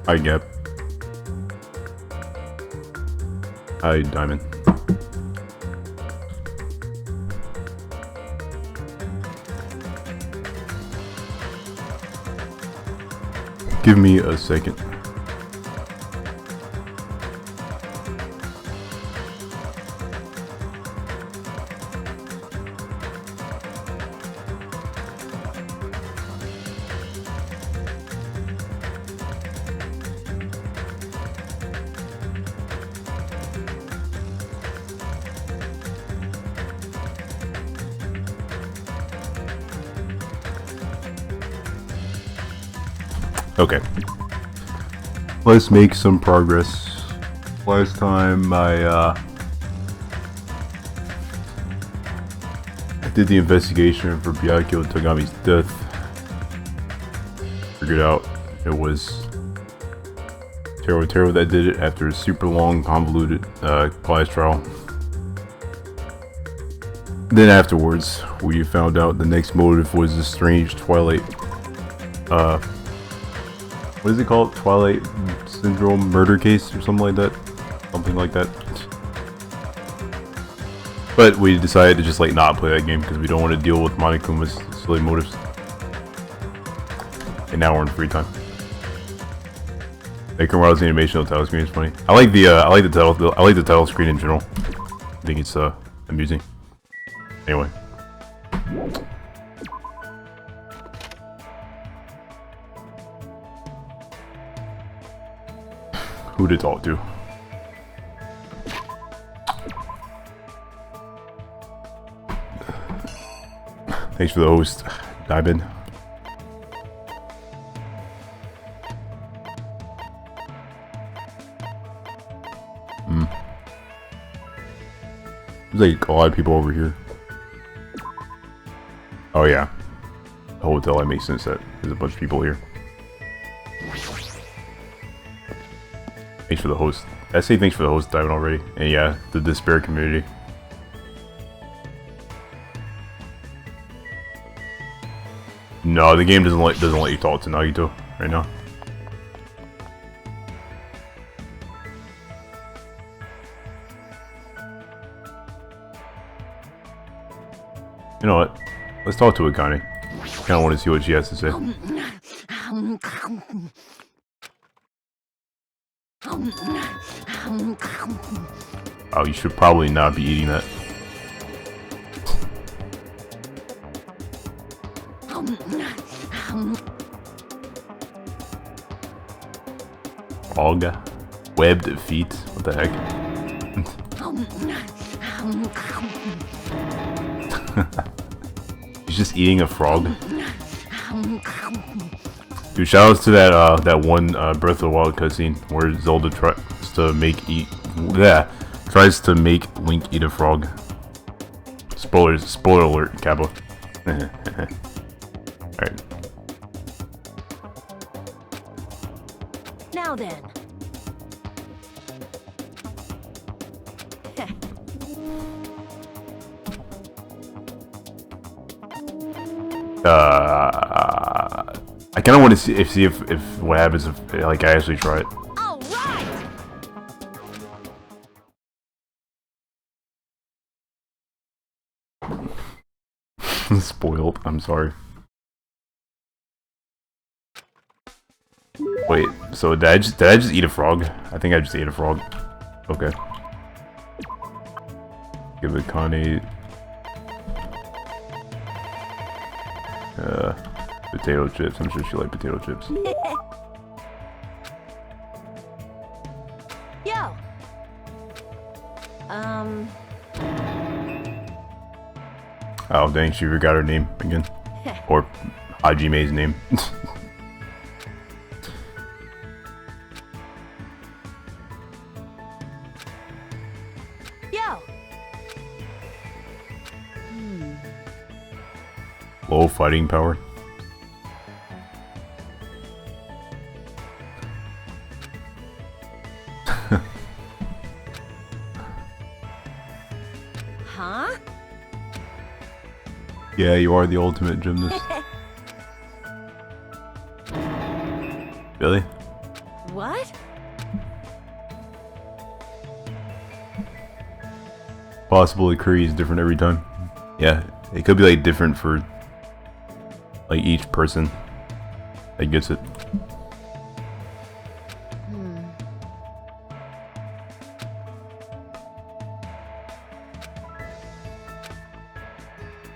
Hi, Gap. Hi, Diamond. Give me a second. Okay. Let's make some progress. Last time I did the investigation for Byakuya Tagami's death. Figured out it was Taro that did it after a super long, convoluted class trial. Then afterwards, we found out the next motive was a strange Twilight what is it called? Twilight Syndrome murder case or something like that? Something like that. But we decided to just like not play that game because we don't want to deal with Monokuma's silly motives. And now we're in free time. Like Kamara's animation on the title screen is funny. I like the title screen in general. I think it's amusing. Anyway. Who to talk to? Thanks for the host, Diamond. There's like a lot of people over here. Oh yeah. The hotel, that makes sense that there's a bunch of people here. Thanks for the host. I say thanks for the host, Diamond, already. And yeah, the Despair community. No, the game doesn't let you talk to Nagito right now. You know what? Let's talk to Akane. Kinda want to see what she has to say. Oh, you should probably not be eating that. Frog? Webbed feet? What the heck? He's just eating a frog. Dude, shoutouts to that one Breath of the Wild cutscene where Zelda tries to make Link eat a frog. Spoiler alert, Kappa. Alright. Now then. I kind of want to see if what happens if like I actually try it. All right. Spoiled. I'm sorry. Wait. So did I just eat a frog? I think I just ate a frog. Okay. Give Akane. Potato chips. I'm sure she likes potato chips. Yo. Oh dang, she forgot her name again. Or Hajime's name. Yo. Low fighting power. Huh? Yeah, you are the ultimate gymnast. Really? What? possible decree is different every time. Yeah, it could be like different for like each person that gets it.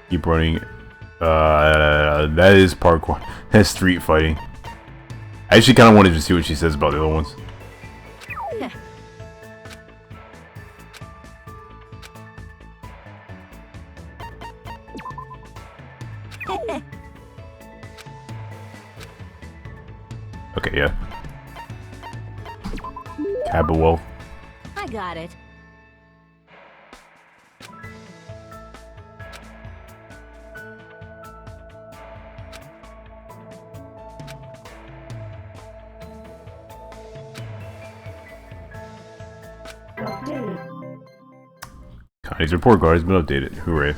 Keep running. That is parkour. That's street fighting. I actually kind of wanted to see what she says about the other ones. Okay, yeah. Cabawell. I got it. Connie's report card has been updated. Hooray.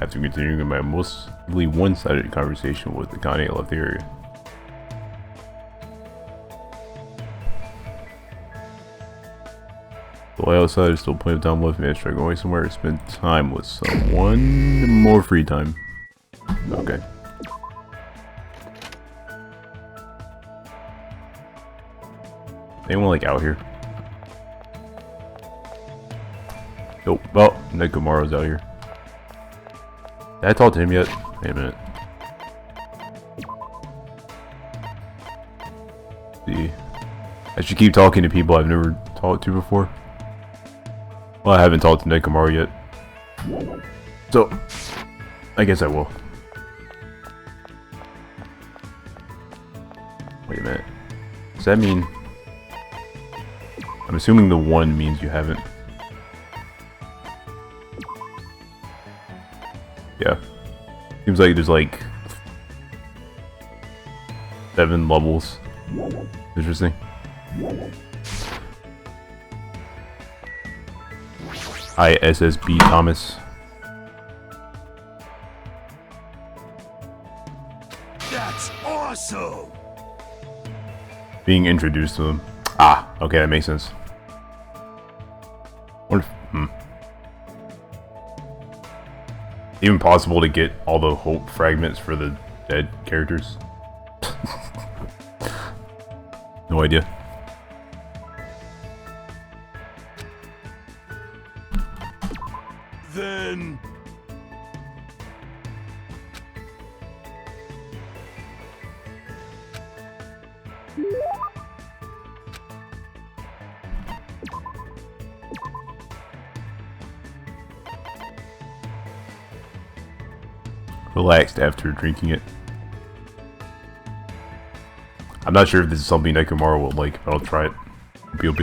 After continuing my mostly one-sided conversation with the Connie, I left the area. The way outside is still plenty of time left. Man, try going somewhere to spend time with someone. More free time. Okay. Anyone like out here? Nope. Well, Nekomaru's out here. Did I talk to him yet? Wait a minute. See. I should keep talking to people I've never talked to before. Well, I haven't talked to Nekomaru yet. So, I guess I will. Wait a minute. Does that mean... I'm assuming the 1 means you haven't. Yeah. Seems like there's like 7 levels. Interesting. Hi, SSB Thomas. That's awesome! Being introduced to them. Ah, okay, that makes sense. What if, even possible to get all the hope fragments for the dead characters? No idea. Then... Relaxed after drinking it. I'm not sure if this is something Nekomaru will like, but I'll try it. BLB.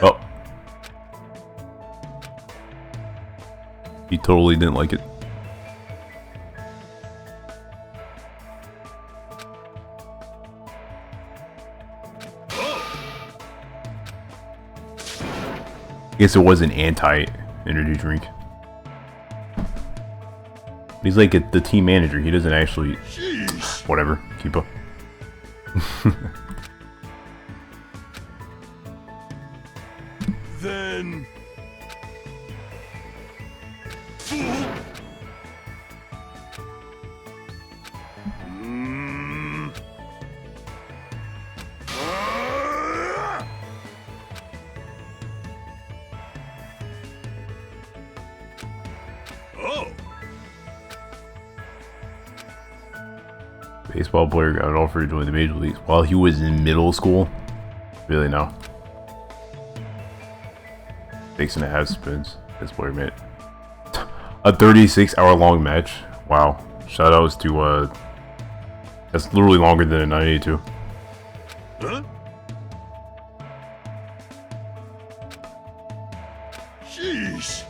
Oh. He totally didn't like it. I guess it was an anti-energy drink. He's like the team manager. He doesn't actually... Jeez. Whatever. Keep up. Then... Oh! Baseball player got an offer to join the major leagues while he was in middle school. Really, no. 6.5 spins. This player made a 36-hour-long match. Wow. Shoutouts to that's literally longer than a 982. Huh? Jeez.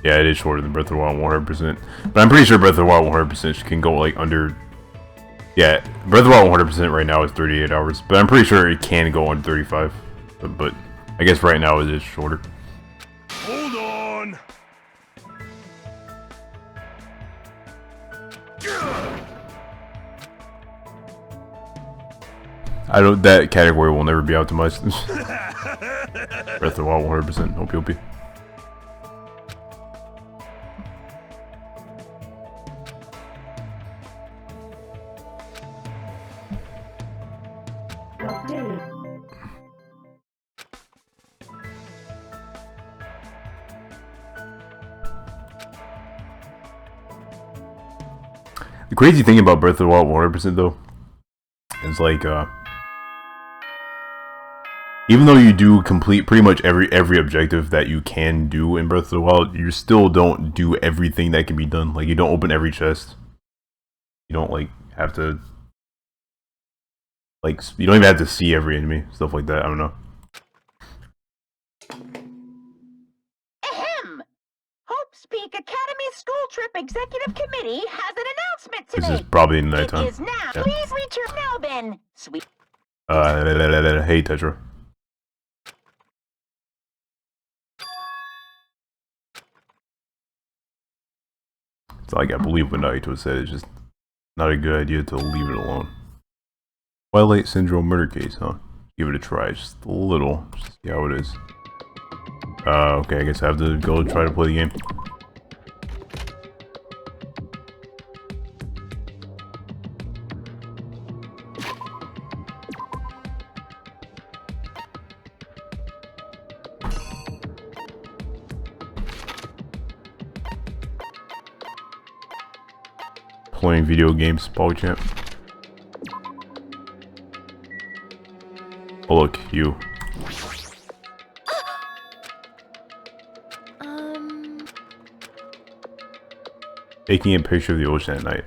Yeah, it is shorter than Breath of the Wild 100%. But I'm pretty sure Breath of the Wild 100% can go like under... Yeah, Breath of the Wild 100% right now is 38 hours. But I'm pretty sure it can go on 35. But I guess right now it is shorter. Hold on. I don't. That category will never be optimized. Breath of the Wild 100%. Hope you'll be. The crazy thing about Breath of the Wild 100% though is like even though you do complete pretty much every objective that you can do in Breath of the Wild, you still don't do everything that can be done. Like you don't open every chest. You don't like have to like you don't even have to see every enemy, stuff like that. I don't know. Ahem! Hope's Peak Academy School Trip Executive Committee has an announcement to This make. is probably in the nighttime. It is now. Yeah. Please return now then. Sweet. Hey Tetra. It's like I believe what Naito said. It's just not a good idea to leave it alone. Twilight Syndrome murder case, huh? Give it a try, just a little. Just see how it is. Okay, I guess I have to go try to play the game. Playing video games, PogChamp. Oh look, you. Taking a picture of the ocean at night.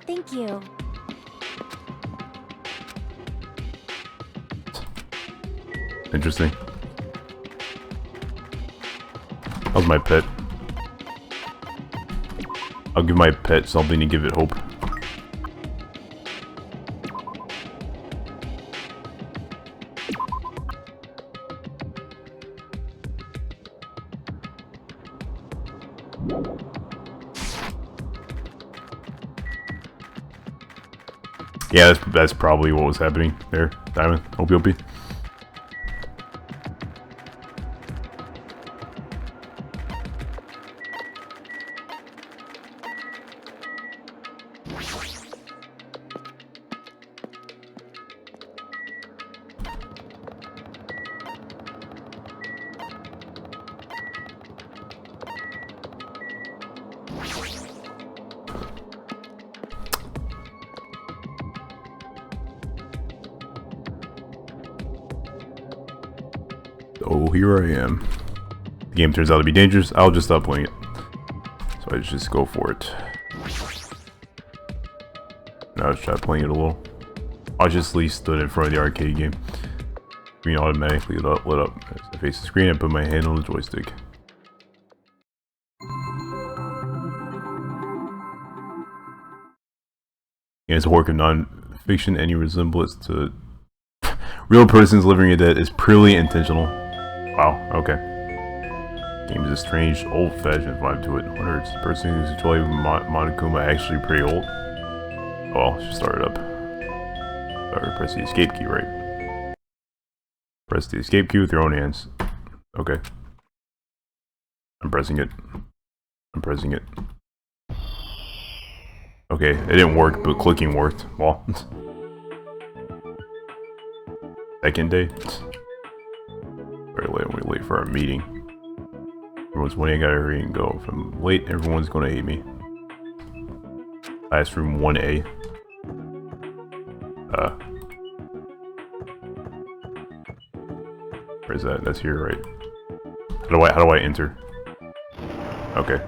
Thank you. Interesting. How's my pet? I'll give my pet something to give it hope. Yeah, that's probably what was happening there, Diamond. Hope you'll be. Oh, here I am. The game turns out to be dangerous. I'll just stop playing it. So I just go for it. Now let's try playing it a little. I just at least stood in front of the arcade game. Screen automatically lit up. As I face the screen, I put my hand on the joystick. And it's a work of non-fiction. Any resemblance to real persons living or dead is purely intentional. Wow, okay. Game has a strange, old-fashioned vibe to it. I wonder if it's the person who's actually Monokuma actually pretty old. Oh well, just start it up. Sorry, press the escape key, right? Press the escape key with your own hands. Okay. I'm pressing it. I'm pressing it. Okay, it didn't work, but clicking worked. Well. Second day. Very late, we late for our meeting. Everyone's waiting, I gotta hurry and go. If I'm late, everyone's gonna hate me. Classroom 1A. Where's that? That's here, right? How do I enter? Okay.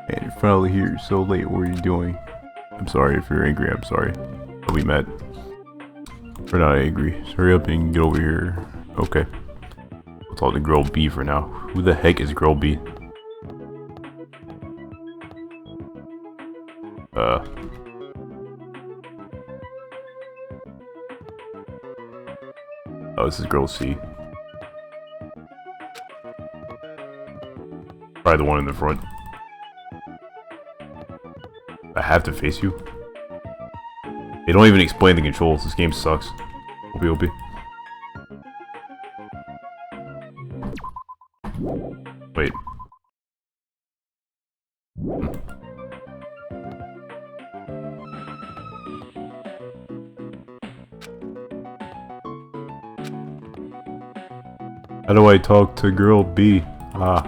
And you're finally here, you're so late, what are you doing? I'm sorry if you're angry, I'm sorry. I'll be mad. We're not angry. So hurry up and get over here. Okay. We'll talk to girl B for now. Who the heck is girl B? Oh, this is girl C. Probably the one in the front. I have to face you? They don't even explain the controls. This game sucks. OP. Wait. How do I talk to girl B? Ah.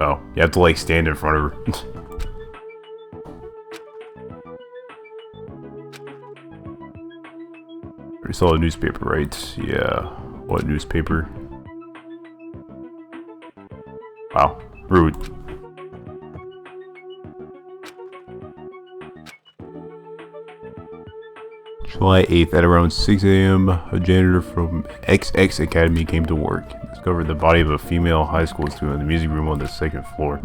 Oh, you have to like stand in front of her. We saw a newspaper, right? Yeah. What newspaper? Wow. Rude. July 8th at around 6 a.m. a janitor from XX Academy came to work. Discovered the body of a female high school student in the music room on the second floor.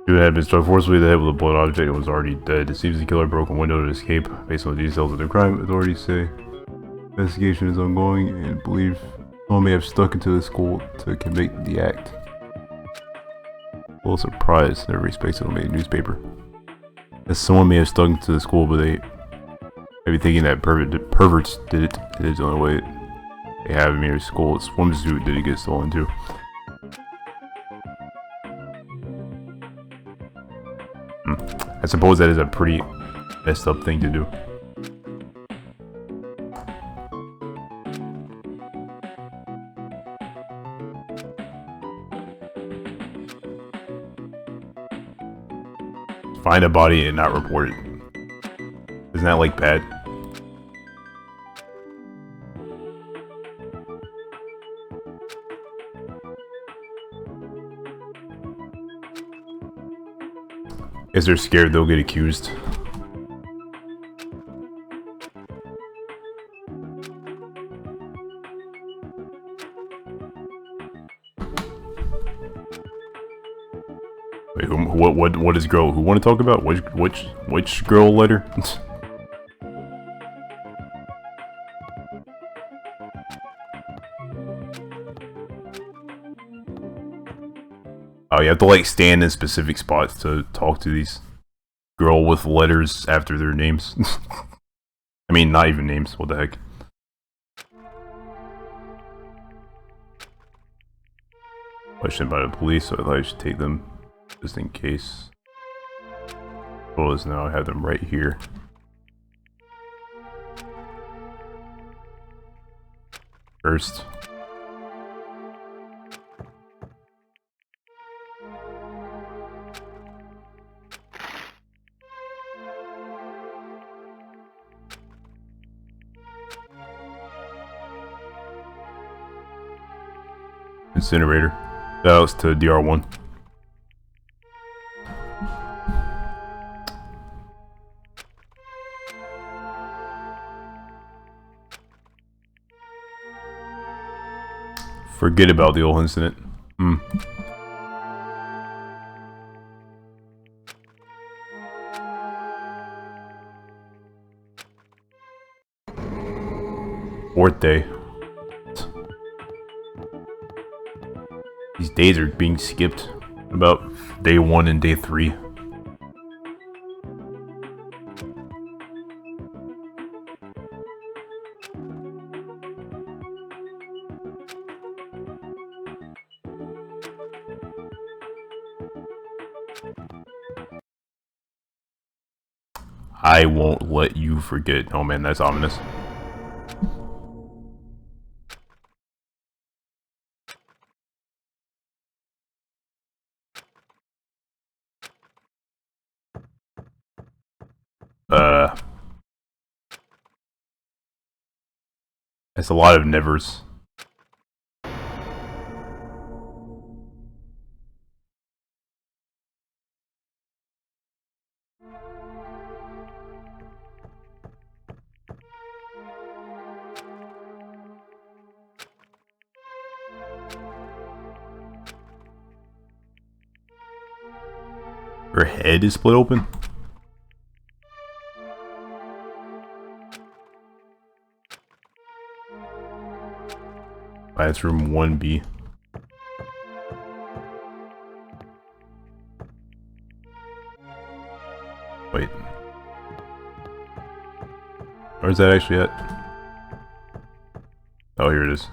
Student had been struck forcibly in the head with a blunt object and was already dead. It seems the killer broke a window to escape. Based on the details of the crime, authorities say investigation is ongoing and believe someone may have stuck into the school to commit the act. A little surprised, never expected on a newspaper. As someone may have stuck into the school, but they may be thinking that perverts did it. It is the only way they have in their school. Swimsuit did it get stolen too. I suppose that is a pretty messed up thing to do. Find a body and not report it. Isn't that like bad? If they're scared, they'll get accused. Wait, what is girl? Who want to talk about? Which girl letter? Oh, you have to like stand in specific spots to talk to these girl with letters after their names. I mean, not even names. What the heck? Questioned by the police, so I thought I should take them just in case. Well, is now I have them right here. First. Incinerator. That was to DR1. Forget about the old incident. Fourth day. These days are being skipped. About day 1 and day 3. I won't let you forget. Oh man, that's ominous. That's a lot of nevers. Her head is split open? That's room 1B. Wait. Where's that actually at? Oh, here it is.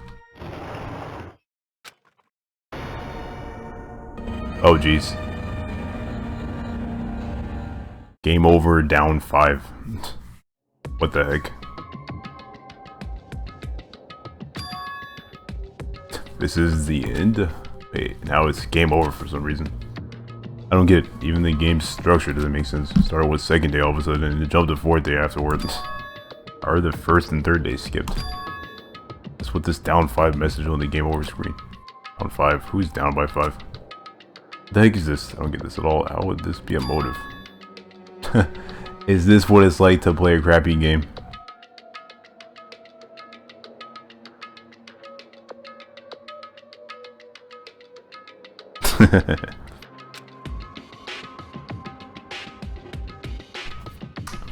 Oh, jeez. Game over, down 5. What the heck? This is the end? Wait, now it's game over for some reason. I don't get it. Even the game's structure doesn't make sense. It started with second day all of a sudden, and it jumped to fourth day afterwards. Are the first and third days skipped? That's what this down 5 message on the game over screen. Down 5? Who's down by 5? What the heck is this? I don't get this at all. How would this be a motive? Is this what it's like to play a crappy game?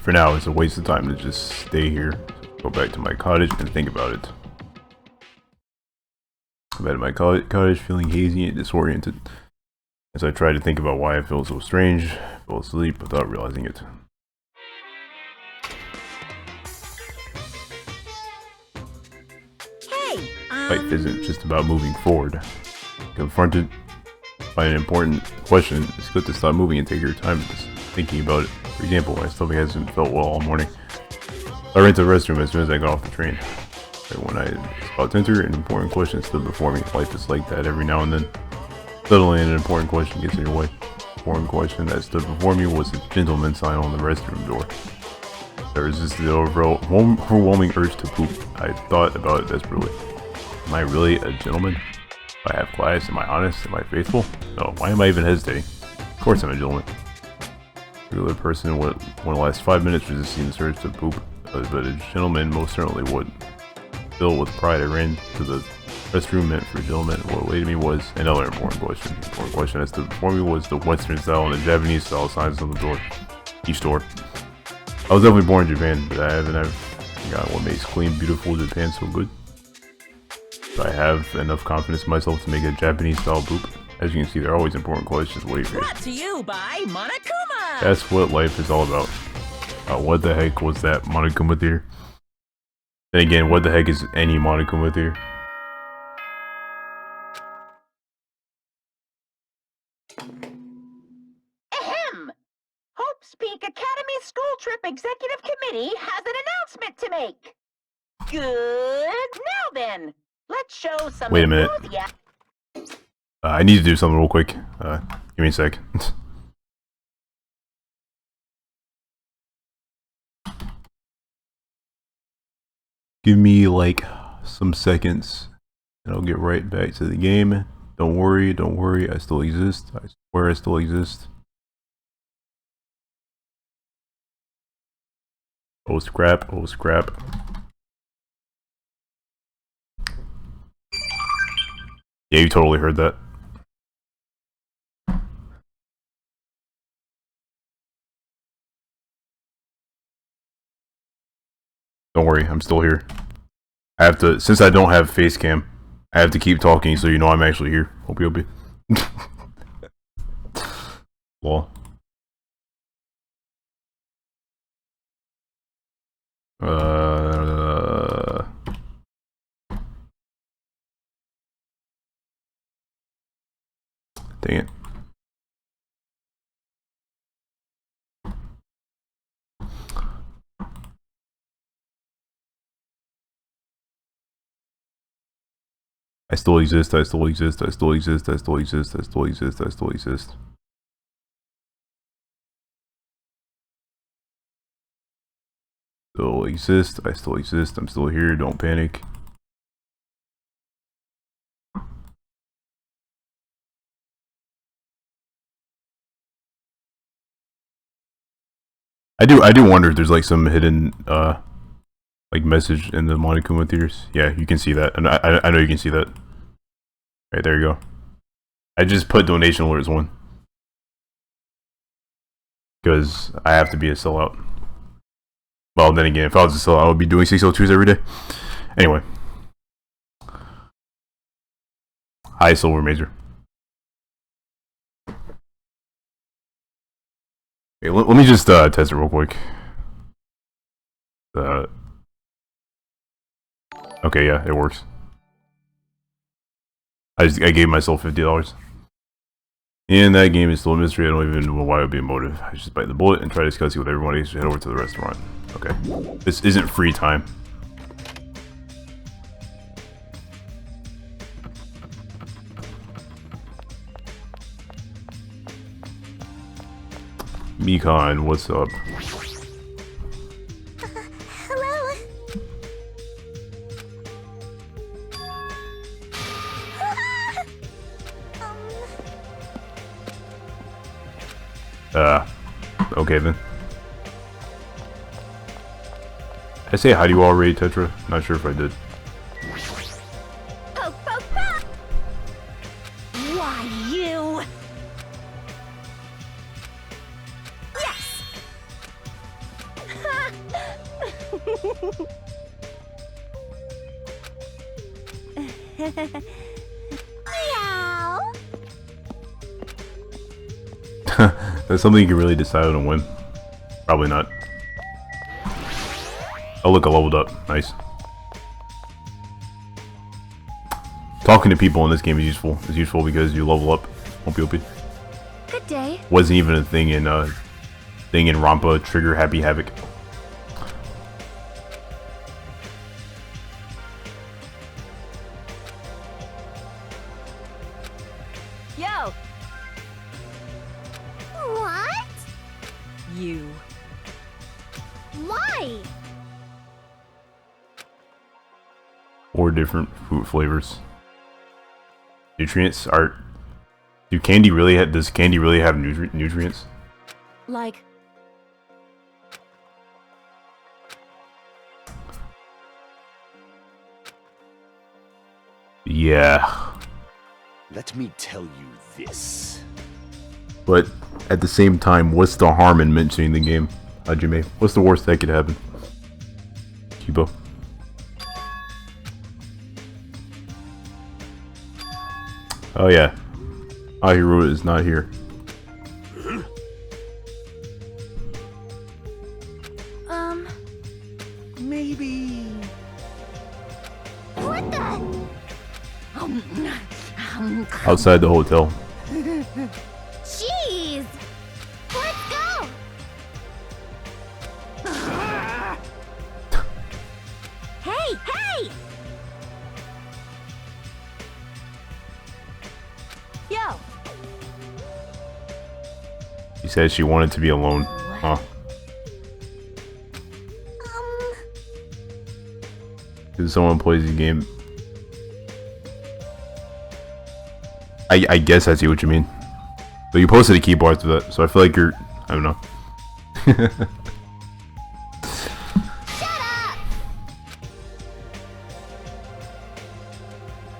For now, it's a waste of time to just stay here, go back to my cottage, and think about it. I'm at my cottage, feeling hazy and disoriented. As I try to think about why I feel so strange, I fell asleep without realizing it. Hey, Life isn't just about moving forward. Confronted by an important question, it's good to stop moving and take your time just thinking about it. For example, my stomach hasn't felt well all morning. I ran to the restroom as soon as I got off the train. Right when I was about to enter, an important question stood before me. Life is like that every now and then. Suddenly, an important question gets in your way. The important question that stood before me was a gentleman sign on the restroom door. I resisted the overwhelming urge to poop. I thought about it desperately. Am I really a gentleman? Do I have class? Am I honest? Am I faithful? No, why am I even hesitating? Of course I'm a gentleman. A regular person would want to last 5 minutes resisting the urge to poop, but a gentleman most certainly would. Filled with pride, I ran to the restroom meant for gentlemen. What awaited me was another important question. The important question that stood before me was the Western style and the Japanese style signs on the door. Each door. I was definitely born in Japan, but I haven't ever forgotten what makes clean, beautiful Japan so good. Do I have enough confidence in myself to make a Japanese style poop? As you can see, there are always important questions waiting for you. brought to you by Monokuma. That's what life is all about. What the heck was that Monokuma theater? Then again, what the heck is any Monokuma theater? Ahem! Hope's Peak Academy School Trip Executive Committee has an announcement to make. Good. Now then, let's show some Wait a minute. enthusiasm. I need to do something real quick. Give me a sec. Give me like some seconds and I'll get right back to the game. Don't worry, I still exist. I swear I still exist. Oh scrap, oh scrap. Yeah, you totally heard that. Don't worry, I'm still here. I have to, since I don't have face cam, I have to keep talking so you know I'm actually here. Hope you'll be. Lol. Dang it. I still exist, I still exist, I still exist, I still exist, I still exist, I still exist. Still exist, I still exist, I'm still here, don't panic. I do wonder if there's like some hidden like message in the Monokuma theaters. Yeah, you can see that, and I know you can see that. Right there you go. I just put donation alerts 1. because I have to be a sellout. Well, then again, if I was a sellout, I would be doing 602s every day. Anyway. Hi, Silver Major. Okay, let me just test it real quick. Okay, yeah, it works. I gave myself $50. And that game is still a mystery. I don't even know why it would be a motive. I just bite the bullet and try to discuss it with everybody. So head over to the restaurant. Okay. This isn't free time. Mikan, what's up? Hello. Okay then. Did I say hi to you already, Tetra? Not sure if I did. Poke, poke, poke. Why, you? Yes. Meow. That's something you can really decide on to win. Probably not. Oh look, I leveled up. Nice. Talking to people in this game is useful. It's useful because you level up. Opie. Good day. Wasn't even a thing in Rampa. Trigger Happy Havoc. Yo, What? you. Why? 4 different food flavors. Nutrients are. Does candy really have nutrients? Like, Yeah. Let me tell you this. But at the same time, what's the harm in mentioning the game, Hajime? What's the worst that could happen? Kibo. Oh yeah. Ahiru is not here. Maybe. What the? Outside the hotel. Jeez. Let's go. Hey, hey! yo, She said she wanted to be alone. Huh. Because someone plays the game. I guess I see what you mean. But you posted a keyboard after that, so I feel like you're... I don't know. Shut up!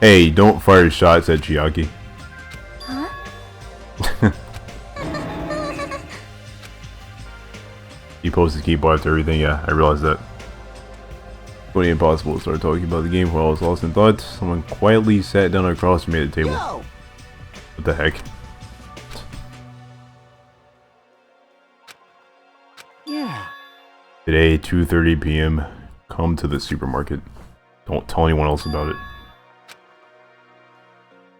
Hey, don't fire shots at Chiaki. Huh? You posted keyboard after everything, yeah, I realized that. Funny impossible to start talking about the game while I was lost in thought. Someone quietly sat down across from me at the table. Yo! What the heck? Yeah. Today, 2:30 p.m. Come to the supermarket. Don't tell anyone else about it.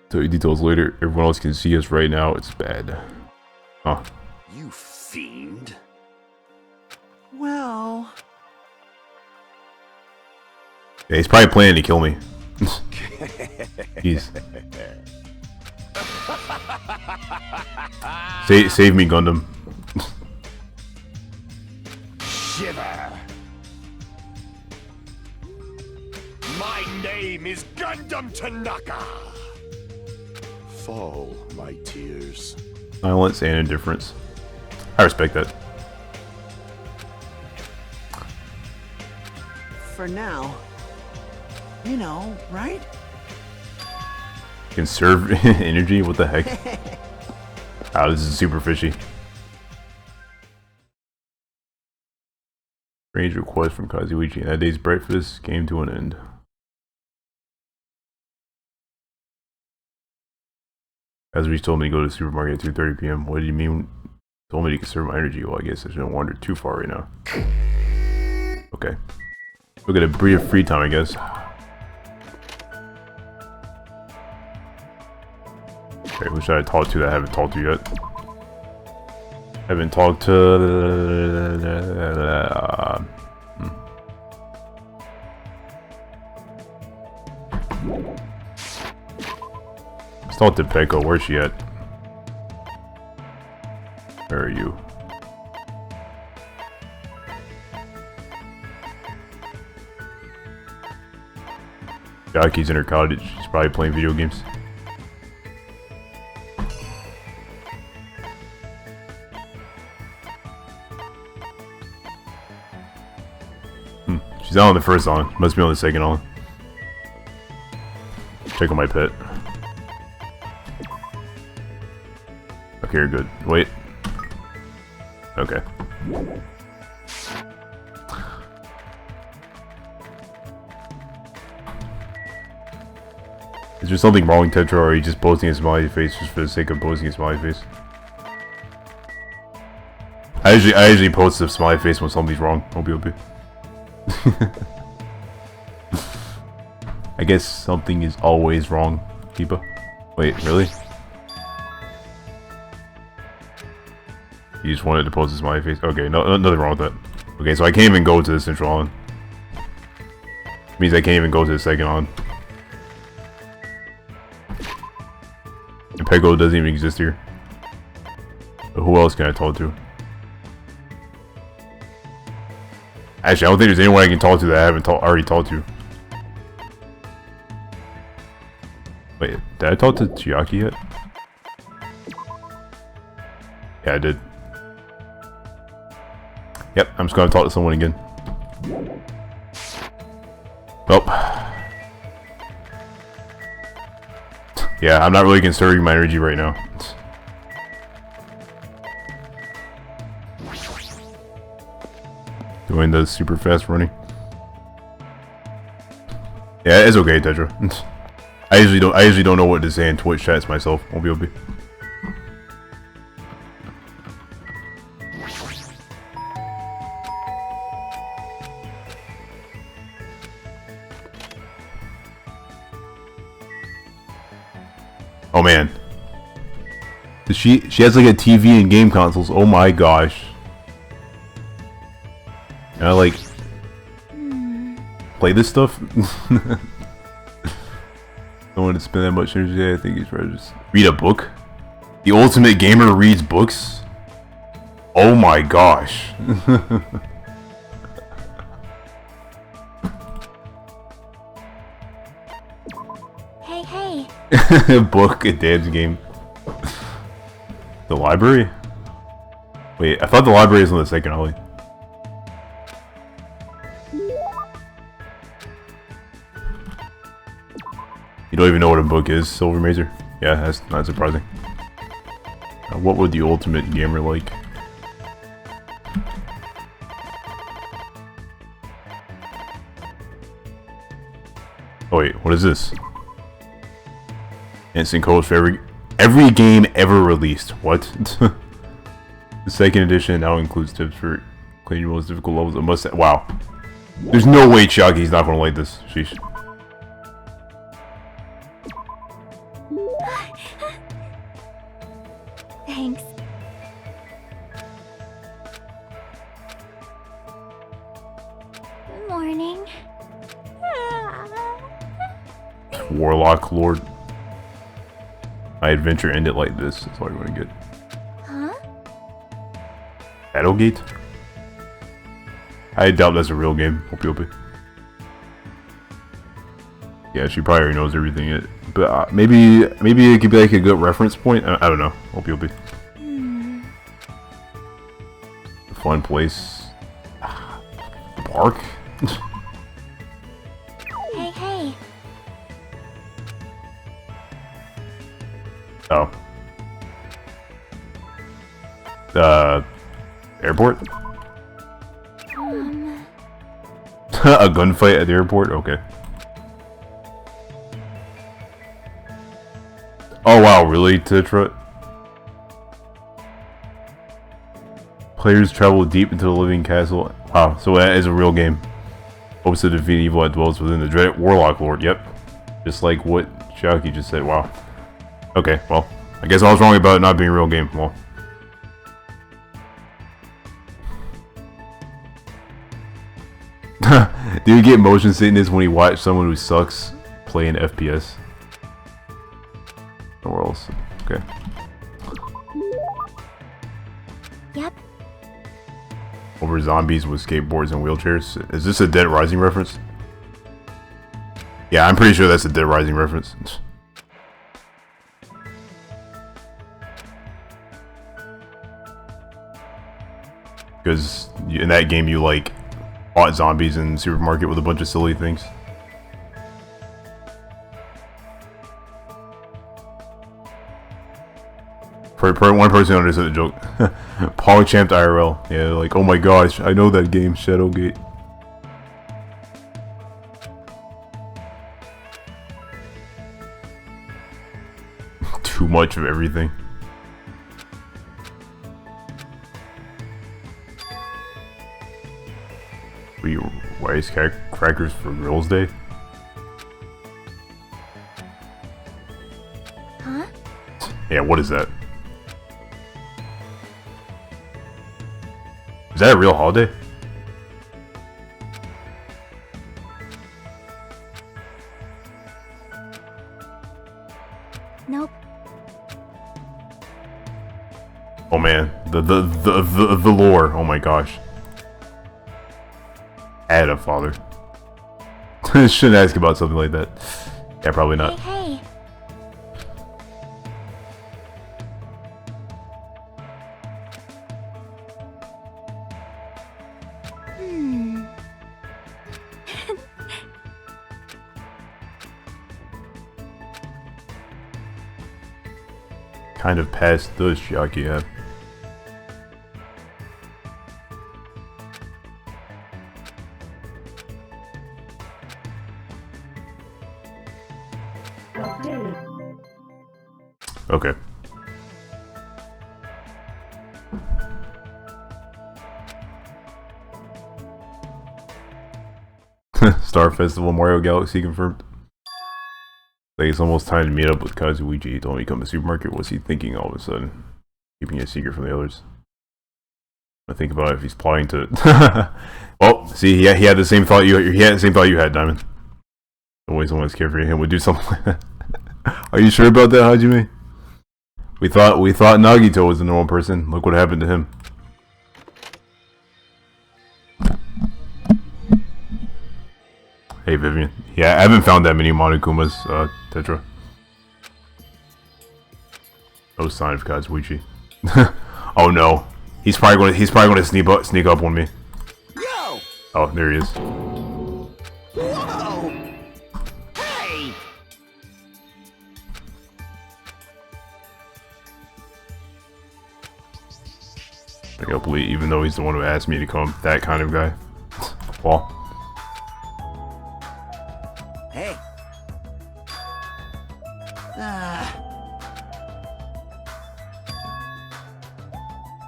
Tell you details later. Everyone else can see us right now. It's bad. Huh. You fiend. Well... Yeah, he's probably planning to kill me. Jeez. Save me, Gundam. Shiver. My name is Gundam Tanaka. Fall, my tears. Silence and indifference. I respect that. For now. You know, right? Conserve energy? What the heck? Oh, this is super fishy. Strange request from Kazuichi, and that day's breakfast came to an end. Kazuichi told me to go to the supermarket at 2:30 p.m. What did you mean? Told me to conserve my energy. Well, I guess I shouldn't wander too far right now. Okay. We'll get a brief free time, I guess. Okay, who should I talk to that I haven't talked to yet? Haven't talked to... Let's talk to Peko. Where's she at? Where are you? Jackie's in her cottage. She's probably playing video games. She's not on the first island. Must be on the second island. Check on my pet. Okay, you're good. Wait. Okay. Is there something wrong, Tetra, or are you just posting a smiley face just for the sake of posting a smiley face? I usually post a smiley face when something's wrong. OP. I guess something is always wrong, Keepa. Wait, really? You just wanted to post a smiley face? Okay, no, nothing wrong with that. Okay, so I can't even go to the central island. Means I can't even go to the second island. And Peko doesn't even exist here. But who else can I talk to? Actually, I don't think there's anyone I can talk to that I haven't already talked to. Wait, did I talk to Chiaki yet? Yeah, I did. Yep, I'm just gonna talk to someone again. Oh. Yeah, I'm not really conserving my energy right now. Doing the super fast running. Yeah, it's okay, Tetra. I usually don't know what to say in Twitch chats myself. OP. Oh man. She has like a TV and game consoles. Oh my gosh. And I like play this stuff. Don't want to spend that much energy. I think he's rather just read a book. The ultimate gamer reads books. Oh my gosh. Hey. A book, a dance game. The library? Wait, I thought the library is on the second alley. You don't even know what a book is, Silver Mazer? Yeah, that's not surprising. What would the ultimate gamer like? Oh wait, what is this? Instant codes for every game ever released. What? The second edition now includes tips for cleaning your most difficult levels. It must. Wow. There's no way Chiaki's not gonna like this. Sheesh. Thanks. Good morning. Warlock Lord. My adventure ended like this. That's all you're gonna get. Huh? Battlegate? I doubt that's a real game. OP. Yeah, she probably already knows everything. But maybe it could be like a good reference point. I don't know. OP. A fun place. The park? Hey. Oh. Airport? A gunfight at the airport? Okay. Oh wow, really, Tetra? Players travel deep into the living castle. Wow, so that is a real game. Hopes to defeat evil that dwells within the dreaded Warlock Lord. Yep. Just like what Shocky just said. Wow. Okay, well, I guess I was wrong about it not being a real game. Well. Do you get motion sickness when you watch someone who sucks play an FPS? Nowhere else. Okay. Yep. Over zombies with skateboards and wheelchairs. Is this a Dead Rising reference? Yeah, I'm pretty sure that's a Dead Rising reference. Because in that game you like fought zombies in the supermarket with a bunch of silly things. For one person understood the joke. Pogchamped IRL. Yeah, like, oh my gosh, I know that game, Shadowgate. Too much of everything. Rice crackers for Girls' Day? Huh? Yeah, what is that? Is that a real holiday? Nope. Oh man, the lore. Oh my gosh. I had a father. Shouldn't ask about something like that. Yeah, probably not. Hey, hey. Kind of past the Shiaki, yeah. Okay. Star Festival Mario Galaxy confirmed. Like it's almost time to meet up with Kazuichi. He told me to come to the supermarket. What's he thinking all of a sudden? Keeping a secret from the others. I think about if he's plotting to. Oh, see, he had the same thought you had, Diamond. The way someone's carefree him would do something like that. Are you sure about that, Hajime? We thought Nagito was a normal person. Look what happened to him. Hey Vivian. Yeah, I haven't found that many Monokumas, Tetra. No sign of Kazuichi. Oh no. He's probably gonna sneak up on me. Yo! Oh, there he is. Whoa! Hey! I can't believe, even though he's the one who asked me to come, that kind of guy. Well. Hey.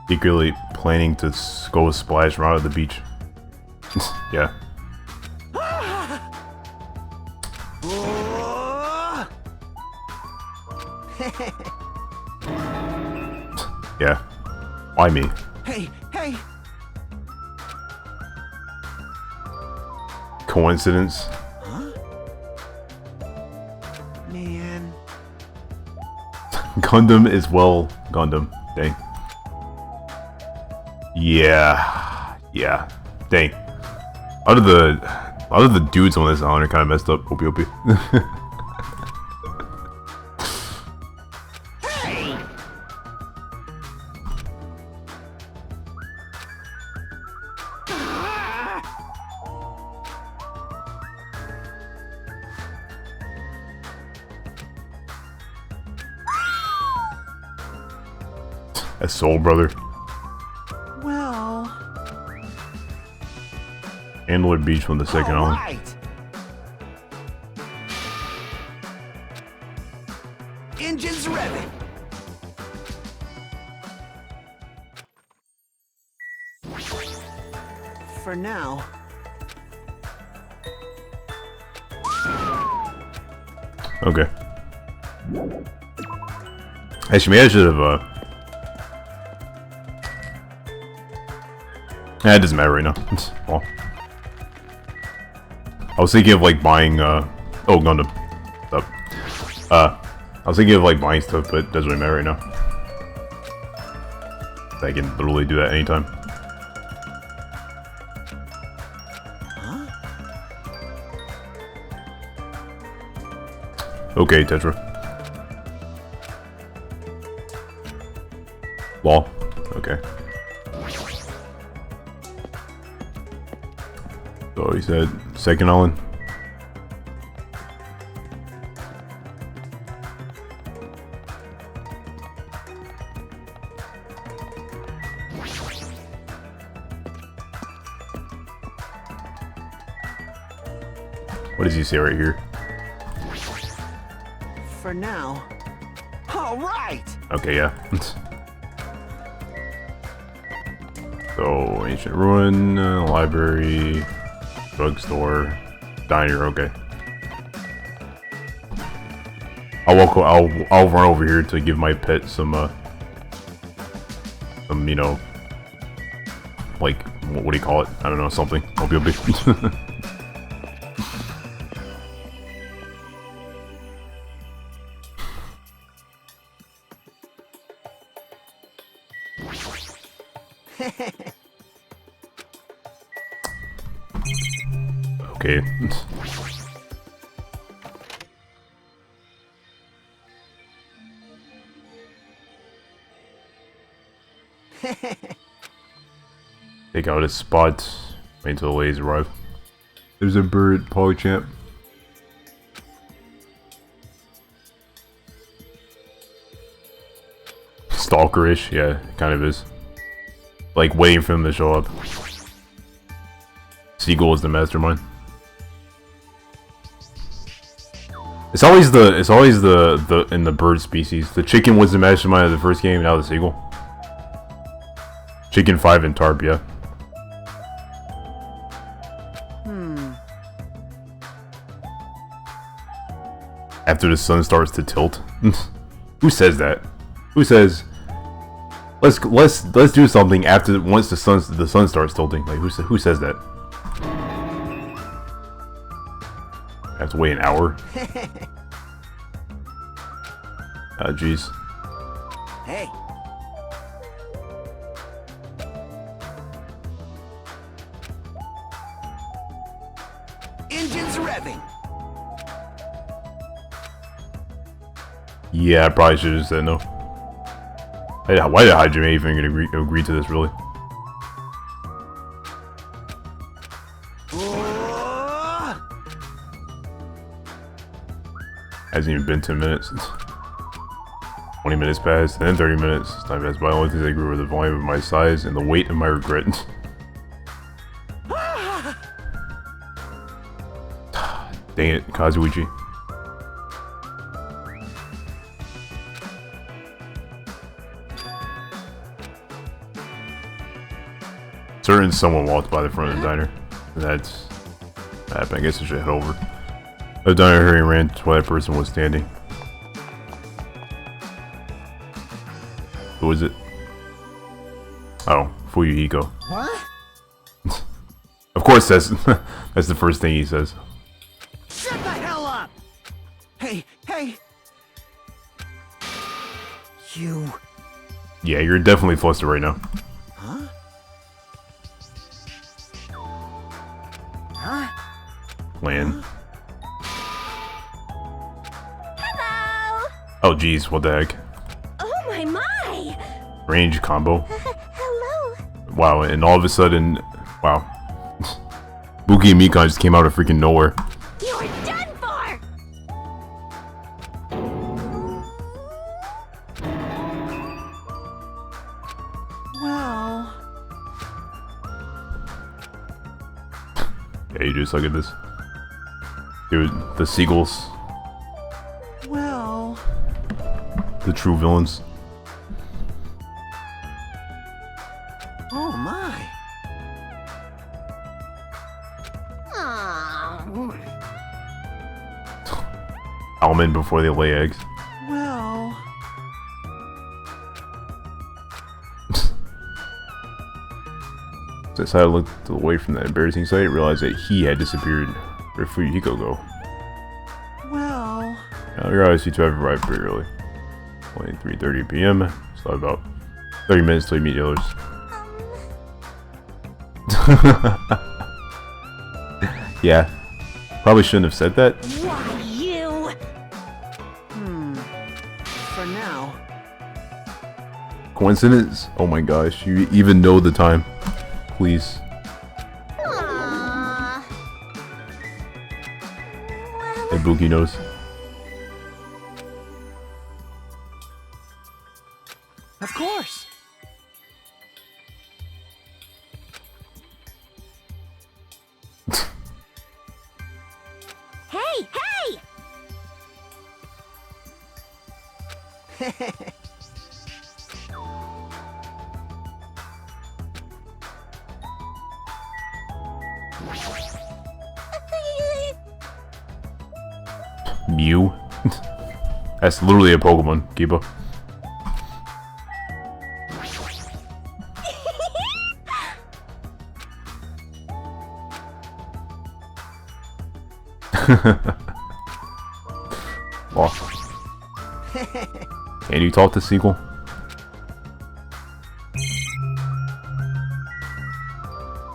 Secretly planning to go splash around at the beach. Yeah. Yeah. Why me? Hey, hey! Coincidence? Huh? Man. Gundam is well Gundam. Dang. Yeah. Yeah. Dang. A lot of the dudes on this island are kind of messed up. Opie opie. That's Soul Brother. Well... Handler Beach from the second All island. right. Engines revving. For now. Okay. Actually, maybe I should have, Nah, it doesn't matter right now. Well. I was thinking of, like, buying, oh, Gundam. Stuff. I was thinking of, like, buying stuff, but it doesn't really matter right now. I can literally do that anytime. Okay, Tetra. Law. Okay. So he said second island. What does he say right here? For now. All right. Okay, yeah. So, ancient ruin, library, drugstore, diner. Okay. I'll run over here to give my pet some you know, like what do you call it? I don't know, something. I'll be a big. Okay. Take out his spot. Wait until the ladies arrive. There's a bird, Polychamp. Stalkerish, yeah, it kind of is. Like waiting for him to show up. Seagull is the mastermind. It's always the in the bird species. The chicken was the mastermind of the first game, now the seagull. Chicken 5 and Tarp, yeah. After the sun starts to tilt. Who says that? Who says let's do something after once the sun starts tilting? Like who says that? I have to wait an hour. Ah, jeez. Hey. Engines revving. Yeah, I probably should have said no. Why did Hajime even agree to this, really? Hasn't even been 10 minutes. 20 minutes passed, and then 30 minutes. Time passed by. Only things I agree were the volume of my size and the weight of my regret. Dang it, Kazuichi. Certain someone walked by the front of the diner. And that's that. I guess I should head over. The diner hurry ran to where that person was standing. Who is it? Oh, Fuyuhiko. What? Of course, that's that's the first thing he says. Shut the hell up! Hey, hey! You... Yeah, you're definitely flustered right now. Huh? Huh? Plan. Hello! Oh jeez, what the heck? Oh my! Range combo. Hello! Wow, and all of a sudden, wow. Buki and Mikan just came out of freaking nowhere. You're done for! Well... Yeah, you just look at this. Dude, the seagulls. Well... The true villains. Oh my. Almond before they lay eggs. Well... Since I looked away from that embarrassing sight, realized that he had disappeared. Where did Fuyuhiko go? Well... Now, you're obviously to have arrived pretty early. Only 3:30 p.m. So about 30 minutes till you meet the others. Yeah. Probably shouldn't have said that. Why, you? For now... Coincidence? Oh my gosh, you even know the time. Please. Aww. Hey, Buki knows. Of course! Hey, hey! Mew? That's literally a Pokemon, Kiba. Oh. Can you talk to Seagull?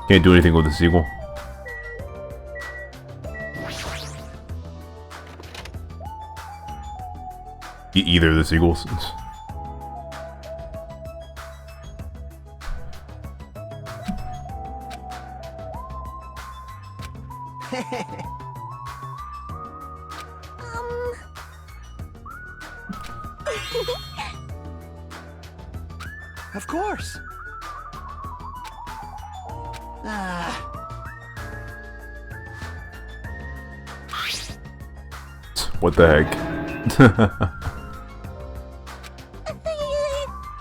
Can't do anything with the Seagull. Either of the Seagulls. Of course! What the heck?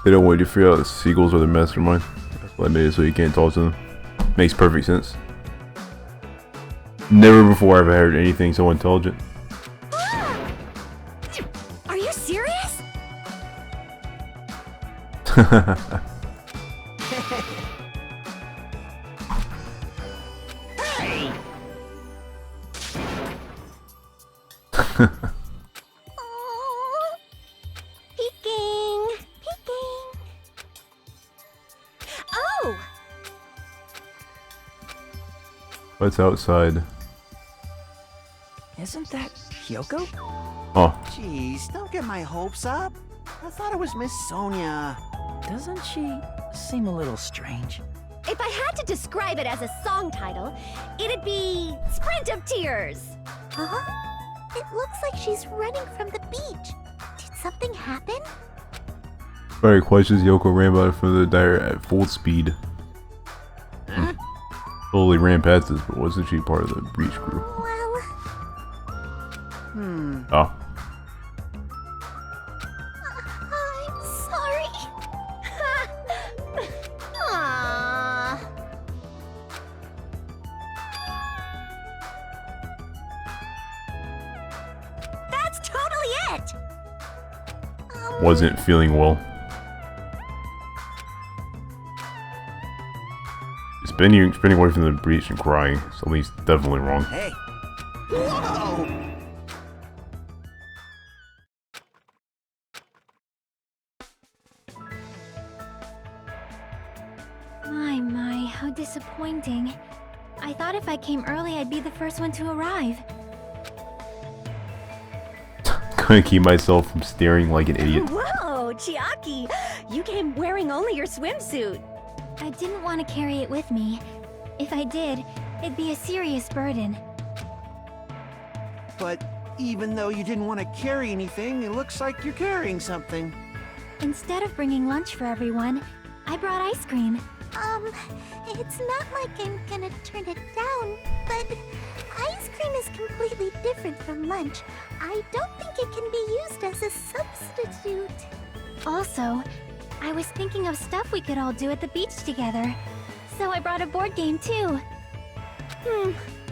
They don't want you to figure out the seagulls are the mastermind. That's why I made it so you can't talk to them. Makes perfect sense. Never before have I heard anything so intelligent. Are you serious? Hey! Aww. Peeking. Peeking. Oh! What's outside? Isn't that Kyoko? Oh, Jeez, don't get my hopes up. I thought it was Miss Sonia. Doesn't she seem a little strange? If I had to describe it as a song title, it'd be Sprint of Tears. Huh? It looks like she's running from the beach. Did something happen? very questions. Yoko ran by from the diner at full speed. Huh? Slowly ran past us, but wasn't she part of the breach crew? Well, Oh. I'm sorry. Aww. That's totally it. Wasn't feeling well. Spinning away from the breach and crying. Something's definitely wrong. Hey! Whoa! my, how disappointing. I thought if I came early, I'd be the first one to arrive. Couldn't keep myself from staring like an idiot. Whoa, Chiaki! You came wearing only your swimsuit. I didn't want to carry it with me. If I did, it'd be a serious burden. But even though you didn't want to carry anything, it looks like you're carrying something. Instead of bringing lunch for everyone, I brought ice cream. It's not like I'm gonna turn it down, but But ice cream is completely different from lunch. I don't think it can be used as a substitute. Also, I was thinking of stuff we could all do at the beach together. So I brought a board game too.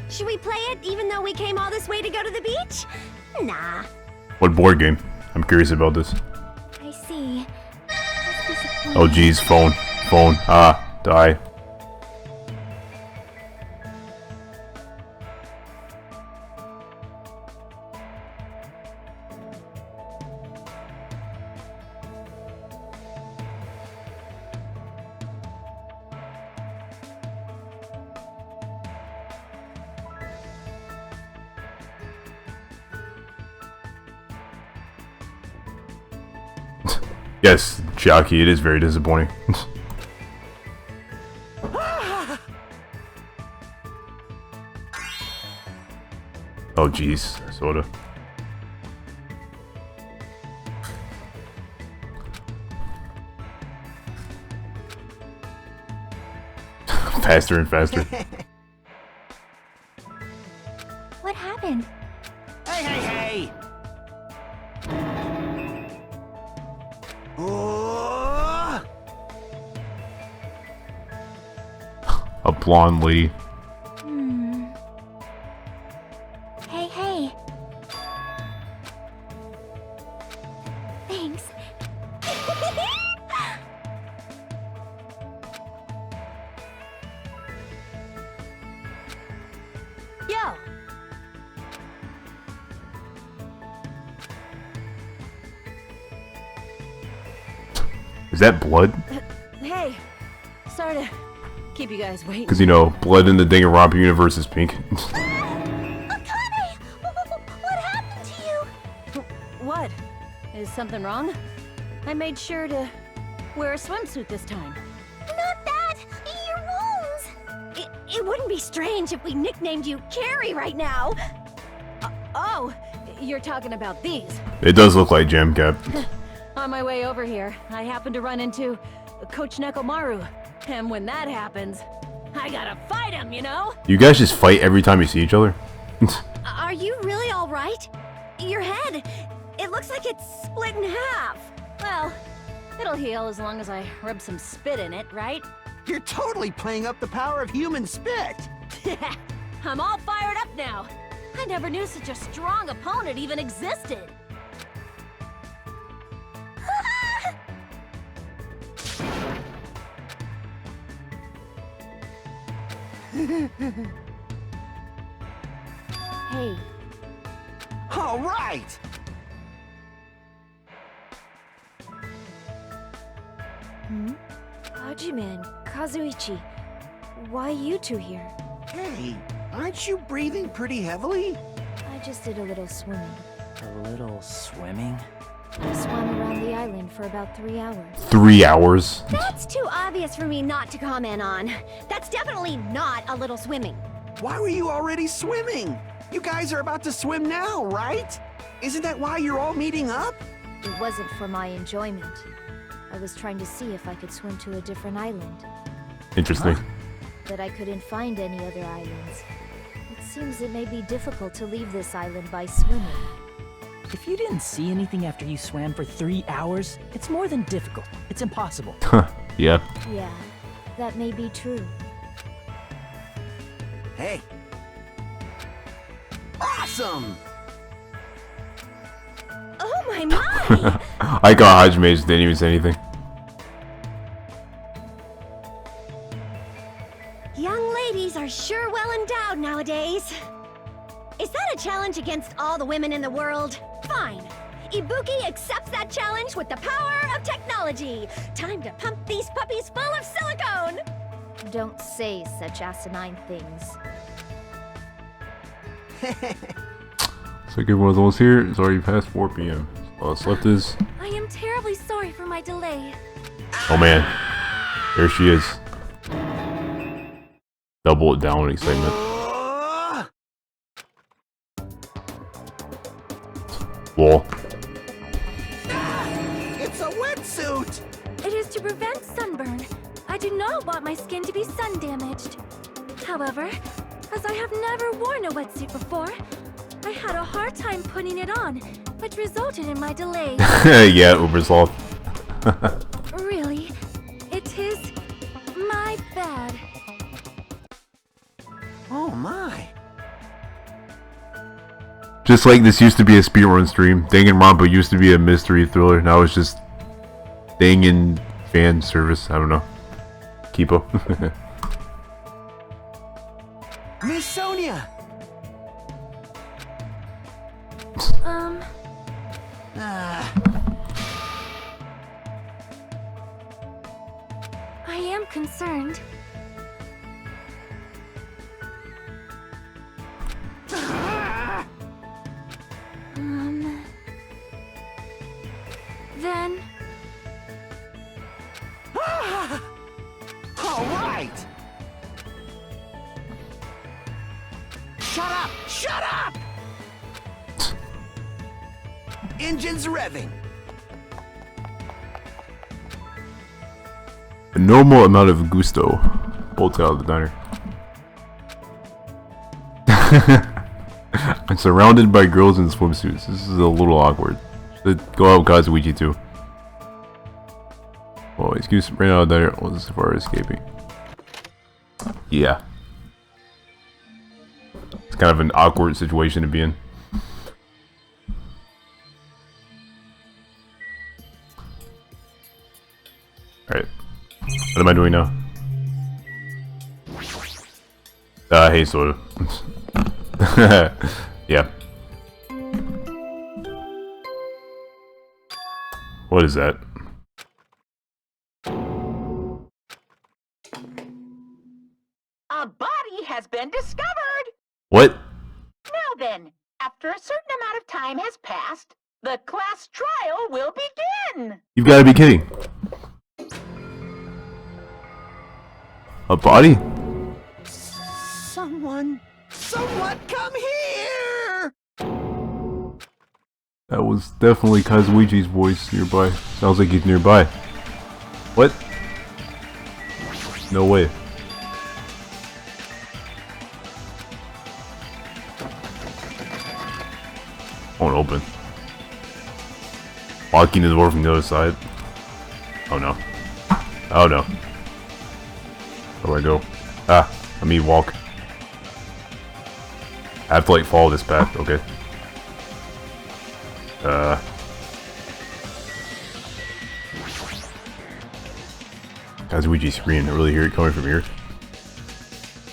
Should we play it even though we came all this way to go to the beach? Nah. What board game? I'm curious about this. I see. That's disappointing. Oh geez, phone. Phone. Ah, die. Yes, Chiaki, it is very disappointing. Oh jeez, soda. Faster and faster. What happened? Hey, hey, hey! Oh! A blonde lady. Hey, hey. Thanks. Yo. Is that blood? Hey. Sorry to keep you guys waiting. Because, you know, blood in the Danganronpa universe is pink. Akane! What happened to you? What? Is something wrong? I made sure to wear a swimsuit this time. Not that! Your wounds! It wouldn't be strange if we nicknamed you Carrie right now. Oh, you're talking about these. It does look like Jam Cap. On my way over here, I happened to run into Coach Nekomaru. And when that happens, I gotta fight him, you know? You guys just fight every time you see each other? Are you really alright? Your head, it looks like it's split in half. Well, it'll heal as long as I rub some spit in it, right? You're totally playing up the power of human spit! I'm all fired up now. I never knew such a strong opponent even existed. Hey, All right! Hajiman, Kazuichi, why you two here? Hey, aren't you breathing pretty heavily? I just did a little swimming. A little swimming? I swam around the island for about 3 hours. 3 hours? That's too obvious for me not to comment on. That's definitely not a little swimming. Why were you already swimming? You guys are about to swim now, right? Isn't that why you're all meeting up? It wasn't for my enjoyment. I was trying to see if I could swim to a different island, Interesting. but I couldn't find any other islands. It seems it may be difficult to leave this island by swimming. If you didn't see anything after you swam for 3 hours, it's more than difficult. It's impossible. Yeah. Yeah, that may be true. Hey. Awesome! Oh my! I got Hajime, just didn't even say anything. Young ladies are sure well endowed nowadays. Is that a challenge against all the women in the world? Fine. Ibuki accepts that challenge with the power of technology. Time to pump these puppies full of silicone. Don't say such asinine things. So everyone's almost here. It's already past 4 p.m. All that's left is... I am terribly sorry for my delay. Oh man. There she is. Double it down in excitement. Wall. It's a wetsuit! It is to prevent sunburn. I do not want my skin to be sun damaged. However, as I have never worn a wetsuit before. I had a hard time putting it on, which resulted in my delays. Yeah, Ubersoft. Really? It is my bad. Oh my. Just like this used to be a speedrun stream, Danganronpa used to be a mystery thriller, now it's just Dangan fan service, I don't know. Kipo. Miss Sonia! I am concerned. Then... All right! Shut up! Shut up! Engines revving. A normal amount of gusto. Bolt out of the diner. I'm surrounded by girls in swimsuits. This is a little awkward. Should go out with Kazuichi too. Well, excuse ran out of the diner was as far as escaping. Yeah. It's kind of an awkward situation to be in. Alright. What am I doing now? Hey, Soda. Yeah. What is that? A body has been discovered! What? Now then, after a certain amount of time has passed, the class trial will begin! You've got to be kidding. A body? Someone come here! That was definitely Kazuichi's voice nearby. Sounds like he's nearby. What? No way. Won't open. Locking the door from the other side. Oh no. Oh no. Where do I go? Ah, let me walk. I have to like follow this path, okay. Kazuichi screaming, I really hear it coming from here.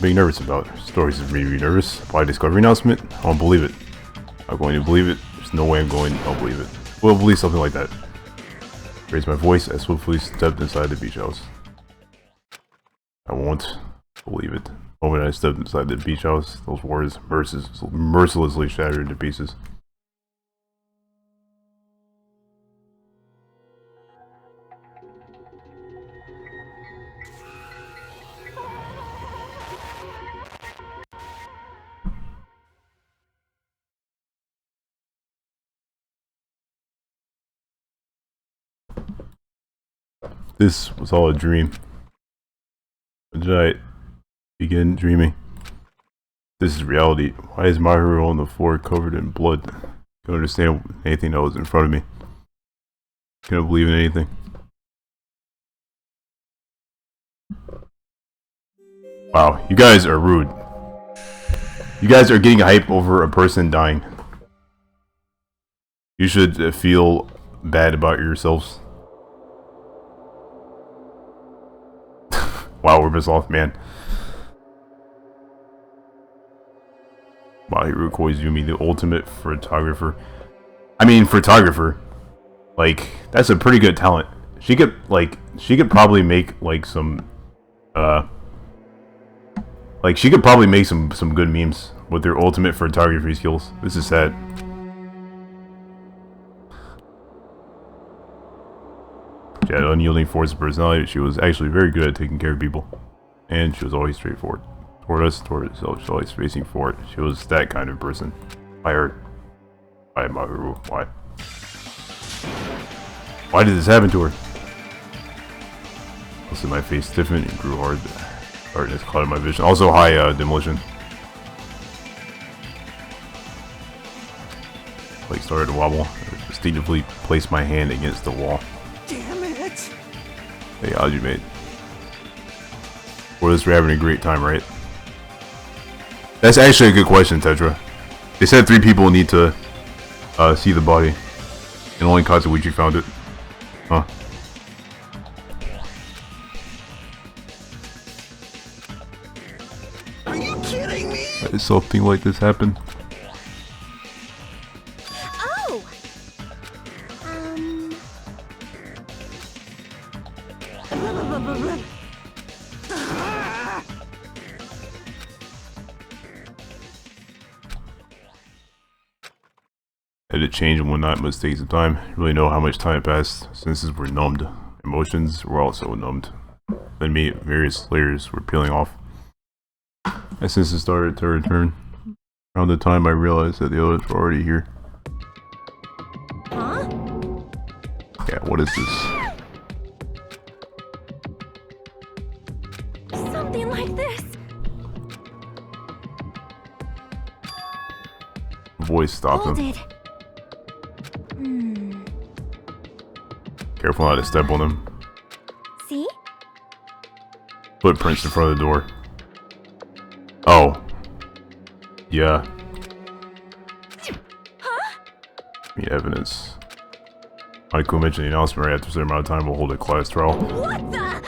Being nervous about stories is making me nervous. Why discovery announcement? I don't believe it. I'm going to believe it. There's no way I'm going to believe it. We'll believe something like that. Raised my voice, I swiftly stepped inside the beach house. I won't believe it. The moment I stepped inside the beach house, those words mercilessly shattered into pieces. This was all a dream. When did I begin dreaming? This is reality. Why is Mahiru on the floor covered in blood? I don't understand anything that was in front of me. Can't believe in anything. Wow, you guys are rude. You guys are getting hype over a person dying. You should feel bad about yourselves. Wow, we're off, man. Mahiru Koizumi, the ultimate photographer. I mean, photographer. Like, that's a pretty good talent. She could probably make, like, some, like, she could probably make some good memes with her ultimate photography skills. This is sad. She had unyielding force of personality. She was actually very good at taking care of people. And she was always straightforward. Toward us, toward herself, she was always facing forward. She was that kind of person. I heard. Why, Mahiru? Why? Why did this happen to her? Also, my face stiffened and grew hard. Darkness clouded my vision. Also, hi, Demolition. like started to wobble. I instinctively placed my hand against the wall. Damn it! Hey, how'd you, mate? We're just having a great time, right? That's actually a good question, Tetra. They said 3 people need to see the body, and only Katsuichi found it. Huh? Are you kidding me? Did something like this happen? Oh! Had it changed and whatnot must take some time. Really know how much time passed. Senses were numbed. Emotions were also numbed. Then me, various layers were peeling off. My senses started to return. Around the time I realized that the others were already here. Huh? Yeah, what is this? Something like this. Voice stopped Hold him. it. Careful not to step on them. See? Footprints in front of the door. Oh. Yeah. Huh? I mean, evidence. Michael mentioned the announcement right after a certain amount of time we'll hold a class trial. What the?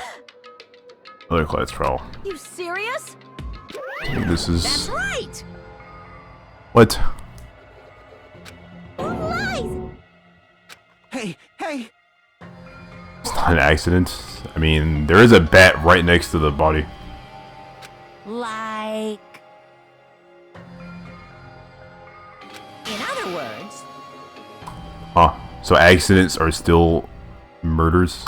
Another class trial. You serious? I think this is... That's right! What? Lies! Hey, hey! It's not an accident. I mean, there is a bat right next to the body. Like... In other words... Huh. So accidents are still murders?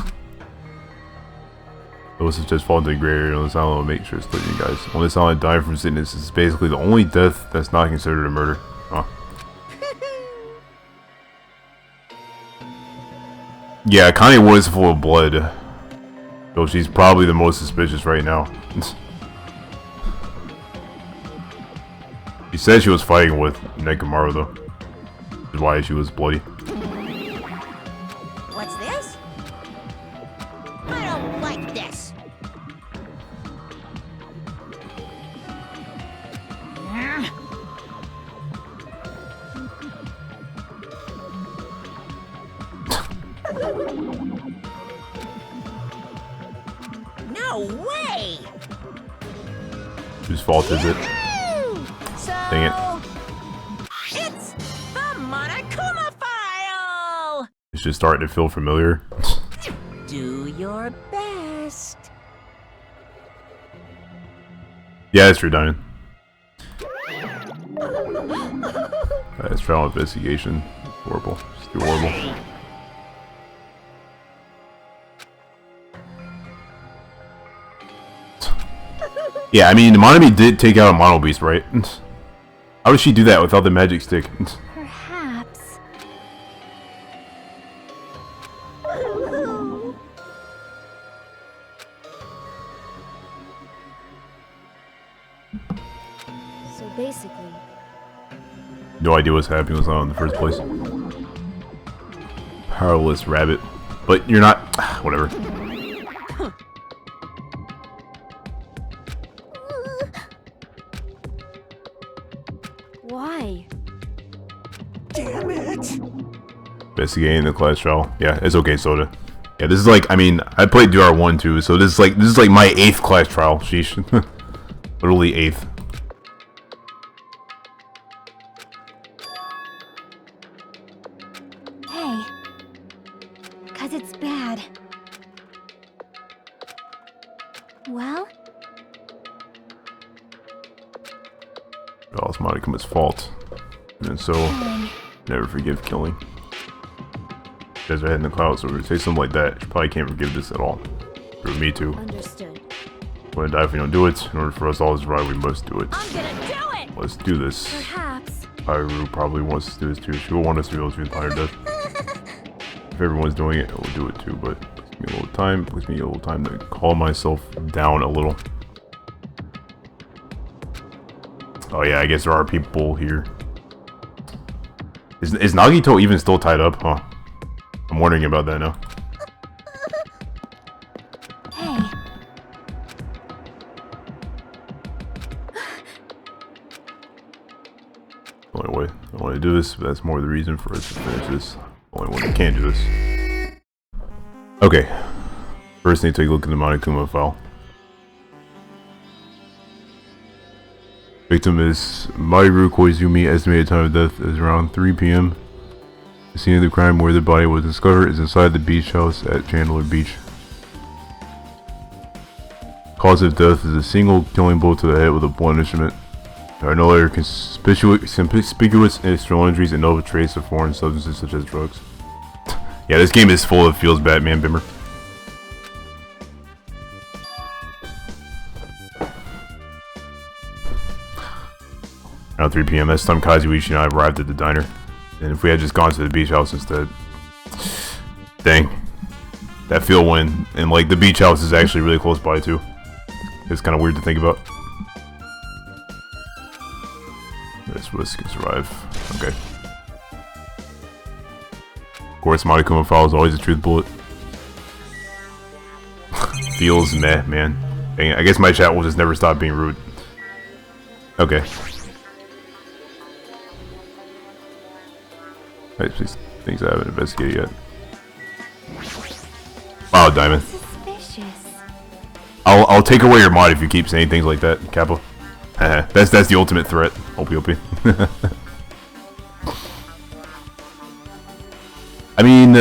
Those have just fallen to the gray area on this island. I'll make sure it's clear to you guys. On this island, dying from sickness is basically the only death that's not considered a murder. Huh. Yeah, Connie was full of blood. So she's probably the most suspicious right now. She said she was fighting with Nekomaru though. Which is why she was bloody. What's this? I don't like this. No way! Whose fault is it? So, Dang it. it's the Monokuma file! It's just starting to feel familiar. Do your best. Yeah, it's true, Diamond. That's trial investigation. Horrible. Just too horrible. Yeah, I mean, Monami did take out a Mono Beast, right? How did she do that without the magic stick? Perhaps. So basically, No idea what's happening was not in the first place. Powerless rabbit. But you're not... whatever. why? Damn it! Investigating the class trial. Yeah, it's okay, Soda. Yeah, this is like, I mean, I played DR1 too, so this is like my 8th class trial. Sheesh. Literally 8th. Hey. 'Cause it's bad. Well, Well, it's Monikuma's fault. And so, killing. never forgive killing. You guys are heading in the clouds, so if we say something like that, you probably can't forgive this at all. For me too. Understood. We're gonna die if we don't do it. In order for us all to survive, we must do it. I'm gonna do it! Let's do this. Perhaps. Haru probably wants us to do this too. She will want us to be able to entire death. If everyone's doing it, we'll do it too, but it takes me a little time. It takes me a little time to calm myself down a little. Oh yeah, I guess there are people here. Is Nagito even still tied up? Huh. I'm wondering about that now. Hey. Only way I want to do this, but that's more the reason for us to finish this. Only way I can do this. Okay. First, need to take a look at the Monokuma file. Victim is Mahiru Koizumi. Estimated time of death is around 3 p.m. The scene of the crime where the body was discovered is inside the beach house at Chandler Beach. Cause of death is a single killing blow to the head with a blunt instrument. There are no other conspicuous external injuries and no trace of foreign substances such as drugs. Yeah, this game is full of feels Batman Bimmer. Around 3 p.m. that's time Kazuichi and I arrived at the diner. And if we had just gone to the beach house instead... Dang. That feel when... And like, the beach house is actually really close by too. It's kind of weird to think about. This whisk can survive. Okay. Of course, Monokuma file is always a truth bullet. Feels meh, man. Dang it, I guess my chat will just never stop being rude. Okay. Please, things I haven't investigated yet. Wow, Diamond. Suspicious. I'll take away your mod if you keep saying things like that, Kappa. that's the ultimate threat. Opie. I mean,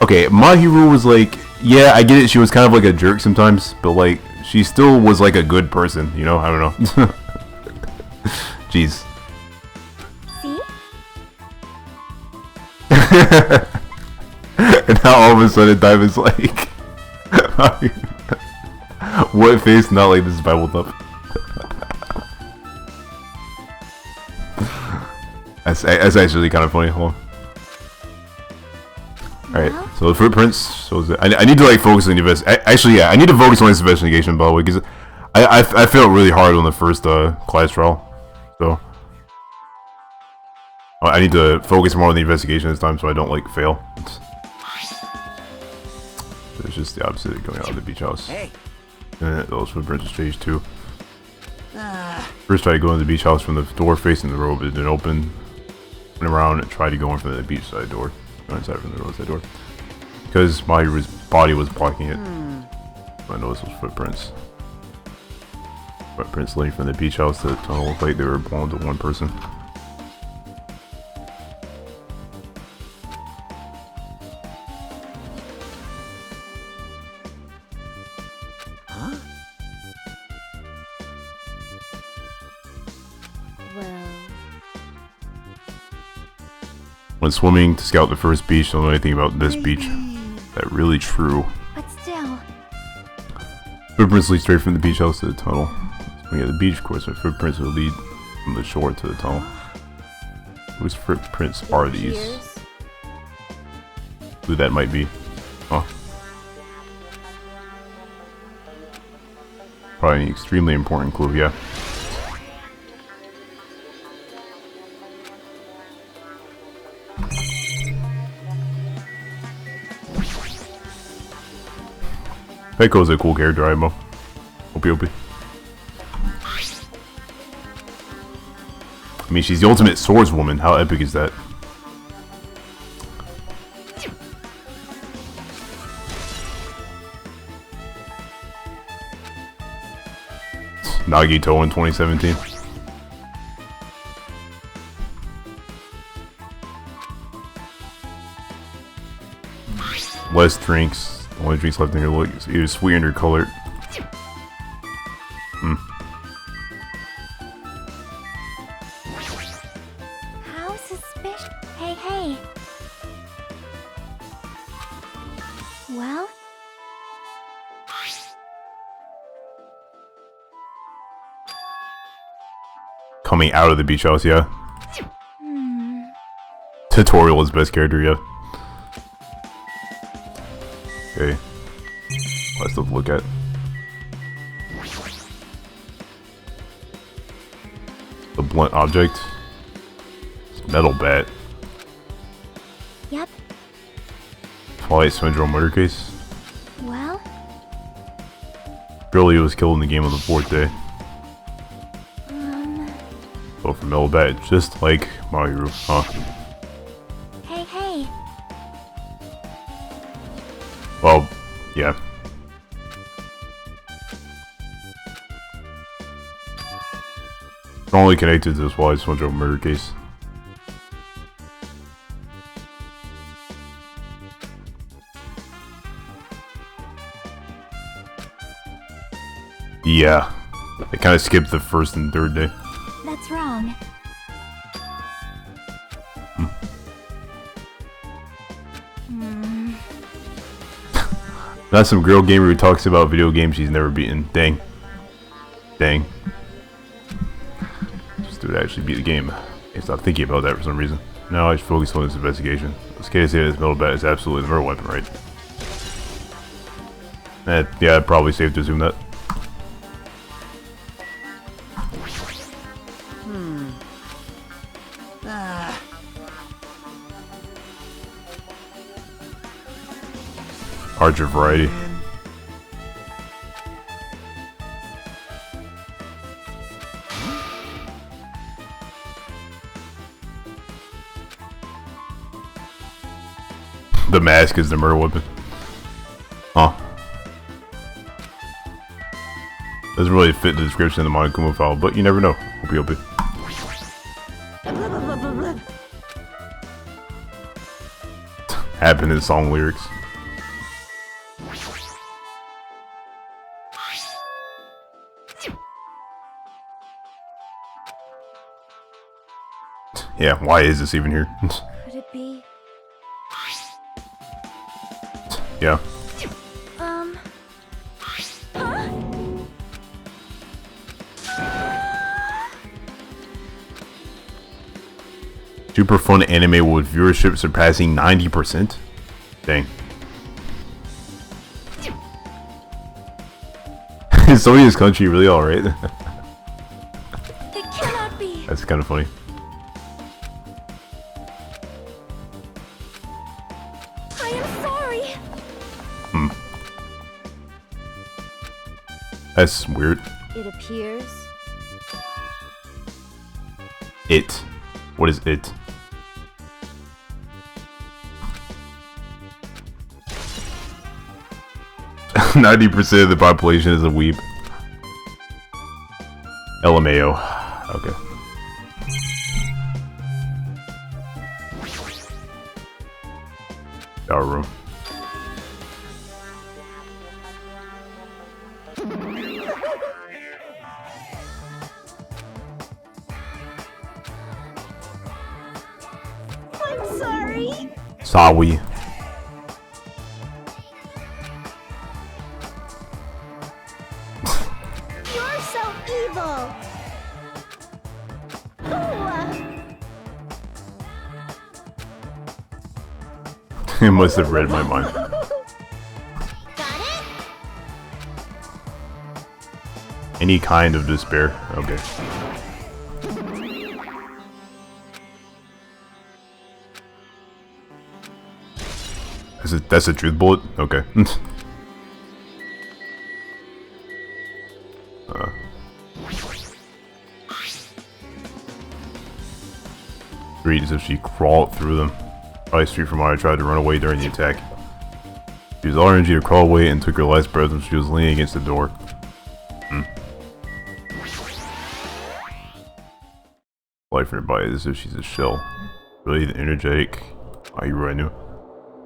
okay, Mahiru was like, yeah, I get it. She was kind of like a jerk sometimes, but like, she still was like a good person. You know, I don't know. Jeez. See? And now all of a sudden Diamond's like, what face? Not like this is Bible up. That's actually kind of funny. Hold on. Alright, so the footprints. So I need to like focus on the actually, yeah, I need to focus on this investigation, by the way, because I felt really hard on the first class trial. So I need to focus more on the investigation this time so I don't like fail. It's just the opposite of going out of the beach house. Hey. And those footprints are stage 2. First tried to go into the beach house from the door facing the road, but it didn't open. Went around and tried to go in from the beach side door. Go inside from the roadside door. Because Mahiru's body was blocking it. I noticed those footprints. Footprints leading from the beach house to the tunnel looked like they were belonging to one person. When swimming to scout the first beach, don't know anything about this beach. Is that really true? But still. Footprints lead straight from the beach house to the tunnel. Swimming at the beach, of course, our footprints will lead from the shore to the tunnel. Whose footprints are these? Who that might be? Huh? Probably an extremely important clue, yeah. Peiko's a cool character, Imo. Opie. I mean, she's the ultimate swordswoman. How epic is that? Nagito in 2017. Less drinks. The only drinks left in your look is either sweetened or colored. How suspicious. Hey. Well? Coming out of the beach house, yeah. Tutorial is best character, yeah. Okay. Lots stuff to look at. The blunt object. Metal Bat. Yep. Twilight Syndrome murder case. Well, Girlie was killed in the game on the 4th day. Well, for Metal Bat, just like Mahiru, huh? hey, hey. Well, yeah. Strongly connected to this Twilight Syndrome murder case. Yeah, they kind of skipped the 1st and 3rd day. That's wrong. Not some girl gamer who talks about video games she's never beaten. Dang. Dang. This dude actually beat the game. I stopped thinking about that for some reason. Now I should focus on this investigation. It's okay to say that this Metal Bat is absolutely the murder weapon, right? Yeah, probably safe to assume that. Larger variety. The mask is the murder weapon. Huh. Doesn't really fit the description of the Monokuma file, but you never know. Hope you open. Happened in song lyrics. Yeah, why is this even here? Could it be? Yeah. Super fun anime with viewership surpassing 90%? Dang. Is Sonya's country really alright? It cannot be. That's kind of funny. I am sorry. That's weird. It appears. It. What is it? %90 of the population is a weeb. LMAO. Okay. Shower room. I'm sorry. Sawi. You're so evil. It must have read my mind. Got it? Any kind of despair. Okay. That's a truth bullet? Okay. Read as if she crawled through them. Probably street from where I tried to run away during the attack. She used all her energy to crawl away and took her last breath when she was leaning against the door. Life in her body as if she's a shell. Really energetic. Oh, you right knew.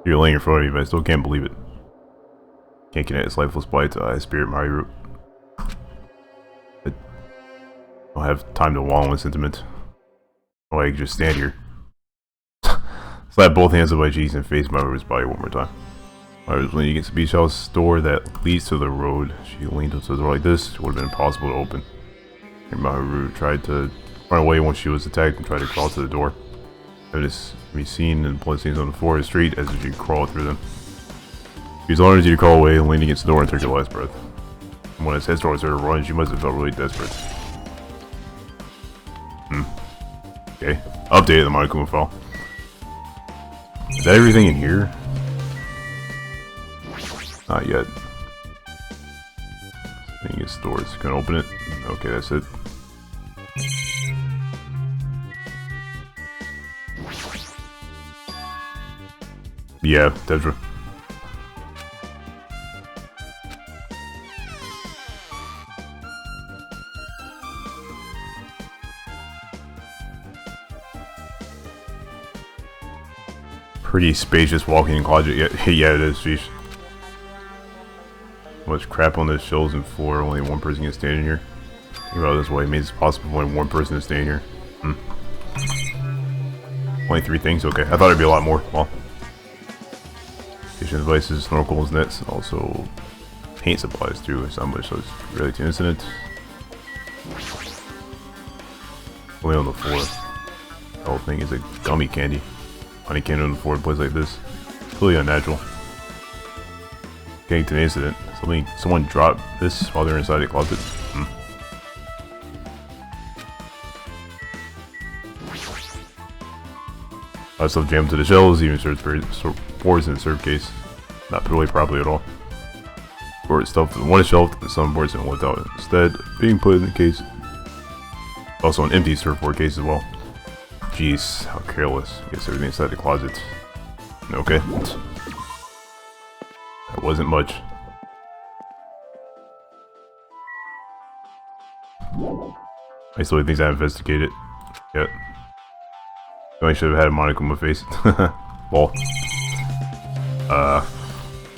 You're laying in front of me, but I still can't believe it. Can't connect its lifeless body to I spirit Mahiru. I don't have time to wallow in sentiment. Oh, I can just stand here. Slap both hands on my cheeks and face Mahiru's body one more time. Mahiru was leaning against the beach house door that leads to the road. She leaned up to the door like this. It would have been impossible to open. And Mahiru tried to run away once she was attacked and tried to crawl to the door. This can be seen in blood stains on the floor of the street as if she crawled through them. She used all her energy to crawl away and leaned against the door and took her last breath. And when his head towards her to run, she must have felt really desperate. Okay, updated the Monokuma file. Is that everything in here? Not yet. Thing is stores. Can I open it? Okay, that's it. Yeah, Tetra. Pretty spacious walk-in closet. Yeah, it is. Sheesh. Much crap on the shelves and floor. Only one person can stand in here. Think about it this way. It means it's possible for only one person to stay in here. Only 3 things. Okay, I thought it'd be a lot more. Well, fishing devices, snorkels, nets, and also paint supplies too. It's not much, so it's really to incident. Only on the floor. The whole thing is a gummy candy. Honey candy on the floor in a place like this. It's really unnatural. Getting to an incident. Someone dropped this while they're inside a closet. A lot of stuff jammed to the shelves, even boards in the serve case. Not put away properly at all. Board stuff in one shelf, and some boards in without instead being put in the case. Also an empty surfboard case as well. Jeez, how careless. Gets everything inside the closet. Okay. That wasn't much. I still things I haven't investigated yet. I should have had a Monokuma face. Lol.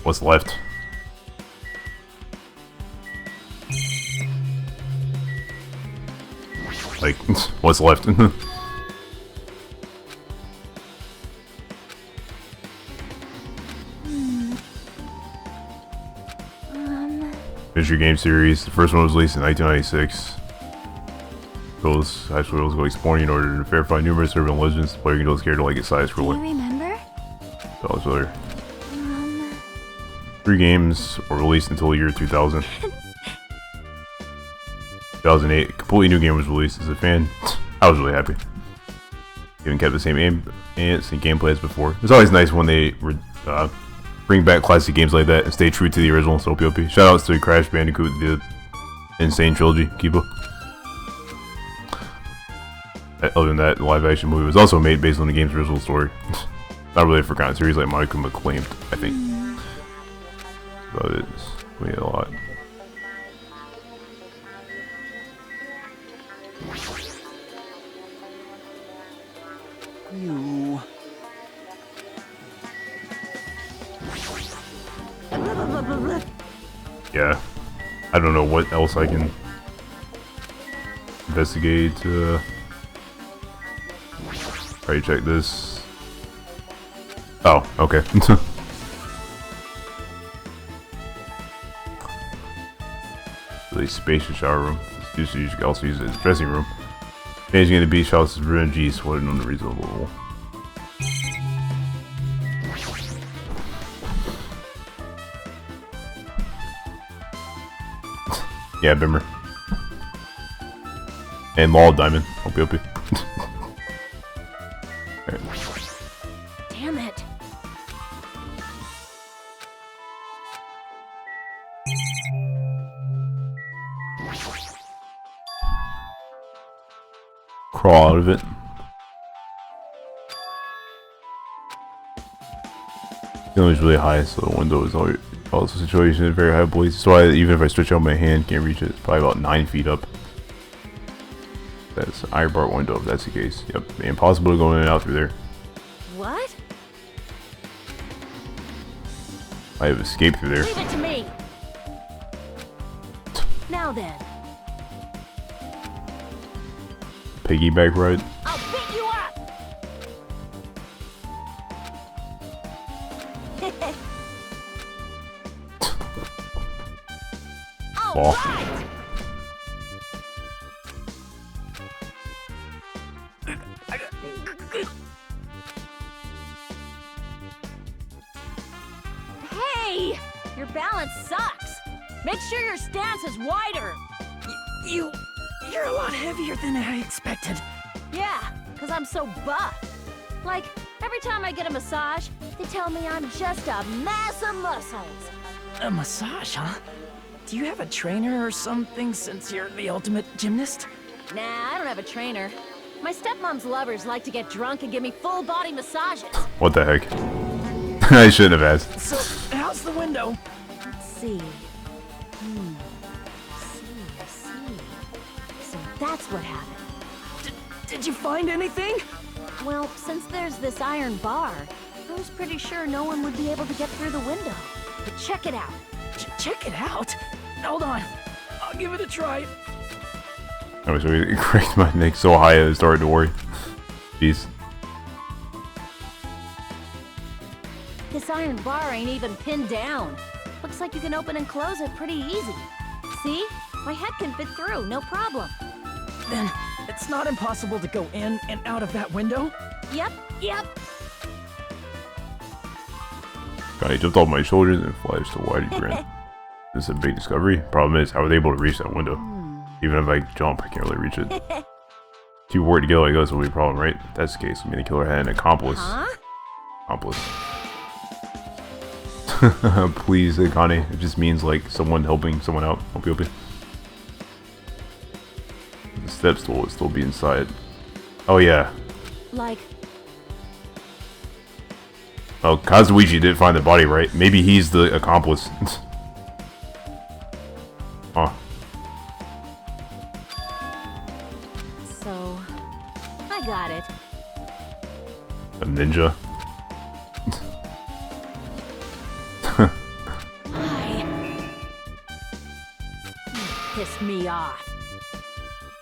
What's left? Like, what's left? Adventure game series. The first one was released in 1996. Those high schools go exploring in order to verify numerous urban legends. The player controls character like a side Do scroller. you remember? That was other. 3 games were released until the year 2000. 2008, a completely new game was released. As a fan, I was really happy. Even kept the same ambience and gameplay as before. It's always nice when they bring back classic games like that and stay true to the original. So OP. Shoutouts to Crash Bandicoot, the Insane Trilogy, Kiba. Other than that, the live-action movie was also made based on the game's original story. Not really a forgotten series like Monokuma claimed, I think. But it's really a lot. You. Yeah. I don't know what else I can investigate. Try to check this. Oh, okay. Really spacious shower room. You should also use it as a dressing room. Managing the beach house is ruined. Geez, what an unreasonable. Yeah, Bimmer. And Law of Diamond. Hope you. Damn it. Crawl out of it. The ceiling's really high, so the window is also situated in a very high place. So even if I stretch out my hand, can't reach it. It's probably about 9 feet up. That's an iron bar window if that's the case. Yep, impossible to go in and out through there. What? I have escaped through there. Leave it to me. Now then, Piggyback ride. I'll pick you up. Ball. Right. Hey, your balance sucks. Make sure your stance is wider. You're a lot heavier than I expected. Yeah, because I'm so buff. Like, every time I get a massage, they tell me I'm just a mass of muscles. A massage, huh? Do you have a trainer or something since you're the ultimate gymnast? Nah, I don't have a trainer. My stepmom's lovers like to get drunk and give me full-body massages. What the heck? I shouldn't have asked. So, how's the window? Let's see. See. So that's what happened. Did you find anything? Well, since there's this iron bar, I was pretty sure no one would be able to get through the window. But check it out. Check it out. Hold on. I'll give it a try. Oh, so he cracked my neck so high that it started to worry. Jeez. This iron bar ain't even pinned down. Looks like you can open and close it pretty easy. See? My head can fit through, no problem. Then, it's not impossible to go in and out of that window? Yep. Connie jumped off my shoulders and flashed a wide grin. This is a big discovery. Problem is, how were they able to reach that window? Even if I jump, I can't really reach it. If you work together like us, will be a problem, right? If that's the case, I mean, the killer had an accomplice. Huh? Accomplice. Please, Connie. It just means like someone helping someone out. Help you. The step stool will still be inside. Oh yeah. Like, Oh, Kazuichi did find the body, right? Maybe he's the accomplice. Huh. so... I got it. A ninja. Pissed me off.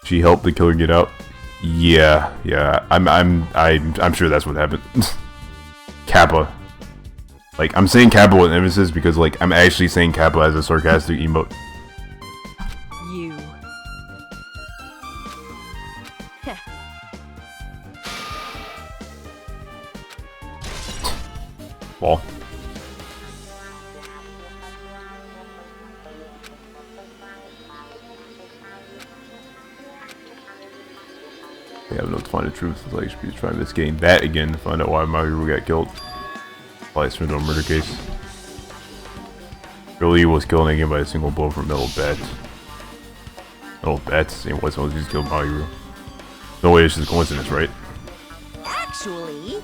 She helped the killer get out. Yeah. I'm sure that's what happened. Kappa. Like, I'm saying Kappa with emphasis because, like, I'm actually saying Kappa as a sarcastic emote. You. Ball. They have enough to find the truth. It's like, should be trying investigating that again to find out why Mahiru got killed. Probably it's a murder case. Really was killed again by a single blow from metal bat. Metal bats? Same way someone just killed Mahiru. No way it's just a coincidence, right? Actually...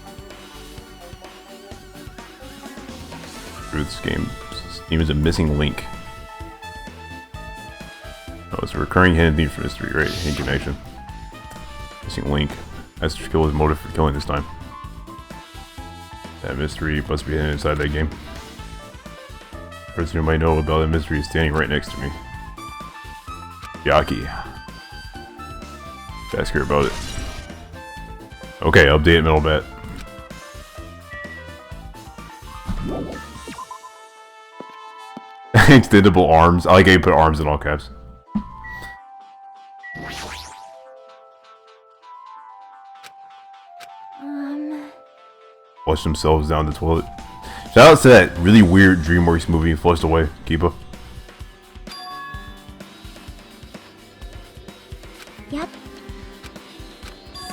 Through this game is a missing link. Oh, it's a recurring hidden theme for mystery, right? Hidden connection. Missing link. That's to kill his motive for killing this time. That mystery must be hidden inside that game. The person who might know about that mystery is standing right next to me. Yaki. Ask her about it. Okay, update Metal Bat. Extendable arms. I like how you put arms in all caps. Flush themselves down the toilet. Shout out to that really weird DreamWorks movie, Flushed Away. Keepa. Yep.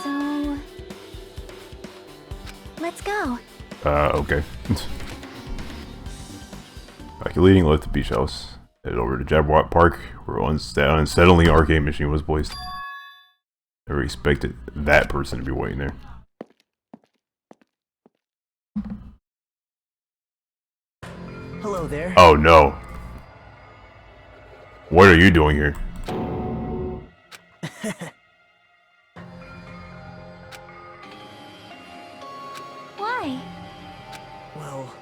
So... let's go. Okay. Calculating left the beach house. Headed over to Jabberwock Park, where an unsettling arcade machine was placed. Never expected that person to be waiting there. Hello there. Oh no. What are you doing here? Why? Well...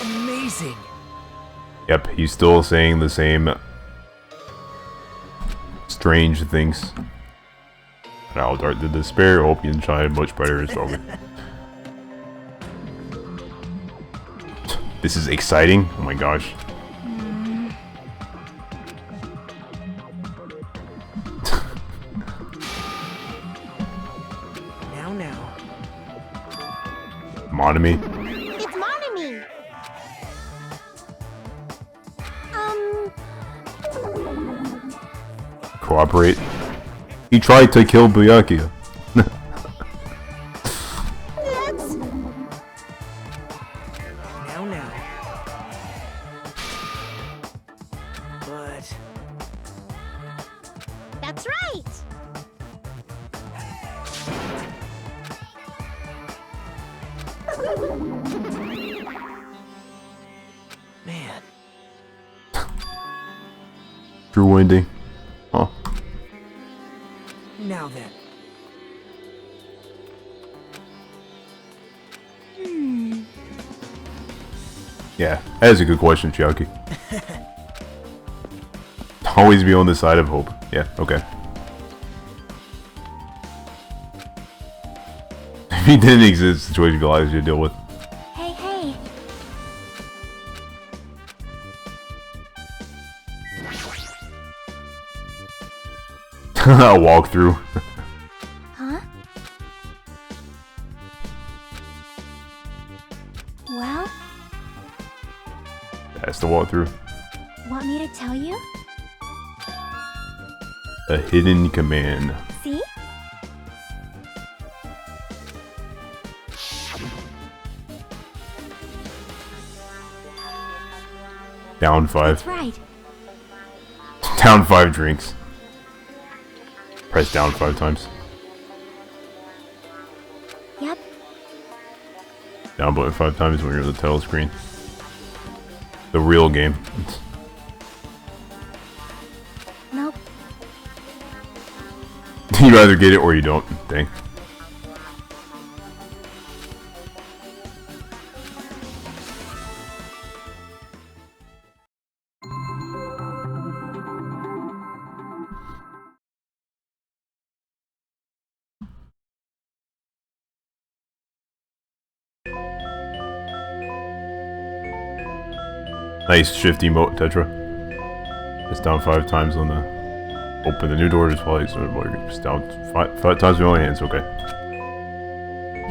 Amazing! Yep, he's still saying the same strange things. And I'll dart the despair, hope you can shine much brighter and stronger. This is exciting. Oh my gosh. Now. Monami? It's Monami. Cooperate. He tried to kill Byakuya. That's... Now. But... That's right. Man. True ending. Huh. Now then. Yeah, that is a good question, Chiaki. Always be on the side of hope. Yeah, okay. If he didn't exist, the situation would be a lot easier to deal with. Hey, hey. A walkthrough. Huh? Well, That's the walkthrough. want me to tell you? A hidden command. See? Down 5. That's right. Down 5 drinks. Press down 5 times. Yep. Down button 5 times when you're on the title screen. The real game. Nope. You either get it or you don't. Dang. Nice shift emote, Tetra. It's down 5 times on the... Open the new door, just while it's down 5 times with my hands, okay.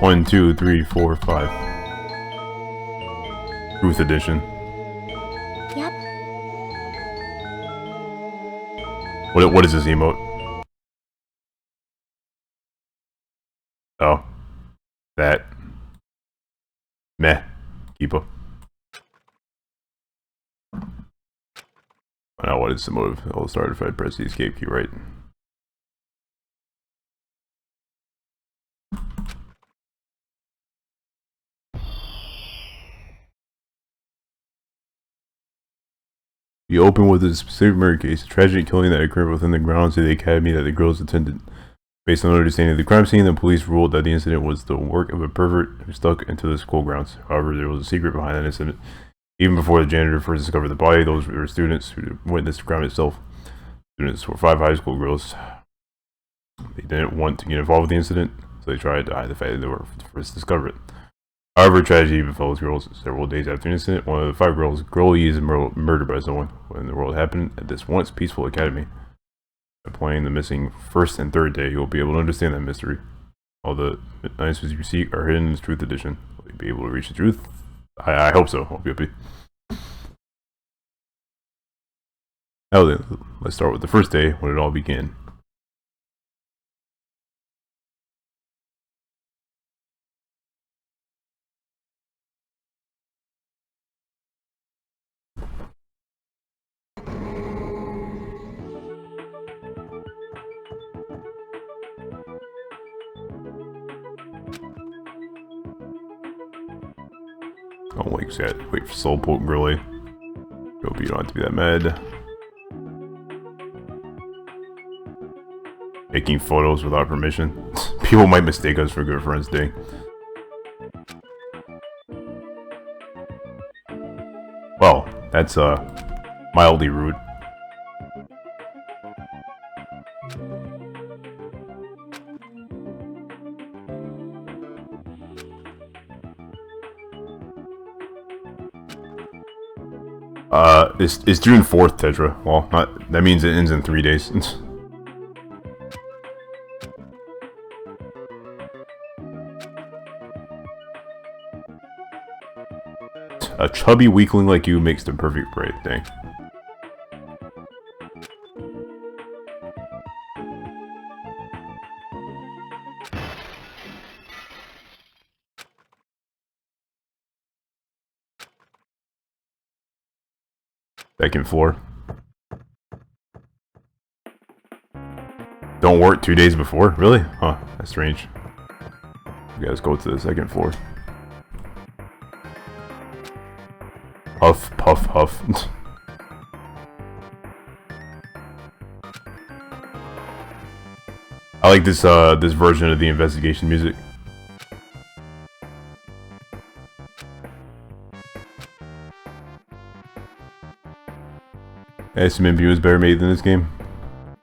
1, 2, 3, 4, 5. Truth edition. Yep. What is this emote? Oh. That. Meh. Keep up. Now what is the motive? I'll start if I press the escape key, right? We open with a specific murder case, a tragic killing that occurred within the grounds of the academy that the girls attended. Based on understanding of the crime scene, the police ruled that the incident was the work of a pervert who stuck into the school grounds. However, there was a secret behind that incident. Even before the janitor first discovered the body, those were students who witnessed the crime itself. Students were 5 high school girls. They didn't want to get involved with the incident, so they tried to hide the fact that they were first to discover it. However, tragedy befell those girls. Several days after the incident, one of the 5 girls, Girlie, is murdered by someone. When the world happened at this once peaceful academy. By playing the missing first and third day, you'll be able to understand that mystery. All the answers you seek are hidden in this truth edition. Will you be able to reach the truth? I hope so. Hope you'll be. Now then, let's start with the first day when it all began. Oh, like that. Wait for Soul Poke Girlie. Hope you don't have to be that mad. Taking photos without permission. People might mistake us for good friends day. Well, that's mildly rude. It's June 4th, Tetra. Well, not that means it ends in 3 days. A chubby weakling like you makes the perfect bride. Dang. Second floor. Don't work 2 days before? Really? Huh, that's strange. Okay, let's go to the second floor. Huff, puff, huff. I like this this version of the investigation music. SMMP was better made than this game.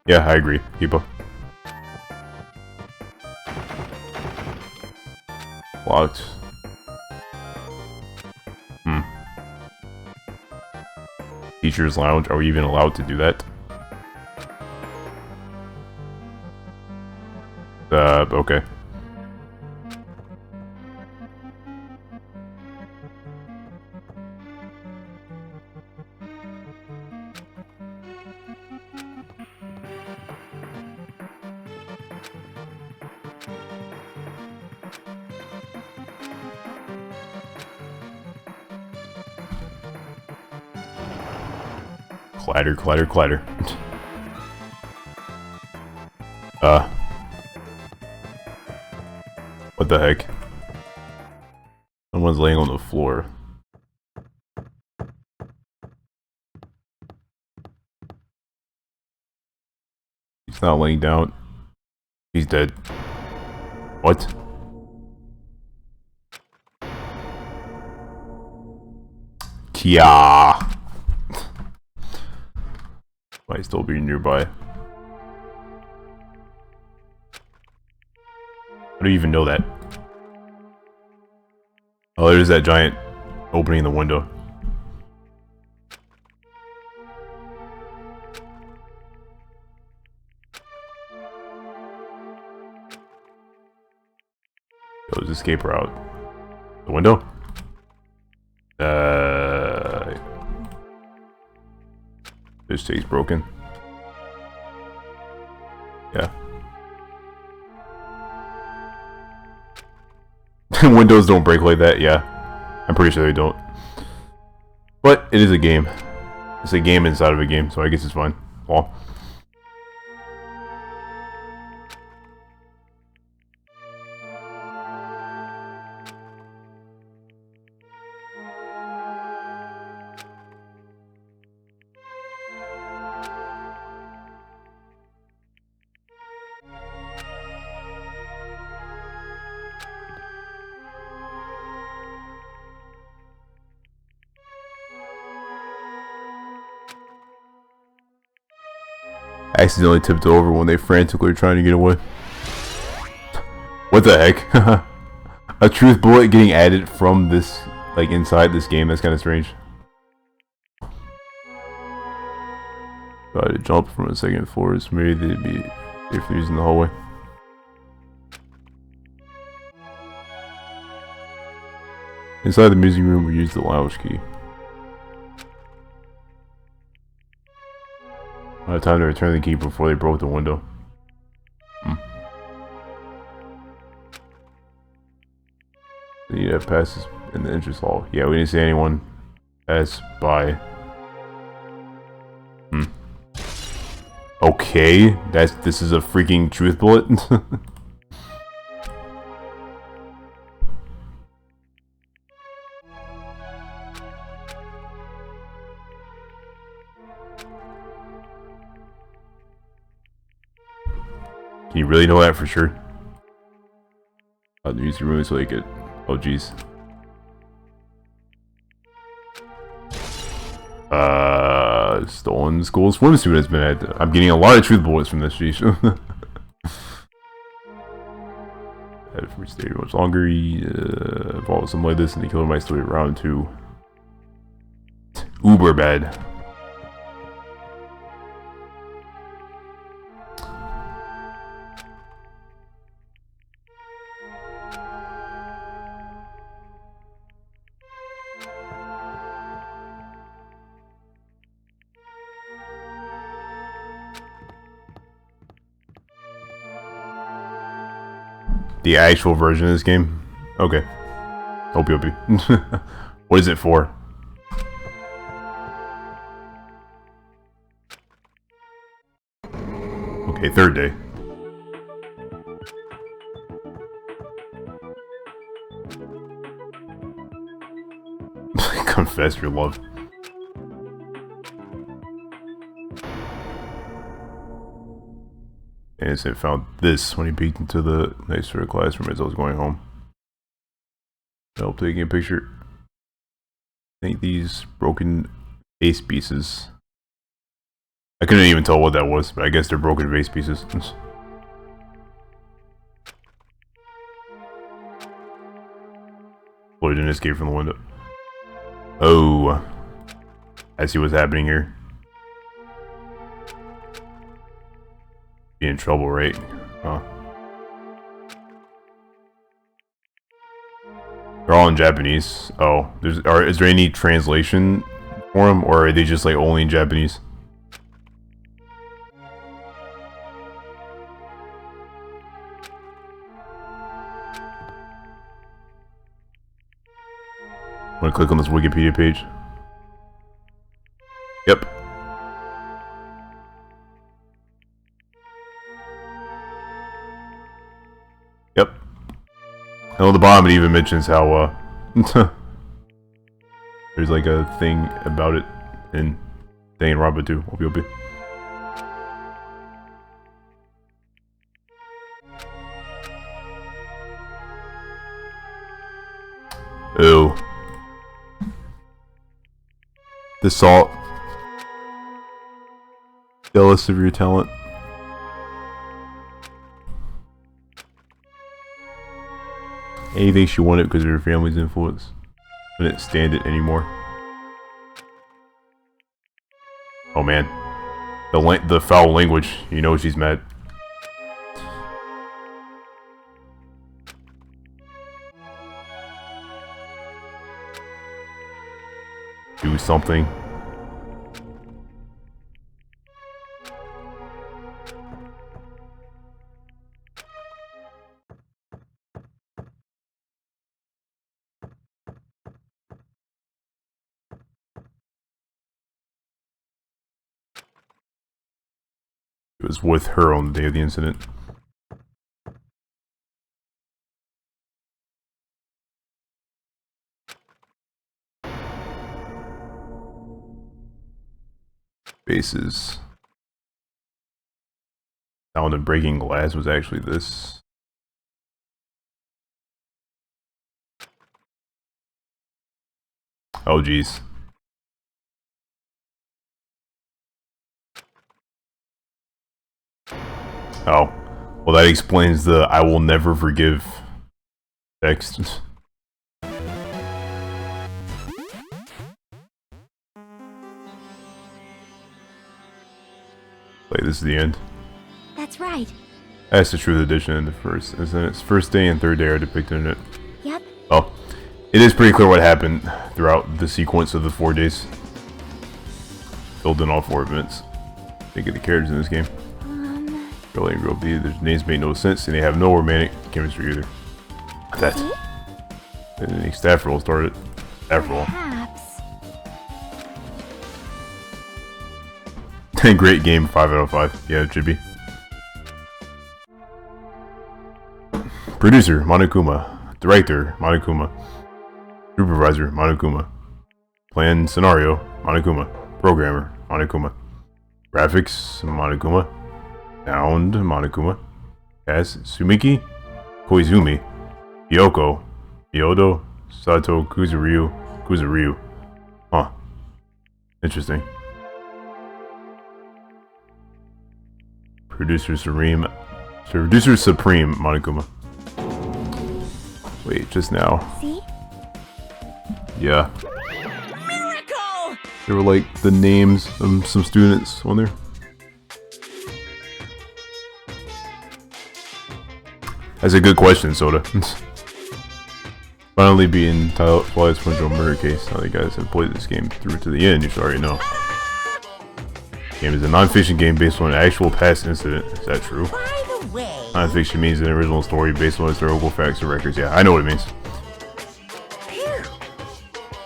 Yeah, I agree. Keepa. Locked. Teacher's lounge. Are we even allowed to do that? Okay. Clatter, clatter, clatter. What the heck? Someone's laying on the floor. He's not laying down. He's dead. What? Kia. Might still be nearby. How do you even know that? Oh, there's that giant opening in the window. Yo, there's escape route. The window? This stays broken. Yeah. Windows don't break like that, yeah. I'm pretty sure they don't. But it is a game. It's a game inside of a game, so I guess it's fine. Well. Accidentally tipped over when they frantically were trying to get away. What the heck? A truth bullet getting added from this, like, inside this game. That's kind of strange. Tried to jump from a second floor, so maybe they'd be if they're using the hallway. Inside the music room, we used the lounge key. I had time to return the key before they broke the window. They need to have passes in the entrance hall. Yeah, we didn't see anyone pass by. Okay, this is a freaking truth bullet. Can you really know that for sure? The music room so they could. Oh jeez. Stolen school swimsuit has been added. I'm getting a lot of truth bullets from this. Sheesh. If we stay much longer, follow something like this, and the killer might still be around too. Uber bad. The actual version of this game? Okay. Opie. What is it for? Okay, third day. Confess your love. Innocent found this when he peeked into the next sort of classroom as I was going home. Help taking a picture. I think these broken vase pieces. I couldn't even tell what that was, but I guess they're broken vase pieces. Floyd didn't escape from the window. Oh, I see what's happening here. Be in trouble, right? Huh. They're all in Japanese. Oh, is there any translation for them, or are they just like only in Japanese? I'm gonna click on this Wikipedia page. Yep. Yep. And on the bottom it even mentions how there's like a thing about it in Danganronpa 2. OP. Ew. The salt. Jealous of your talent. Anything she wanted because of her family's influence. Couldn't stand it anymore. Oh man. The foul language. You know she's mad. Do something. It was with her on the day of the incident. Bases. Sound of breaking glass was actually this. Oh geez. Oh. Well, that explains the "I will never forgive" text. Like, this is the end. That's right. That's the truth edition in the first, isn't it? Its first day and third day are depicted in it. Yep. Well, it is pretty clear what happened throughout the sequence of the 4 days. Filled in all 4 events. Think of the characters in this game. Girl A and Girl B, their names make no sense, and they have no romantic chemistry either. That. And then the staff roll started. Staff roll. Perhaps. Great game, 5 out of 5. Yeah, it should be. Producer, Monokuma. Director, Monokuma. Supervisor, Monokuma. Plan scenario, Monokuma. Programmer, Monokuma. Graphics, Monokuma. Sound, Monokuma. Cast, Sumiki. Koizumi. Yoko. Yodo. Sato Kuzuryu. Huh. Interesting. Producer Supreme, Monokuma. Wait, just now. See? Yeah. Miracle! There were like the names of some students on there. That's a good question, Soda. Finally being Twilight Sprinkle murder case. Now you guys have played this game through to the end, you should already know. Game is a non-fiction game based on an actual past incident. Is that true? By the way, Non-fiction means an original story based on historical facts or records. Yeah, I know what it means.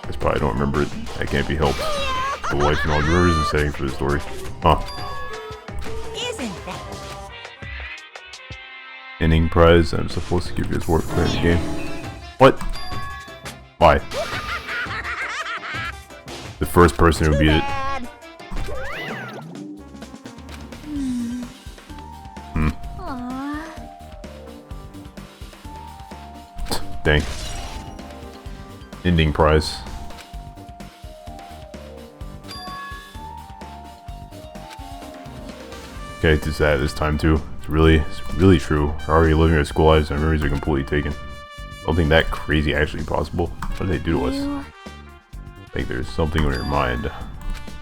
That's probably don't remember it. That can't be helped. The life and all the rivers and setting for the story. Huh. isn't that? Ending prize. I'm supposed to give you this work playing the game. What? Why? The first person who beat it. Aww. Dang. Ending prize. Okay, it's that this time too. It's really true. We're already living our school lives and our memories are completely taken. Something that crazy actually possible? What did they do to us? You... I think there's something on your mind.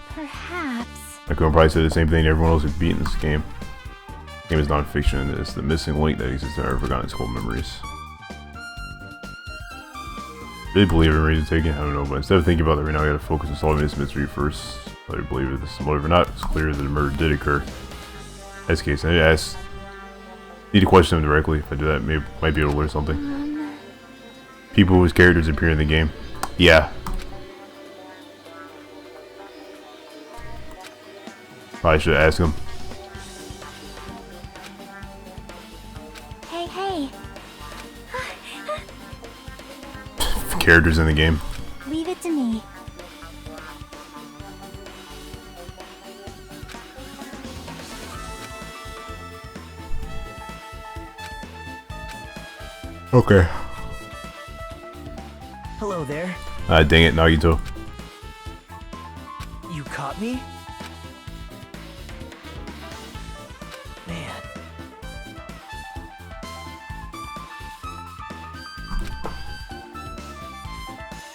perhaps... I could probably say the same thing to everyone else who's beaten this game. The game is non-fiction and it's the missing link that exists in our forgotten school memories. Really believe it memories are taken? I don't know, but instead of thinking about that right now, I gotta focus on solving this mystery first. Whether I believe this is motive or not, it's clear that the murder did occur. In this case, I need to question them directly. If I do that, might be able to learn something. People whose characters appear in the game. Yeah. Probably should ask them. Hey, hey. Characters in the game. Leave it to me. Okay. Hello there. Dang it, Nagito. You caught me? Man.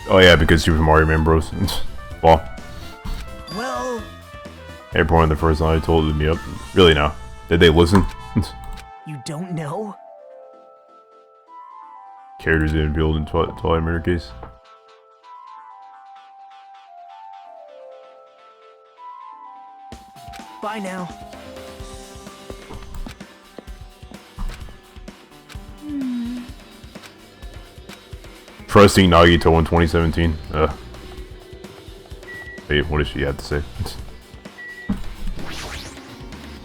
Oh yeah, because Super Mario Man Bros. Well, Well, everyone in the first line told me up. Really now? Did they listen? you don't know? Characters didn't build in Twilight Murder Case. Bye now. Trusting Nagito in 2017. Hey, what does she have to say?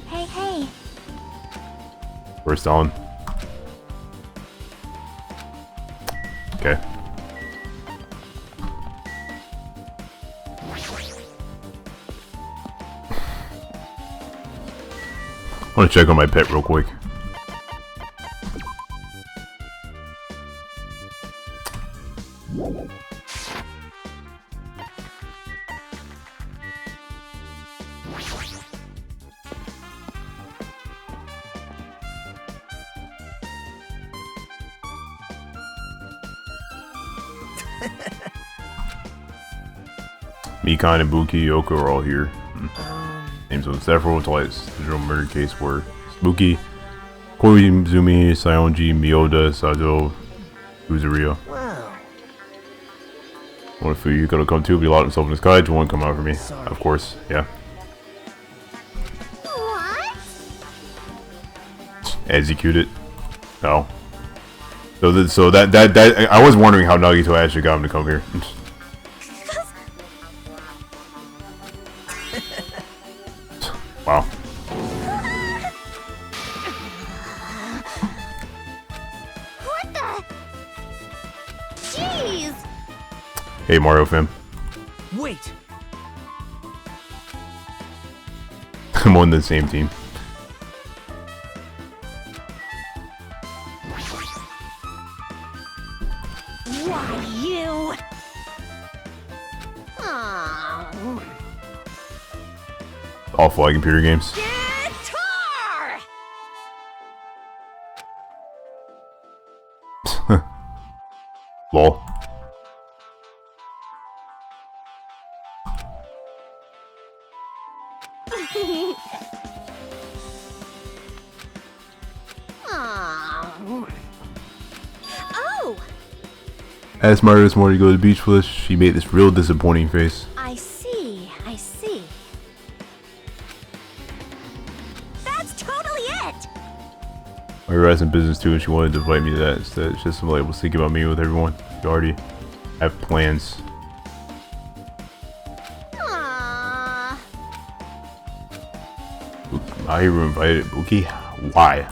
Hey, hey. First on. Okay. I want to check on my pet real quick. Mikan, Ibuki, Yoko are all here. Names of several Twilight's digital murder case were Spooky, Koizumi, Saionji, Miyoda, Sajo, Uzurio. Wow. What if you could have come too, but he locked himself in his cage, won't come out for me. Sorry. Of course, yeah. What? Execute it. Oh. So that I was wondering how Nagito actually got him to come here. Wow. What the? Jeez! Hey Mario fam. Wait. I'm on the same team. Why, you? Aww. Awful like computer games. Guitar! Lol. Aww. Oh, Asked Mario this morning to go to the beach with us. She made this real disappointing face. I see, I see. her had some business too, and she wanted to invite me to that instead. It's just somebody was thinking about me with everyone. You already have plans. Aww. Mahiru invited Ibuki? Why?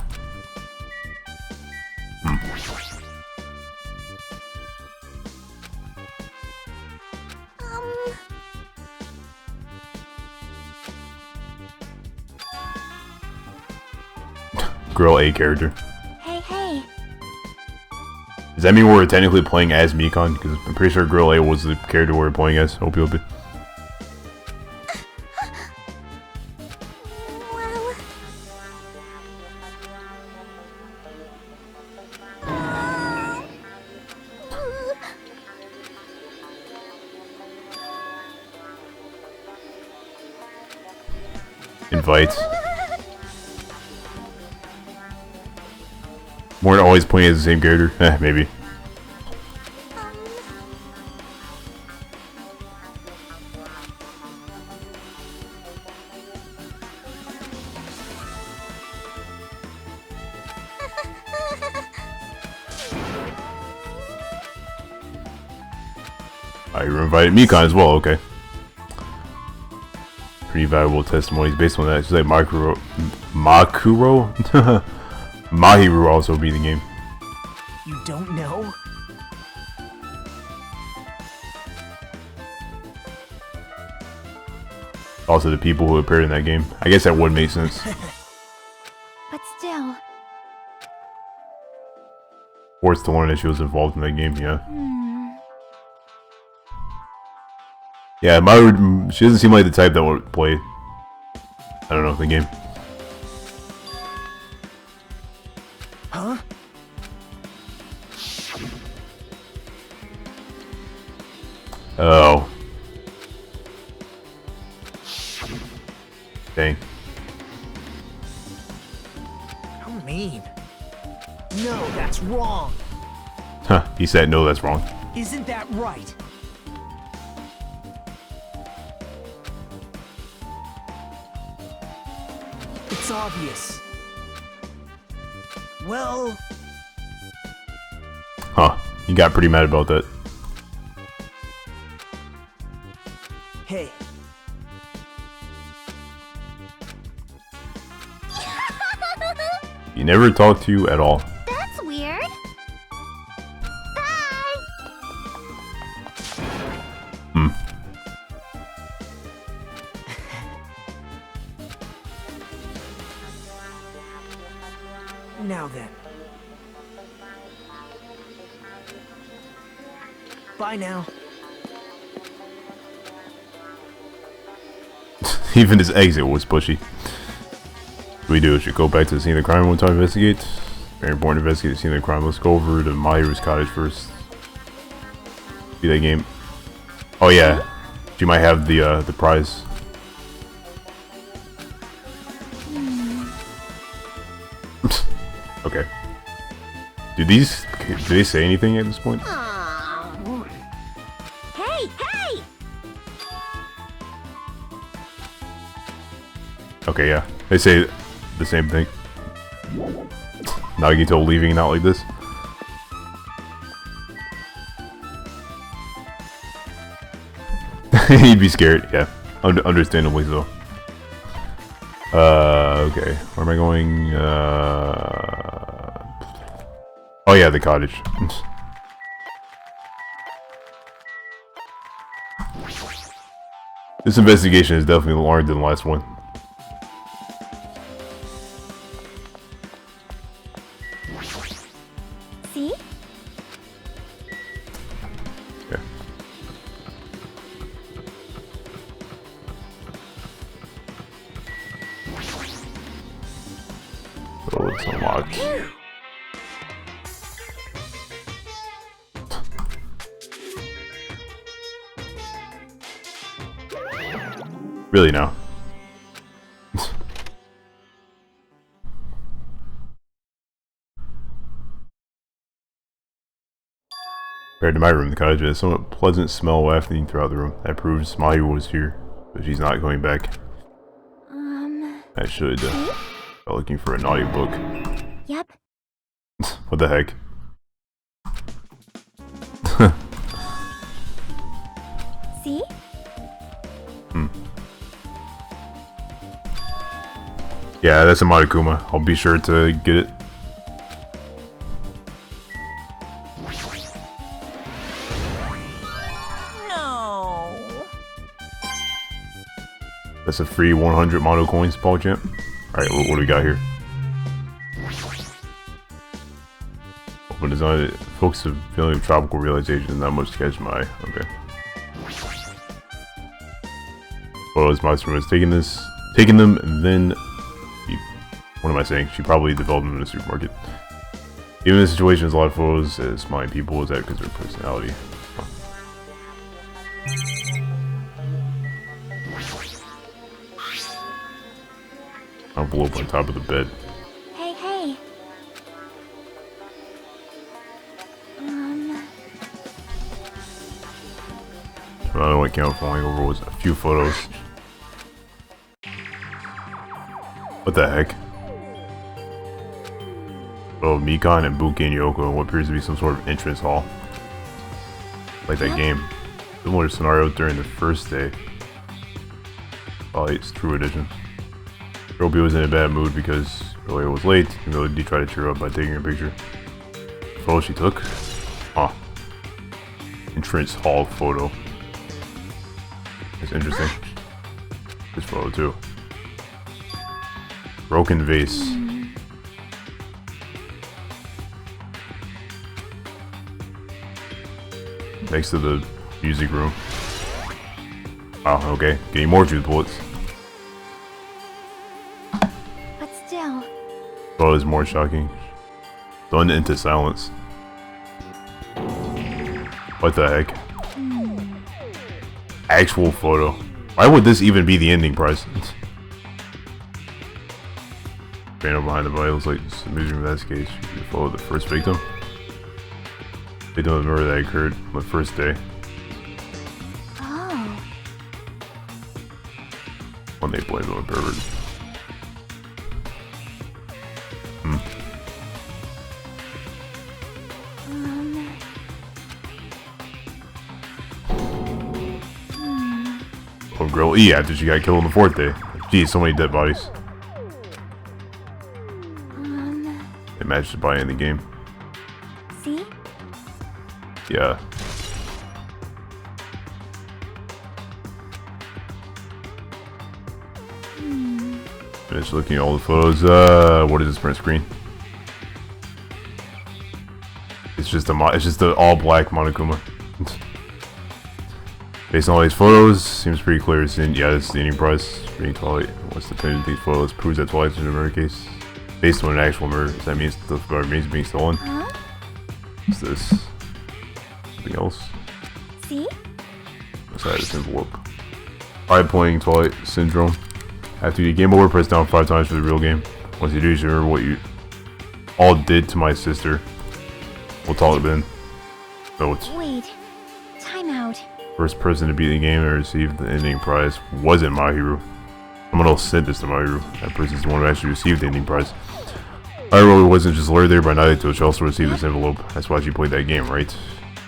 Girl A character. Hey, hey. Does that mean we're technically playing as Mikon? Because I'm pretty sure Girl A was the character we were playing as. Hope you'll be. Well... Invite. Weren't always playing as the same character. Maybe. You invited Mikon as well, okay. Pretty valuable testimonies based on that. She's like Makuro. Mahiru also beat the game. You don't know? Also the people who appeared in that game. I guess that would make sense. But still. Forced to learn that she was involved in that game, yeah. Yeah, Mahiru, she doesn't seem like the type that would play, I don't know, the game. Huh? Oh. Dang. How mean. No, that's wrong. Huh, he said no, that's wrong. Isn't that right? It's obvious. Well... Huh, he got pretty mad about that. Hey. He never talked to you at all. That's weird. Bye! Now then. Bye now. Even his exit was pushy. What we do? Should go back to the scene of the crime one time to investigate. Very important to investigate the scene of the crime. Let's go over to Mahiru's cottage first. See that game. Oh yeah. She might have the prize. Okay. Do they say anything at this point? Aw. Hey, hey! Okay, yeah. They say the same thing. Nagito leaving out like this. He'd be scared, yeah. Understandably so. Okay. Where am I going? Oh yeah, the cottage. This investigation is definitely longer than the last one. See? Okay. Oh, it's unlocked. Really now. Compared to my room, the cottage has a somewhat pleasant smell wafting throughout the room. That proves Mahiru was here, but she's not going back. I should start looking for an audiobook. Yep. What the heck? See? Yeah, that's a Monokuma. I'll be sure to get it. No. That's a free 100 Mono coins, Paul Champ. Alright, what do we got here? Open design, focus a feeling of tropical realization, not much to catch my eye. Okay. Well, as Master was taking them, and then what am I saying? She probably developed them in a supermarket. Even in situations, a lot of photos as smiling people, is that because of their personality? Huh. Envelope on top of the bed. Hey, hey. I don't know what came out falling over was a few photos. What the heck? Oh, Mikan and Buki and Yoko in what appears to be some sort of entrance hall. Like that game. Similar scenario during the first day. Oh, it's True Edition. Roby was in a bad mood because earlier was late, even though he tried to cheer up by taking a picture. The photo she took? Huh. Entrance hall photo. That's interesting. This photo too. Broken vase. Next to the music room. Wow, okay. Getting more juice bullets. But still. Photo is more shocking. Done into silence. What the heck? Actual photo. Why would this even be the ending prize? Random behind the body looks like this music investigation. You follow the first victim. They don't remember that occurred on the first day. Oh. When they blamed on a pervert. Oh, girl E after she got killed on the 4th day. Geez, so many dead bodies. They matched the body in the game. See? Yeah. Finish looking at all the photos. What is this print screen? It's just the all black Monokuma. Based on all these photos, seems pretty clear. Yeah, this is the ending prize. Reading Twilight. What's the point of these photos? Proves that Twilight's in a murder case. Based on an actual murder. Does that mean the remains being stolen? Huh? What's this? Something else? See? What's that? This envelope. Alright, playing Twilight Syndrome. After you game over, press down 5 times for the real game. Once you do, you should remember what you all did to my sister. We'll talk then. Notes. Wait. Time out. First person to beat the game and receive the ending prize wasn't Mahiru. Someone else sent this to Mahiru. That person's the one who actually received the ending prize. Mahiru wasn't just lured there by Naruto, she also received this envelope. That's why she played that game, right?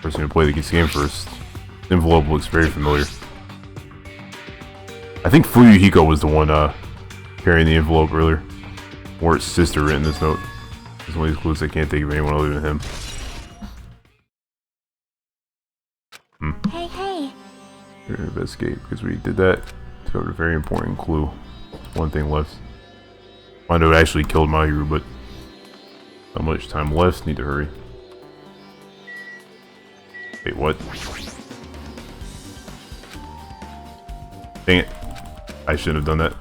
Person who played this game first. This envelope looks very familiar. I think Fuyuhiko was the one carrying the envelope earlier. Or his sister written this note. There's one of these clues I can't think of anyone other than him. Hey, hey. Here, investigate, because we did that. Discovered a very important clue. One thing left. Find out who actually killed Mahiru, but not much time left. Need to hurry. Wait, what? Dang it. I shouldn't have done that.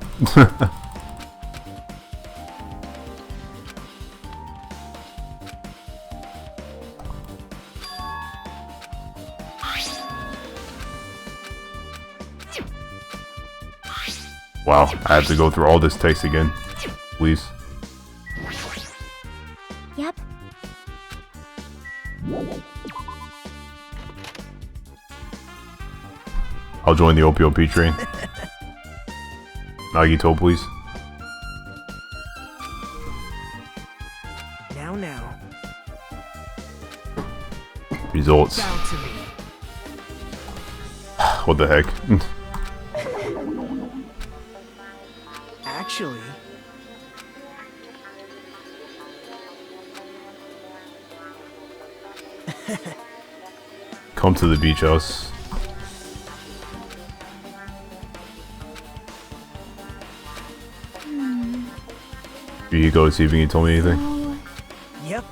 Wow, I have to go through all this text again. Please. Yep. I'll join the OPOP train. Nagito, please. Now. Results. Down to me. What the heck? Actually, Come to the beach house. Here you go, see if you can tell me anything. Oh, yep.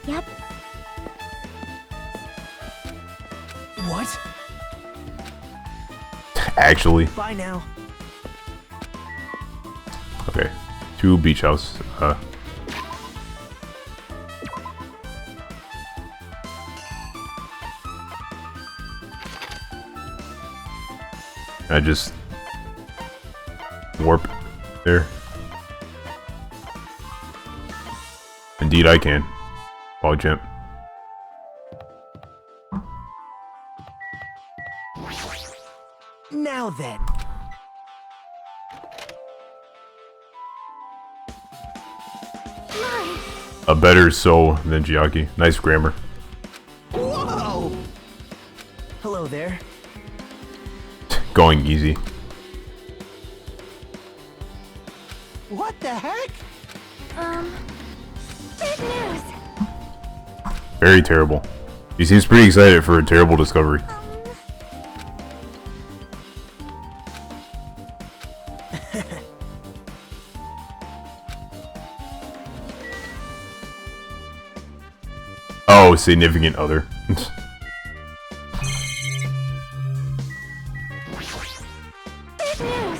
yep. What? Actually. Bye now. Okay. To beach house. I just warp there. Indeed I can. Ball jump. Now then. My. A better soul than Chiaki. Nice grammar. Whoa! Hello there. Going easy. What the heck? Big news. Very terrible. He seems pretty excited for a terrible discovery. Oh, significant other. Big news.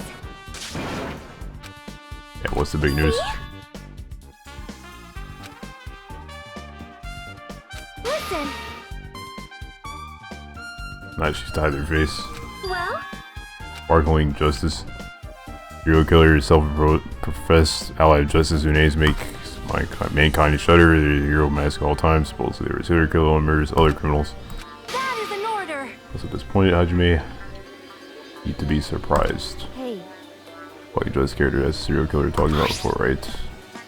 Yeah, what's the big news? Listen. Nice, she's tied their face. Well, Sparkling justice. Serial killer is self-professed ally of justice whose names make mankind shudder. The hero mask at all times. Supposedly there was serial killer and murders other criminals. that is an order. Also disappointed Hajime. Need to be surprised. Hey. Like just character as serial killer talking about before, right?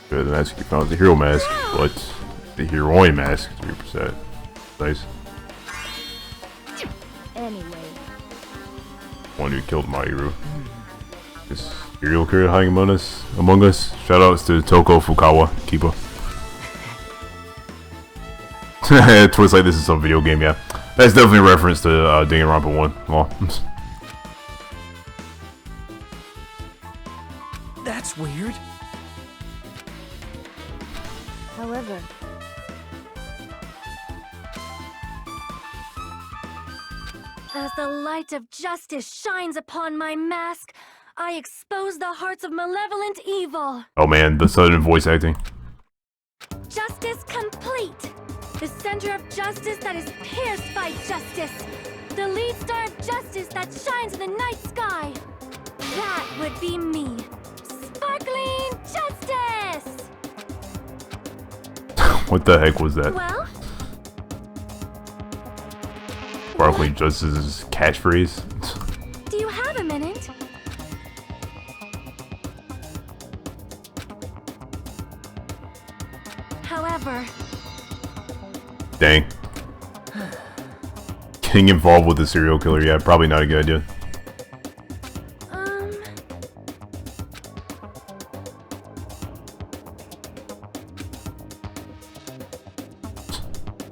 The mask you found is the hero mask, but the heroine mask 3%. Nice. Anyway. One who killed my hero. This serial killer hiding among us. Shoutouts to Toko Fukawa, Kiba. Twist like this is some video game, yeah. That's definitely a reference to Danganronpa 1. Well, That's weird. However, as the light of justice shines upon my mask, I expose the hearts of malevolent evil. oh man, the sudden voice acting. Justice complete. The center of justice that is pierced by justice. The lead star of justice that shines in the night sky. That would be me. Sparkling justice! What the heck was that? Well, Sparkling Justice's catchphrase? do you have a minute? However, Dang. Getting involved with a serial killer, yeah, probably not a good idea.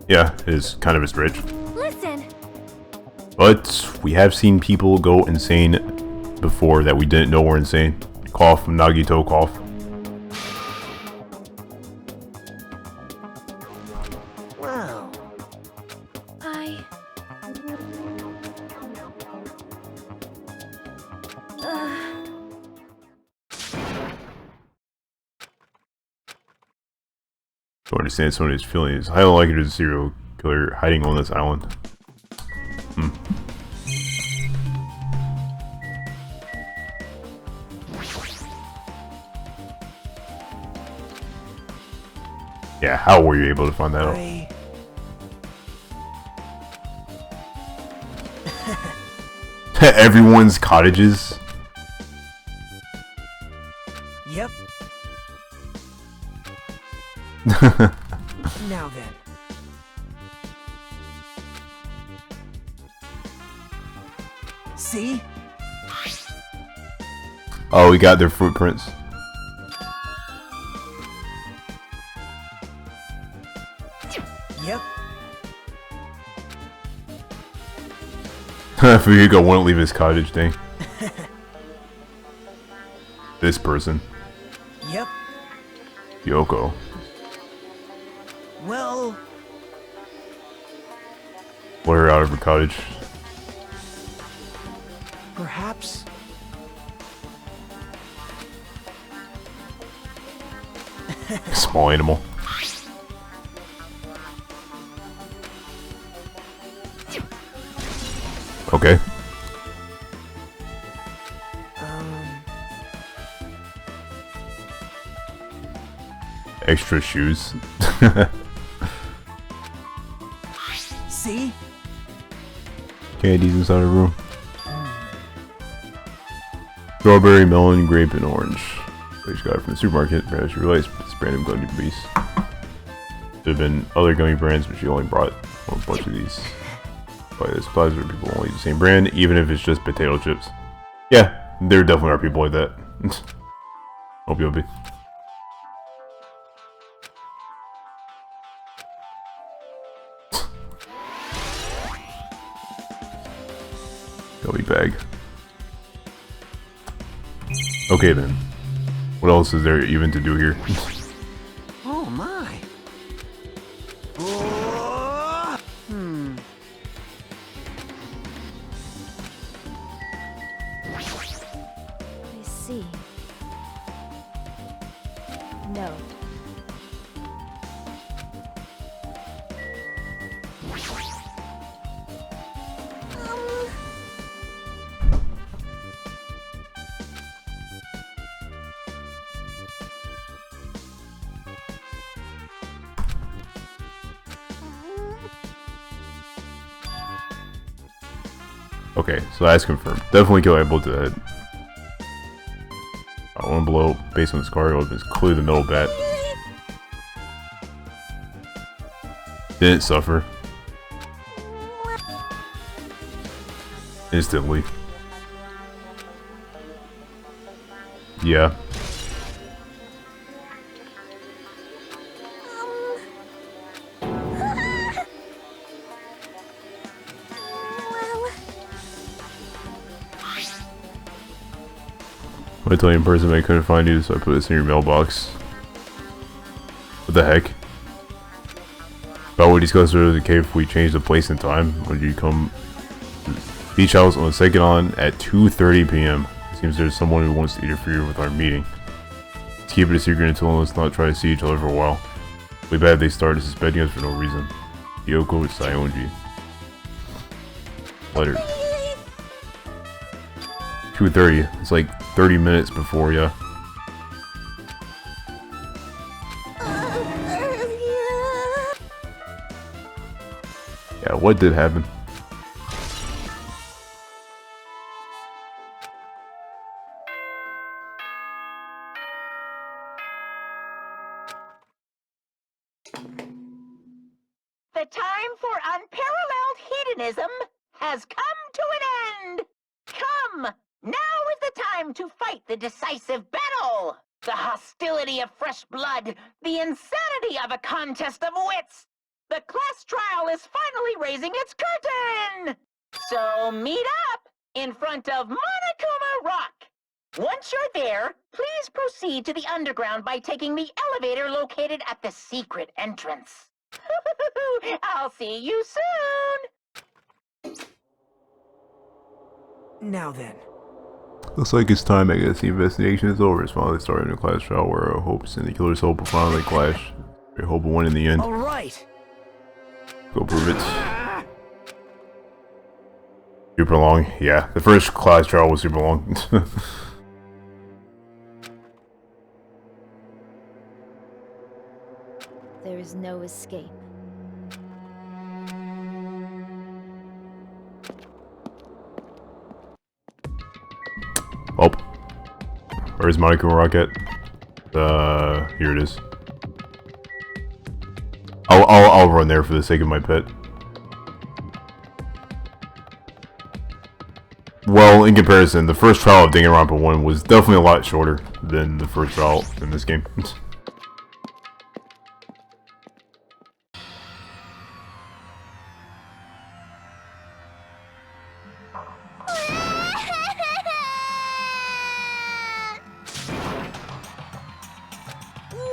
Yeah, it is kind of a stretch. listen. But we have seen people go insane before that we didn't know were insane. Cough, Nagito cough. Wow. I... To understand some of his feelings, I don't like it as a serial killer hiding on this island. Yeah, how were you able to find that out? Everyone's cottages? Yep. Now then. See? Oh, we got their footprints. Yep. Fuyuko won't leave his cottage, dang. This person. Yep. Yoko. Well, Let her out of her cottage. perhaps. Small animal. Okay. Extra shoes. See? Candies inside her room. Strawberry, melon, grape, and orange. I just got it from the supermarket. Perhaps you realize this brand of gummy bees. There have been other gummy brands, but she only brought a bunch of these. By this plasma, people only eat the same brand, even if it's just potato chips. Yeah, there definitely are people like that. Hope you'll be. Gummy bag. Okay then. What else is there even to do here? Oh my. Oh! I see. No. Okay, so that's confirmed. Definitely kill Apple to the head. One blow based on the scar, it was clearly the middle bat. Didn't suffer. Instantly. Yeah. I told you in person I couldn't find you, so I put this in your mailbox. What the heck? About what discussed earlier the cave if we change the place and time. Would you come to the beach house on the second on at 2:30 p.m. It seems there's someone who wants to interfere with our meeting. Let's keep it a secret until let's not try to see each other for a while. Really bad they started suspecting us for no reason. Yoko Sayonji. Letter. 2:30. It's like 30 minutes before, yeah. Yeah, what did happen? The time for unparalleled hedonism has come to an end! Come! Now is the time to fight the decisive battle! The hostility of fresh blood, the insanity of a contest of wits! The class trial is finally raising its curtain! So meet up in front of Monokuma Rock! Once you're there, please proceed to the underground by taking the elevator located at the secret entrance. I'll see you soon! Now then. Looks like it's time, I guess. The investigation is over. It's finally starting a class trial where our hopes and the killer's hope will finally clash. We hope will win in the end. Alright. Go prove it. Super long. Yeah, the first class trial was super long. There is no escape. Oh. Where's Monaco Rocket? Here it is. I'll run there for the sake of my pet. Well, in comparison, the first trial of Danganronpa 1 was definitely a lot shorter than the first trial in this game.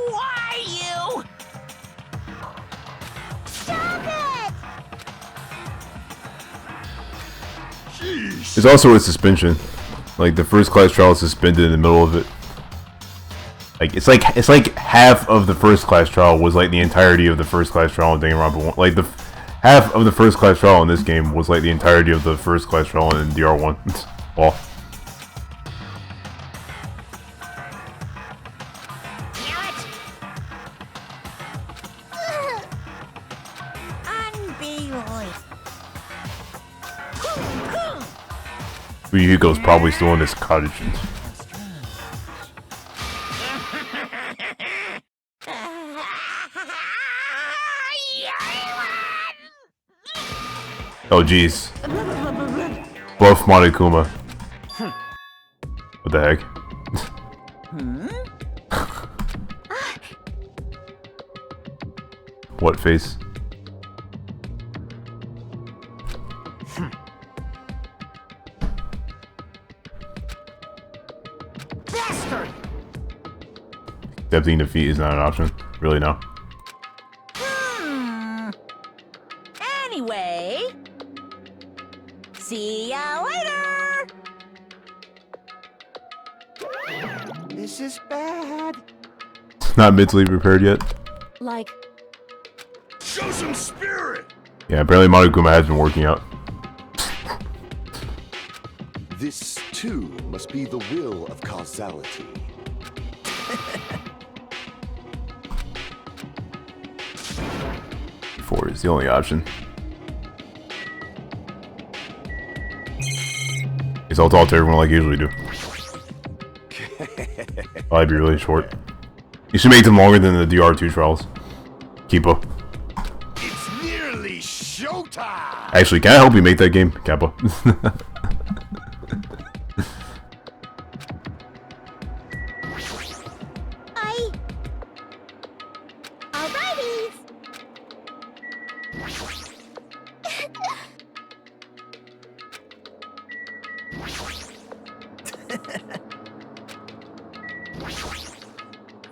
Why you? Stop it! Jeez. There's also a suspension. Like, the first class trial is suspended in the middle of it. Like, it's like half of the first class trial was like the entirety of the first class trial in Danganronpa 1. Like, half of the first class trial in this game was like the entirety of the first class trial in DR1. Well, Ryuko's probably still in this cottage. Oh jeez. Buff Monokuma. What the heck? What face? Bastard! Accepting defeat is not an option. Really, no. Anyway, see ya later! This is bad. Not mentally prepared yet. Like, Show some spirit! Yeah, apparently Monokuma has been working out. This, too, must be the will of causality. 4 is the only option. Guess I'll talk to everyone like I usually do. I'd be really short. You should make them longer than the DR2 trials. Keepo. It's nearly showtime! Actually, can I help you make that game, Kappa? Alrighty.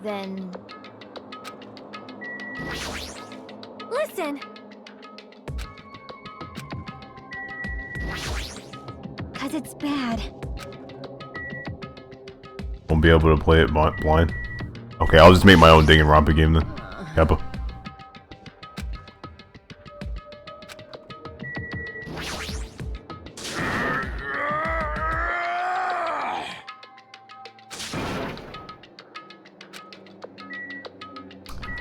then... Listen! Cause it's bad. Won't be able to play it blind. Okay, I'll just make my own Danganronpa game then. Kappa.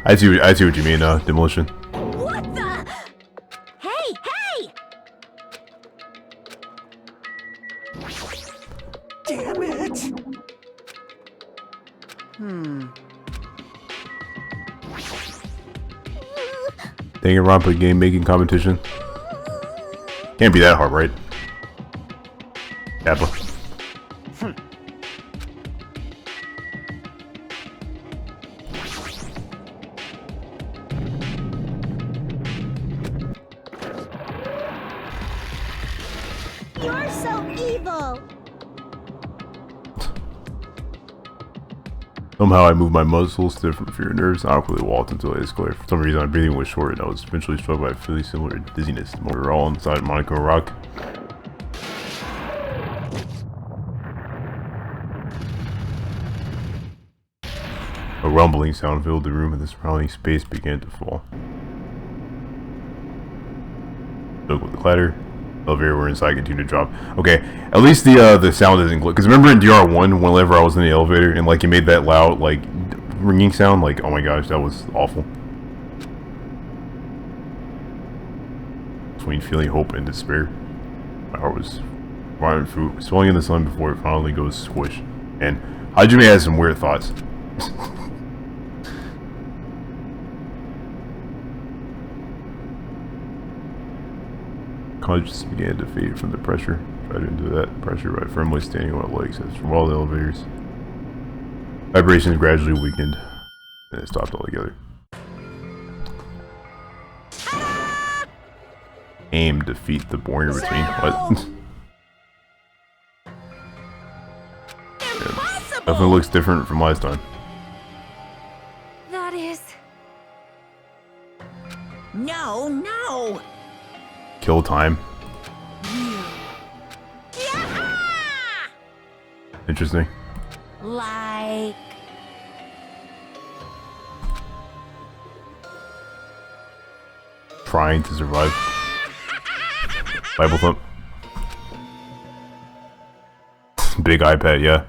I see what you mean, Demolition. What the? Hey, hey! Damn it! Danganronpa game making competition. Can't be that hard, right? Kappa. You're so evil. Somehow I moved my muscles different for your nerves. I don't really walked until I was clear. For some reason, my breathing was short, and I was eventually struck by a feeling similar to dizziness. We were all inside Monaco Rock. A rumbling sound filled the room, and the surrounding space began to fall. Spoke with a clatter. Elevator we're inside continued to drop. Okay, at least the sound isn't glitch. Because remember in DR1, whenever I was in the elevator and like it made that loud like ringing sound, like oh my gosh, that was awful. Between feeling hope and despair, my heart was rotten fruit, swelling in the sun before it finally goes squish. And Hajime has some weird thoughts. consciousness began to fade from the pressure. Tried into that pressure by firmly standing on my legs as from all the elevators. Vibrations gradually weakened, and it stopped altogether. Aim, defeat the boring routine. What? Yeah, definitely looks different from last time. That is... No, no! Kill time. Interesting. Like... Trying to survive. Bible thump. Big iPad, yeah.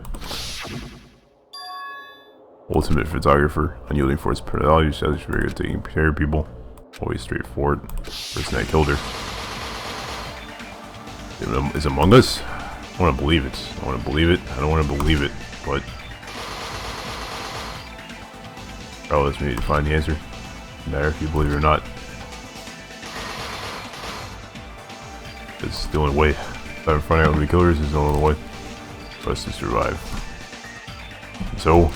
Ultimate photographer. Unyielding for his personality. She's very good at taking care of people. Always straightforward. Person that killed her. Is Among Us? I want to believe it. I want to believe it. I don't want to believe it, but... Oh, let's need to find the answer. No matter if you believe it or not. It's still in the way. If I'm finding out who the killer is, no other way for us to survive. So,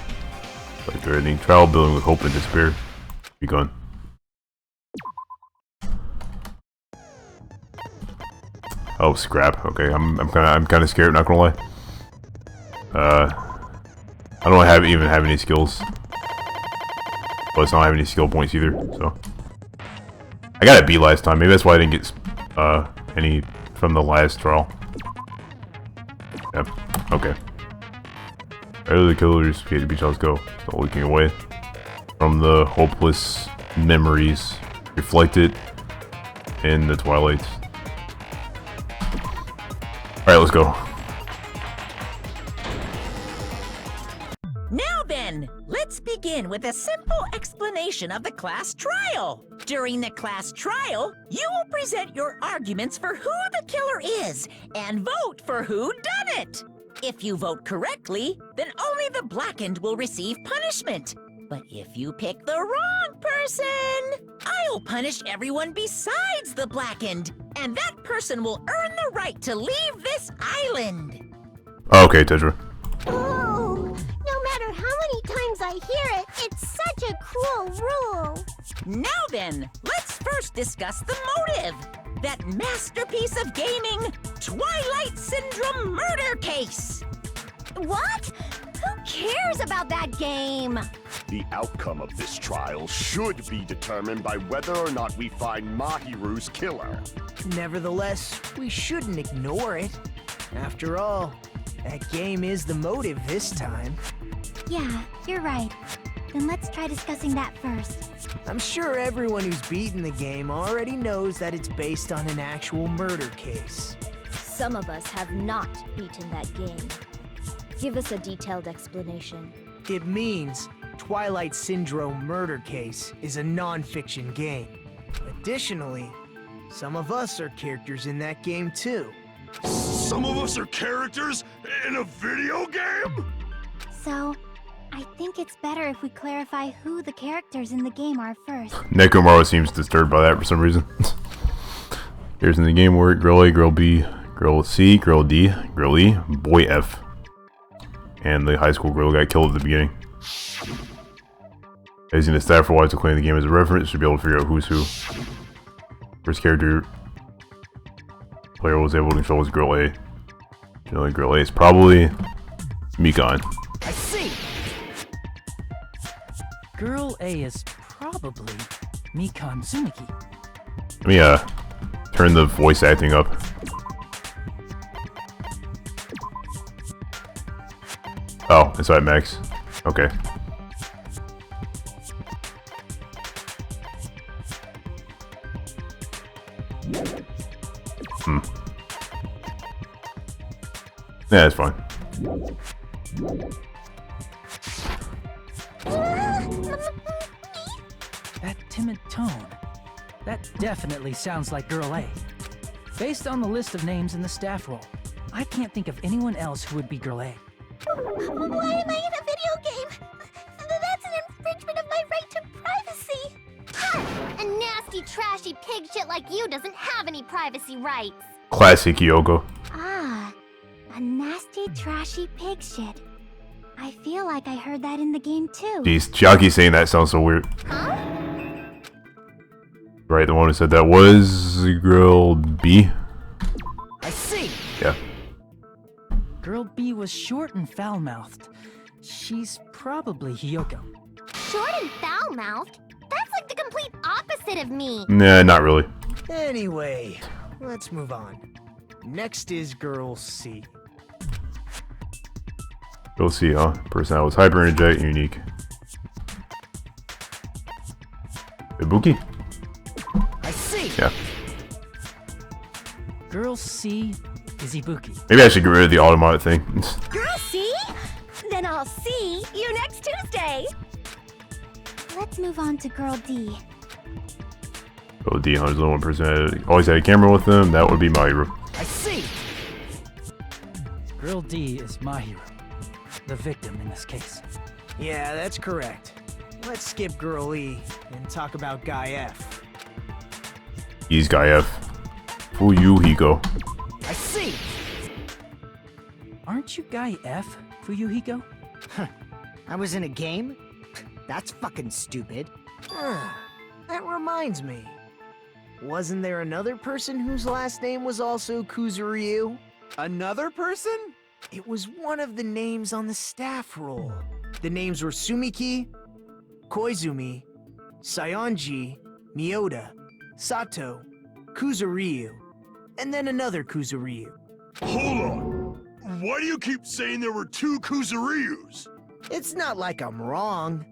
like they're ending trial building with hope and despair. Begun. Oh, scrap. Okay, I'm kind of scared. Not gonna lie. I don't even have any skills. Plus, I don't have any skill points either. So, I got a B last time. Maybe that's why I didn't get any from the last trial. Yep. Okay. Where the killers create the beach? Let's go. So looking away from the hopeless memories reflected in the twilight. Alright, let's go. Now then, let's begin with a simple explanation of the class trial. During the class trial, you will present your arguments for who the killer is and vote for who done it. If you vote correctly, then only the blackened will receive punishment. But if you pick the wrong person, I'll punish everyone besides the blackened, and that person will earn the right to leave this island. Okay, Tetra. Oh, no matter how many times I hear it, it's such a cruel rule. Now then, let's first discuss the motive. That masterpiece of gaming, Twilight Syndrome murder case. What? Who cares about that game? The outcome of this trial should be determined by whether or not we find Mahiru's killer. Nevertheless, we shouldn't ignore it. After all, that game is the motive this time. Yeah, you're right. Then let's try discussing that first. I'm sure everyone who's beaten the game already knows that it's based on an actual murder case. Some of us have not beaten that game. Give us a detailed explanation. It means Twilight Syndrome Murder Case is a non-fiction game. Additionally, some of us are characters in that game too. Some of us are characters in a video game? So, I think it's better if we clarify who the characters in the game are first. Nekomaru seems disturbed by that for some reason. Here's in the game where Girl A, Girl B, Girl C, Girl D, Girl E, Boy F. And the high school girl got killed at the beginning. Using the stat for why to claim the game as a reference, should be able to figure out who's who. First character player was able to control was Girl A. Generally, Girl A is probably Mikan. I see! Girl A is probably Mikan Tsunuki. Let me turn the voice acting up. Oh, it's at max. Okay. Yeah, it's fine. That timid tone. That definitely sounds like Girl A. Based on the list of names in the staff roll, I can't think of anyone else who would be Girl A. Why am I in a video game? That's an infringement of my right to privacy. Ha! A nasty, trashy trashy pig shit like you doesn't have any privacy rights. Classic Kyoko. Ah, a nasty, trashy pig shit. I feel like I heard that in the game too. Jeez, Chiaki saying that sounds so weird. Huh? Right, the one who said that was girl B. I see. Yeah. Girl B was short and foul-mouthed. She's probably Hiyoko. Short and foul-mouthed? That's like the complete opposite of me. Nah, not really. Anyway, let's move on. Next is Girl C. You'll see, huh? Person that was hyper energetic and unique. Ibuki? I see. Yeah. Girl C is Ibuki. Maybe I should get rid of the automatic thing. Girl, see? Then I'll see you next Tuesday. Let's move on to Girl D. Oh, D, there's only one person that always had a camera with them. That would be Mahiru. I see. Girl D is Mahiru, the victim in this case. Yeah, that's correct. Let's skip Girl E and talk about Guy F. He's Guy F. Fuyuhiko. I see. Aren't you Guy F, Fuyuhiko? I was in a game? That's fucking stupid. That reminds me. Wasn't there another person whose last name was also Kuzuryu? Another person? It was one of the names on the staff roll. The names were Sumiki, Koizumi, Sayonji, Miyoda, Sato, Kuzuryu, and then another Kuzuryu. Hold on. Why do you keep saying there were two Kuzuryus? It's not like I'm wrong.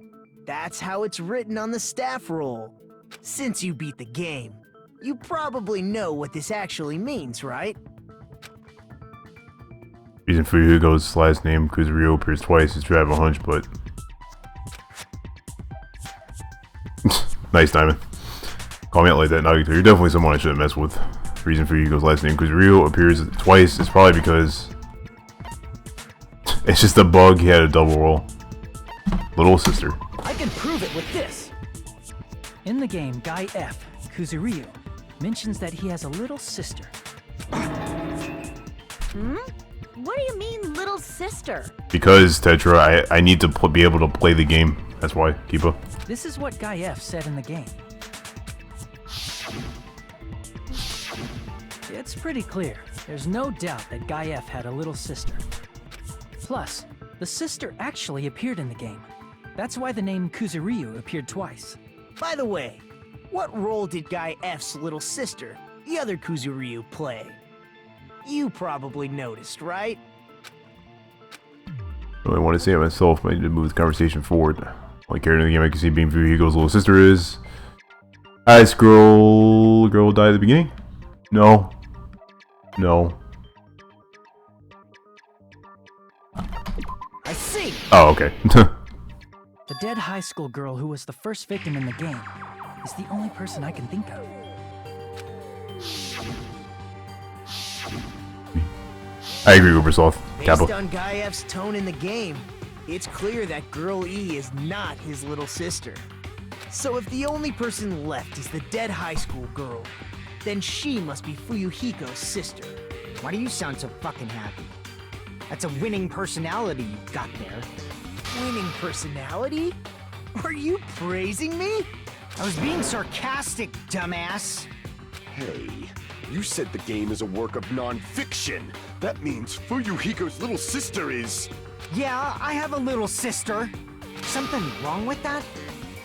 That's how it's written on the staff roll. Since you beat the game, you probably know what this actually means, right? Reason Fuyuhiko's last name Kuzuryu appears twice is to have a hunch, but nice timing. Call me out like that, Nagito. You're definitely someone I shouldn't mess with. Reason Fuyuhiko's last name Kuzuryu appears twice is probably because it's just a bug. He had a double roll. Little sister. I can prove it with this. In the game, Guy F, Kuzuryu, mentions that he has a little sister. What do you mean, little sister? Because, Tetra, I need to be able to play the game. That's why, Kiba. This is what Guy F said in the game. It's pretty clear. There's no doubt that Guy F had a little sister. Plus, the sister actually appeared in the game. That's why the name Kuzuryu appeared twice. By the way, what role did Guy F's little sister, the other Kuzuryu, play? You probably noticed, right? I really want to say it myself, but I need to move the conversation forward. Only character in the game I can see being Fuyuhiko's little sister is... Ice girl died at the beginning? No. No. I see! Oh, okay. The dead high school girl who was the first victim in the game is the only person I can think of. I agree, Ubersoft. Based Kappa. on Guy F's tone in the game, it's clear that Girl E is not his little sister. So if the only person left is the dead high school girl, then she must be Fuyuhiko's sister. Why do you sound so fucking happy? That's a winning personality you've got there. Winning personality? Are you praising me? I was being sarcastic, dumbass. Hey, you said the game is a work of non-fiction. That means Fuyuhiko's little sister is... Yeah, I have a little sister. Something wrong with that?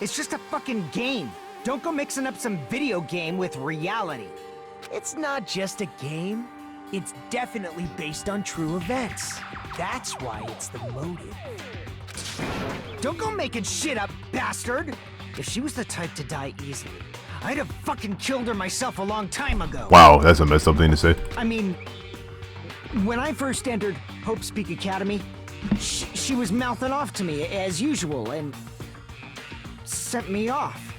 It's just a fucking game. Don't go mixing up some video game with reality. It's not just a game. It's definitely based on true events. That's why it's the motive. Don't go making shit up, bastard! If she was the type to die easily, I'd have fucking killed her myself a long time ago. Wow, that's a messed up thing to say. I mean, when I first entered Hope's Peak Academy, she was mouthing off to me as usual and sent me off.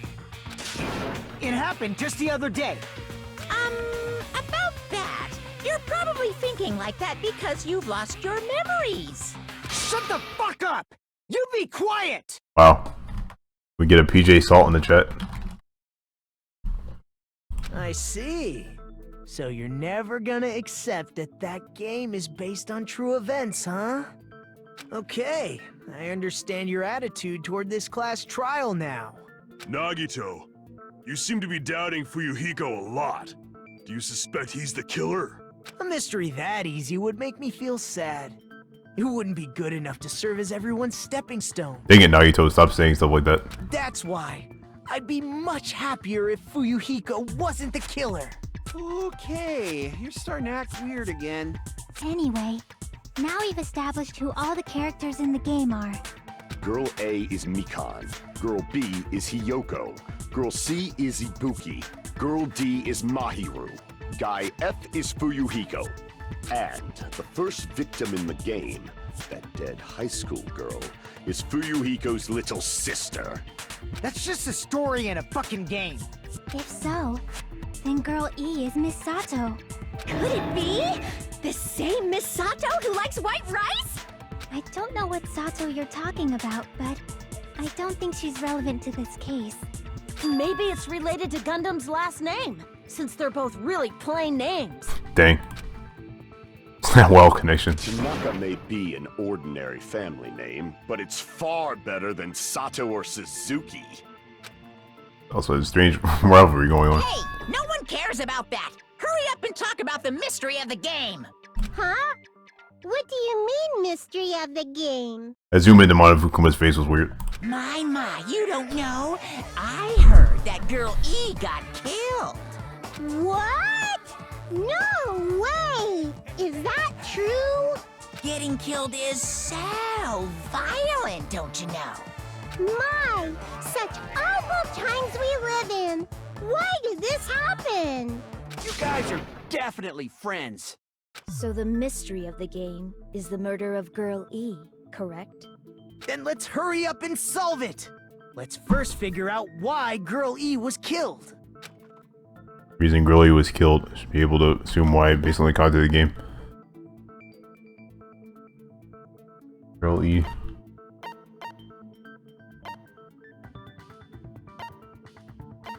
It happened just the other day. About that. You're probably thinking like that because you've lost your memories. Shut the fuck up! You be quiet! Wow. We get a PJ Salt in the chat. see. So you're never gonna accept that that game is based on true events, huh? Okay, I understand your attitude toward this class trial now. Nagito, you seem to be doubting Fuyuhiko a lot. Do you suspect he's the killer? A mystery that easy would make me feel sad. It wouldn't be good enough to serve as everyone's stepping stone. Dang it, Nagito, stop saying stuff like that. That's why. I'd be much happier if Fuyuhiko wasn't the killer. Okay, you're starting to act weird again. Anyway, now we've established who all the characters in the game are. Girl A is Mikan. Girl B is Hiyoko. Girl C is Ibuki. Girl D is Mahiru. Guy F is Fuyuhiko. And the first victim in the game, that dead high school girl, is Fuyuhiko's little sister. That's just a story in a fucking game. If so, then Girl E is Miss Sato. Could it be? The same Miss Sato who likes white rice? I don't know what Sato you're talking about, but I don't think she's relevant to this case. Maybe it's related to Gundam's last name, since they're both really plain names. Dang. Well, connection. Tanaka may be an ordinary family name, but it's far better than Sato or Suzuki. Also, a strange rivalry going on. Hey, no one cares about that. Hurry up and talk about the mystery of the game. Huh? What do you mean, mystery of the game? I zoom into Monofukuma's face was weird. My, you don't know. I heard that Girl E got killed. What? No way! Is that true? Getting killed is so violent, don't you know? My, such awful times we live in. Why did this happen? You guys are definitely friends. So the mystery of the game is the murder of Girl E, correct? Then let's hurry up and solve it! Let's first figure out why Girl E was killed. Reason Girl E was killed. Should be able to assume why based on the content of the game. Girl E.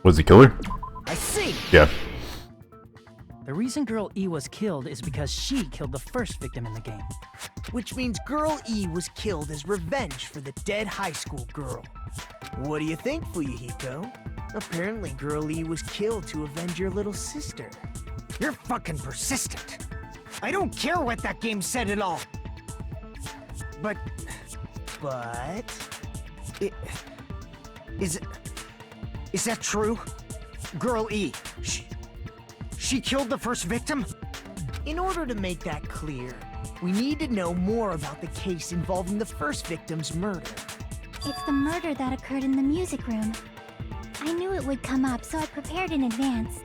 Was the killer? I see! Yeah. The reason Girl E was killed is because she killed the first victim in the game. Which means Girl E was killed as revenge for the dead high school girl. What do you think, Fuyuhiko? Apparently Girl E was killed to avenge your little sister. You're fucking persistent. I don't care what that game said at all. But is that true? Girl E, she killed the first victim? In order to make that clear, we need to know more about the case involving the first victim's murder. It's the murder that occurred in the music room. I knew it would come up, so I prepared in advance.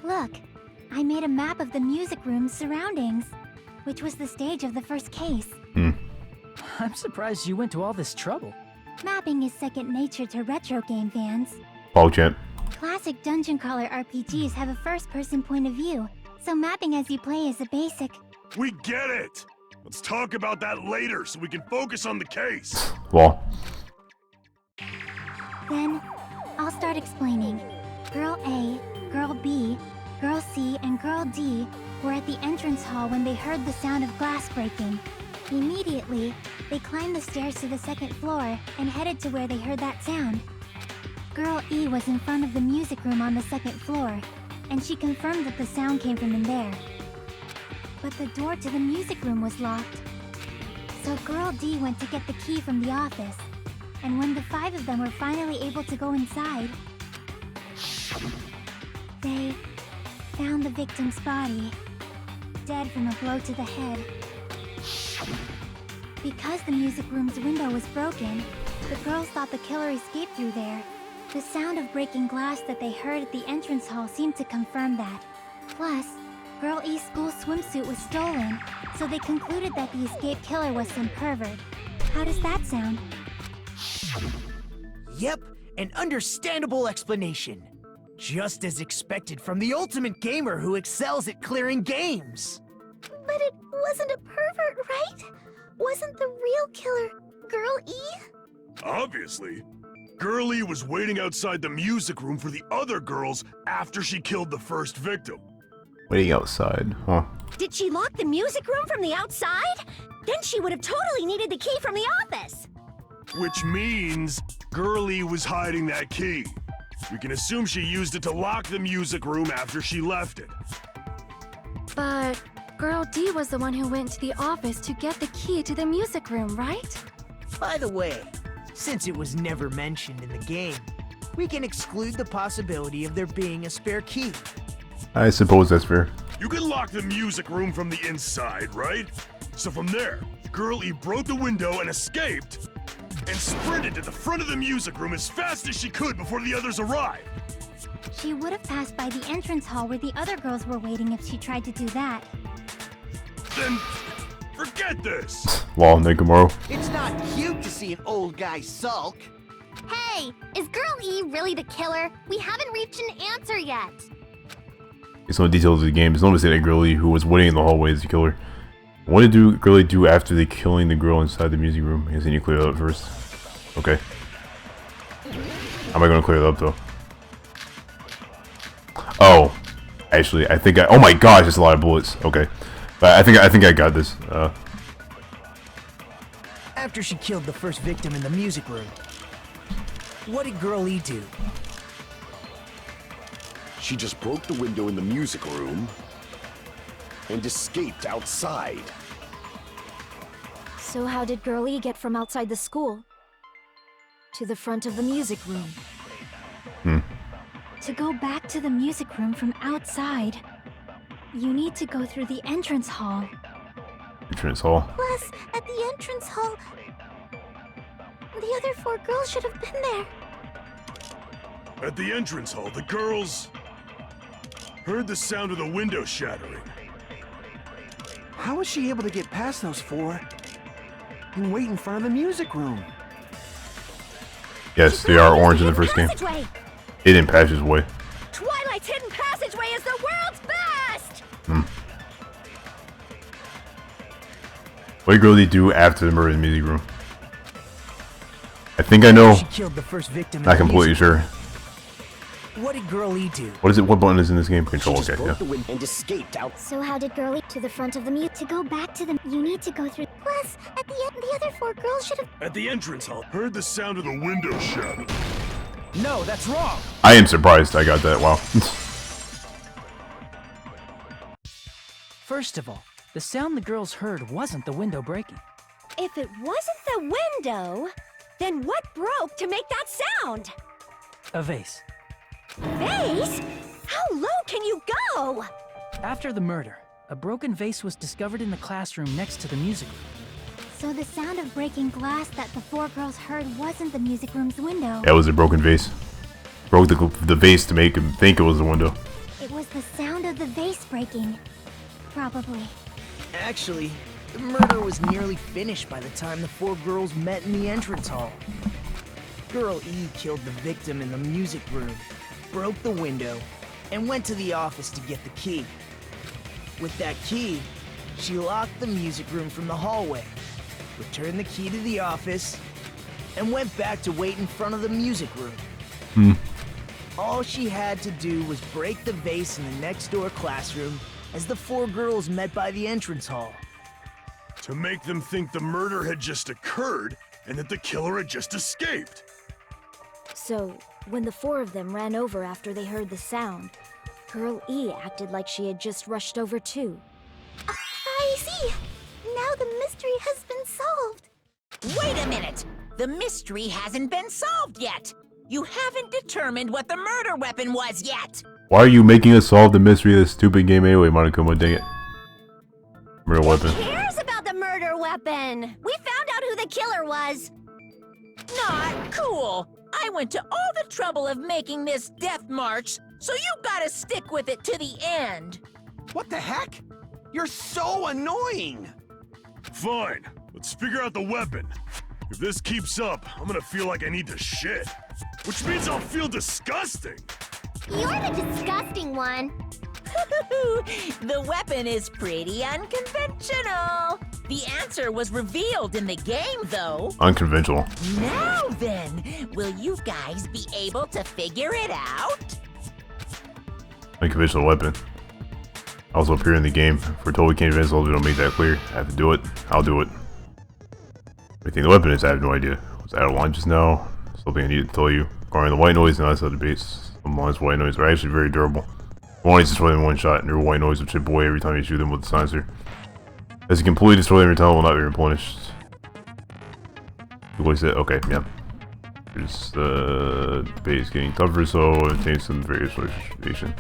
Look, I made a map of the music room's surroundings, which was the stage of the first case. I'm surprised you went to all this trouble. Mapping is second nature to retro game fans. PogChamp. Classic dungeon crawler RPGs have a first-person point of view, so mapping as you play is a basic. We get it! Let's talk about that later so we can focus on the case. Well. Then, I'll start explaining. Girl A, Girl B, Girl C, and Girl D were at the entrance hall when they heard the sound of glass breaking. Immediately, they climbed the stairs to the second floor and headed to where they heard that sound. Girl E was in front of the music room on the second floor, and she confirmed that the sound came from in there. But the door to the music room was locked. So Girl D went to get the key from the office, and when the 5 of them were finally able to go inside, they found the victim's body, dead from a blow to the head. Because the music room's window was broken, the girls thought the killer escaped through there. The sound of breaking glass that they heard at the entrance hall seemed to confirm that. Plus, Girl E's school swimsuit was stolen, so they concluded that the escaped killer was some pervert. How does that sound? Yep, an understandable explanation. Just as expected from the ultimate gamer who excels at clearing games. But it wasn't a pervert, right? Wasn't the real killer Girl E? Obviously. Girlie was waiting outside the music room for the other girls after she killed the first victim. Waiting outside, huh? Did she lock the music room from the outside? Then she would have totally needed the key from the office. Which means Girlie was hiding that key. We can assume she used it to lock the music room after she left it. But Girl D was the one who went to the office to get the key to the music room, right? By the way, since it was never mentioned in the game, we can exclude the possibility of there being a spare key. I suppose that's fair. You can lock the music room from the inside, right? So from there, Girlie broke the window and escaped, and sprinted to the front of the music room as fast as she could before the others arrived. She would have passed by the entrance hall where the other girls were waiting if she tried to do that. Then, forget this! Lol, Nakamura. It's not cute to see an old guy sulk. Hey, is Girl E really the killer? We haven't reached an answer yet. Some details of the game. It's known to say that Girlie, who was waiting in the hallway, is the killer. What did Girlie do after they killing the girl inside the music room? I guess I need to clear that up first. Okay. How am I going to clear that up though? Oh, actually, I think oh my gosh, that's a lot of bullets. Okay, but I think I got this. After she killed the first victim in the music room, what did Girl E do? She just broke the window in the music room and escaped outside. So how did Girl E get from outside the school to the front of the music room? To go back to the music room from outside, you need to go through the entrance hall. Entrance hall. Plus, at the entrance hall, the other 4 girls should have been there. At the entrance hall, the girls heard the sound of the window shattering. How was she able to get past those 4 and wait in front of the music room? Yes, they are orange in the first game. Passageway. Hidden passageway. Twilight's hidden passageway is the world's best! What did Girlie do after the murder in the music room? I think I know. She killed the first victim. Not completely sure. What did Girl E do? What is it? What button is in this game? Control. She just Okay, broke yeah. the window and escaped out. So how did Girlie to the front of the mute? To go back to the, you need to go through. Plus, at the end, the other 4 girls should have. At the entrance hall, heard the sound of the window shattering. No, that's wrong. I am surprised I got that. Wow. First of all, the sound the girls heard wasn't the window breaking. If it wasn't the window, then what broke to make that sound? A vase. Vase? How low can you go? After the murder, a broken vase was discovered in the classroom next to the music room. So the sound of breaking glass that the 4 girls heard wasn't the music room's window. That was a broken vase. Broke the vase to make him think it was the window. It was the sound of the vase breaking. Probably. Actually, the murder was nearly finished by the time the 4 girls met in the entrance hall. Girl E killed the victim in the music room, broke the window, and went to the office to get the key. With that key, she locked the music room from the hallway, returned the key to the office, and went back to wait in front of the music room. All she had to do was break the vase in the next door classroom as the 4 girls met by the entrance hall. To make them think the murder had just occurred and that the killer had just escaped. So, when the 4 of them ran over after they heard the sound, Girl E acted like she had just rushed over too. I see. Now the mystery has been solved. Wait a minute! The mystery hasn't been solved yet! You haven't determined what the murder weapon was yet! Why are you making us solve the mystery of this stupid game anyway, Monokuma? Dang it. Murder weapon. Who cares about the murder weapon? We found out who the killer was. Not cool! I went to all the trouble of making this death march, so you gotta stick with it to the end! What the heck? You're so annoying! Fine, let's figure out the weapon. If this keeps up, I'm gonna feel like I need to shit. Which means I'll feel disgusting! You're the disgusting one. The weapon is pretty unconventional. The answer was revealed in the game, though. Unconventional. Now Now then, will you guys be able to figure it out? Unconventional weapon. Also appear in the game. For totally can't advance levels, don't make that clear. I have to do it. I'll do it. What do you think the weapon is? I have no idea. Was that a line just now? Something I need to tell you. Acquiring the white noise and that's how the base. Some lines white noise are actually very durable. One is destroy them in one shot, and their white noise will chip away every time you shoot them with the silencer. As you completely destroy them, your talent will not be replenished. You voice it? Okay, yeah. There's the base getting tougher, so it takes some various situation.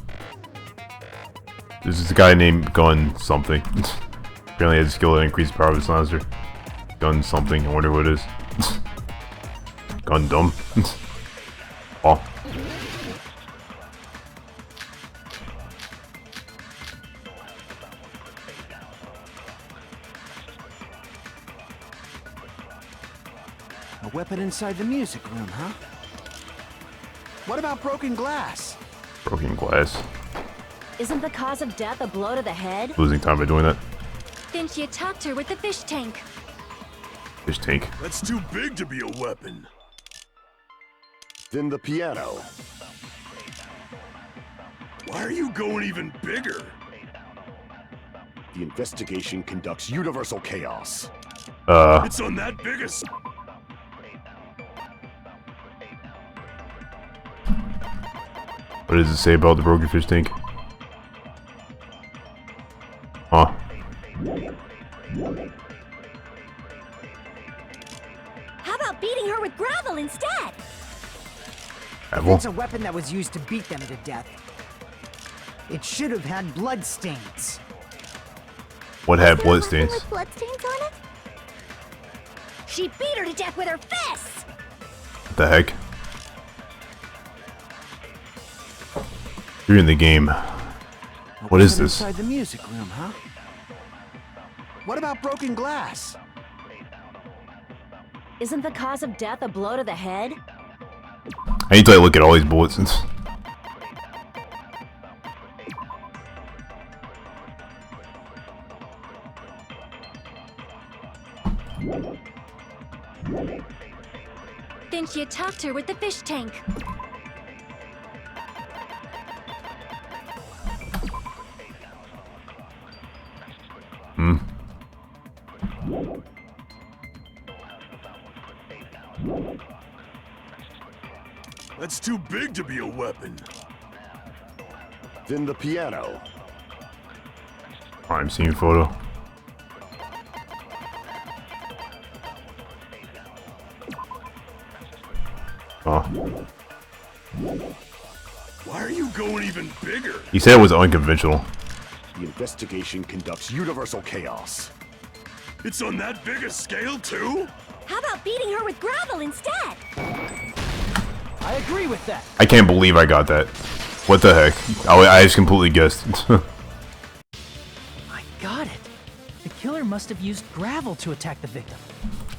This is a guy named Gun something. Apparently has a skill that increases the power of the silencer. Gun something, I wonder what it is. Gun dumb. Oh. A weapon inside the music room, huh? What about broken glass? Broken glass. Isn't the cause of death a blow to the head? Losing time by doing that. Then she attacked her with the fish tank. Fish tank. That's too big to be a weapon. Then the piano. Why are you going even bigger? The investigation conducts universal chaos. It's on that biggest. What does it say about the broken fish tank? Huh. How about beating her with gravel instead? Apple? It's a weapon that was used to beat them to death. It should have had blood stains. What had blood stains? With bloodstains on it? She beat her to death with her fists! What the heck? You're in the game. What is this? Inside the music room, huh? What about broken glass? Isn't the cause of death a blow to the head? I need to look at all these bullets. Then she attacked her with the fish tank. That's too big to be a weapon. Then the piano. I'm seeing photo. Oh. Why are you going even bigger? He said it was unconventional. The investigation conducts universal chaos. It's on that big a scale, too? How about beating her with gravel instead? I agree with that. I can't believe I got that. What the heck? I just completely guessed. I got it. The killer must have used gravel to attack the victim.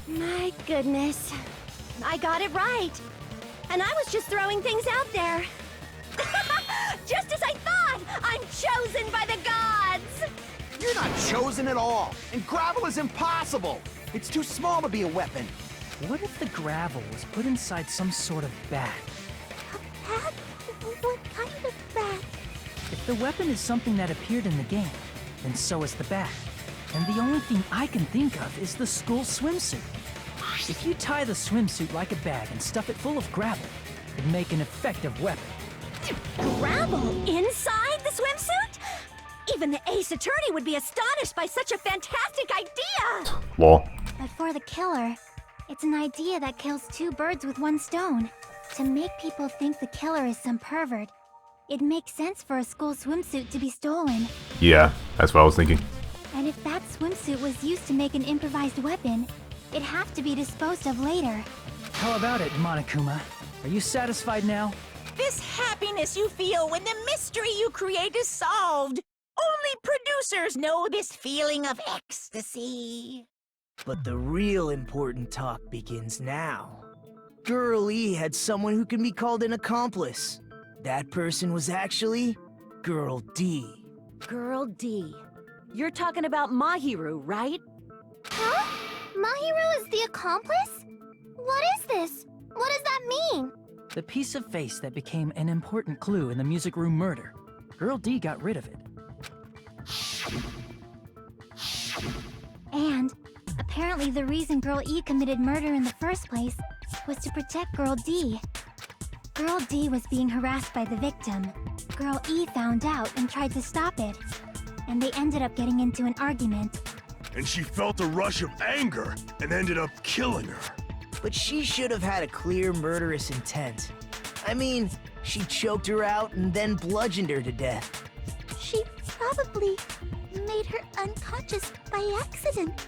My goodness. I got it right. And I was just throwing things out there. Just as I thought! I'm chosen by the gods! You're not chosen at all, and gravel is impossible. It's too small to be a weapon. What if the gravel was put inside some sort of bag? Bag? What kind of bag? If the weapon is something that appeared in the game, then so is the bag. And the only thing I can think of is the school swimsuit. If you tie the swimsuit like a bag and stuff it full of gravel, it'd make an effective weapon. Gravel inside the swimsuit? Even the Ace Attorney would be astonished by such a fantastic idea! Lol. But for the killer, it's an idea that kills two birds with one stone. To make people think the killer is some pervert, it makes sense for a school swimsuit to be stolen. Yeah, that's what I was thinking. And if that swimsuit was used to make an improvised weapon, it'd have to be disposed of later. How about it, Monokuma? Are you satisfied now? This happiness you feel when the mystery you create is solved. Only producers know this feeling of ecstasy. But the real important talk begins now. Girl E had someone who can be called an accomplice. That person was actually Girl D. Girl D. You're talking about Mahiru, right? Huh? Mahiru is the accomplice? What is this? The piece of face that became an important clue in the music room murder. Girl D got rid of it. And apparently the reason Girl E committed murder in the first place was to protect Girl D. Girl D was being harassed by the victim. Girl E found out and tried to stop it. And they ended up getting into an argument. And she felt a rush of anger and ended up killing her. But she should have had a clear murderous intent. I mean, she choked her out and then bludgeoned her to death. She probably made her unconscious by accident.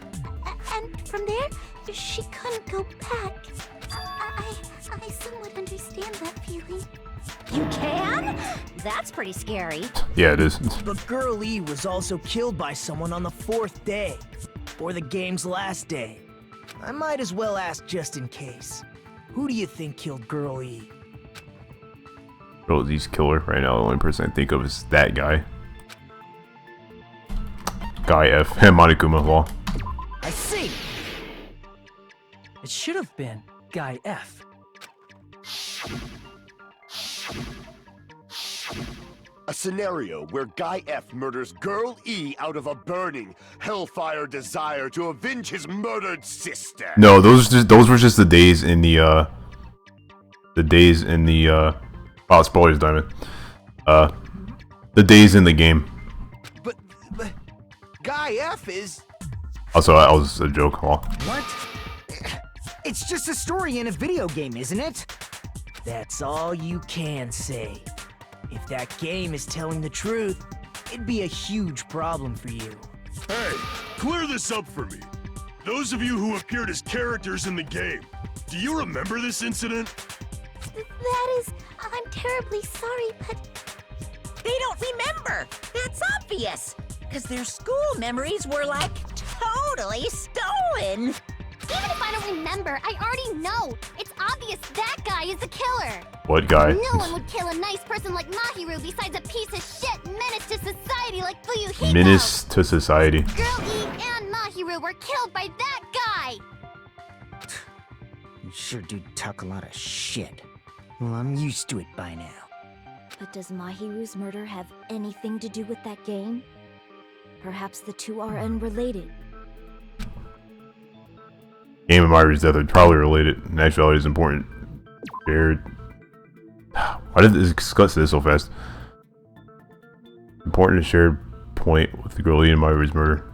And from there, she couldn't go back. I somewhat understand that feeling. You can? That's pretty scary. Yeah, it is. But Girl E was also killed by someone on the 4th day, or the game's last day. I might as well ask just in case. Who do you think killed Girl E? Girl D's killer right now. The only person I think of is that guy. Guy F. Monokuma Law. I see! It should have been Guy F. A scenario where Guy F murders Girl E out of a burning, hellfire desire to avenge his murdered sister. No, those were just the days in the oh, spoilers, Diamond. The days in the game. But Guy F is... Also, that was a joke. Law. What? It's just a story in a video game, isn't it? That's all you can say. If that game is telling the truth, it'd be a huge problem for you. Hey, clear this up for me. Those of you who appeared as characters in the game, do you remember this incident? That is... I'm terribly sorry, but... They don't remember. That's obvious. Because their school memories were like totally stolen. Even if I don't remember, I already know. It's obvious that guy is the killer. What guy? No one would kill a nice person like Mahiru besides a piece of shit menace to society like Fuyuhiko. Menace to society. Girl E and Mahiru were killed by that guy. You sure do talk a lot of shit. Well, I'm used to it by now. But does Mahiru's murder have anything to do with that game? Perhaps the two are unrelated. Game and Myra's death are probably related. In actuality, is important. Shared. Why did this discuss this so fast? Important shared point with the girl E and Myra's murder.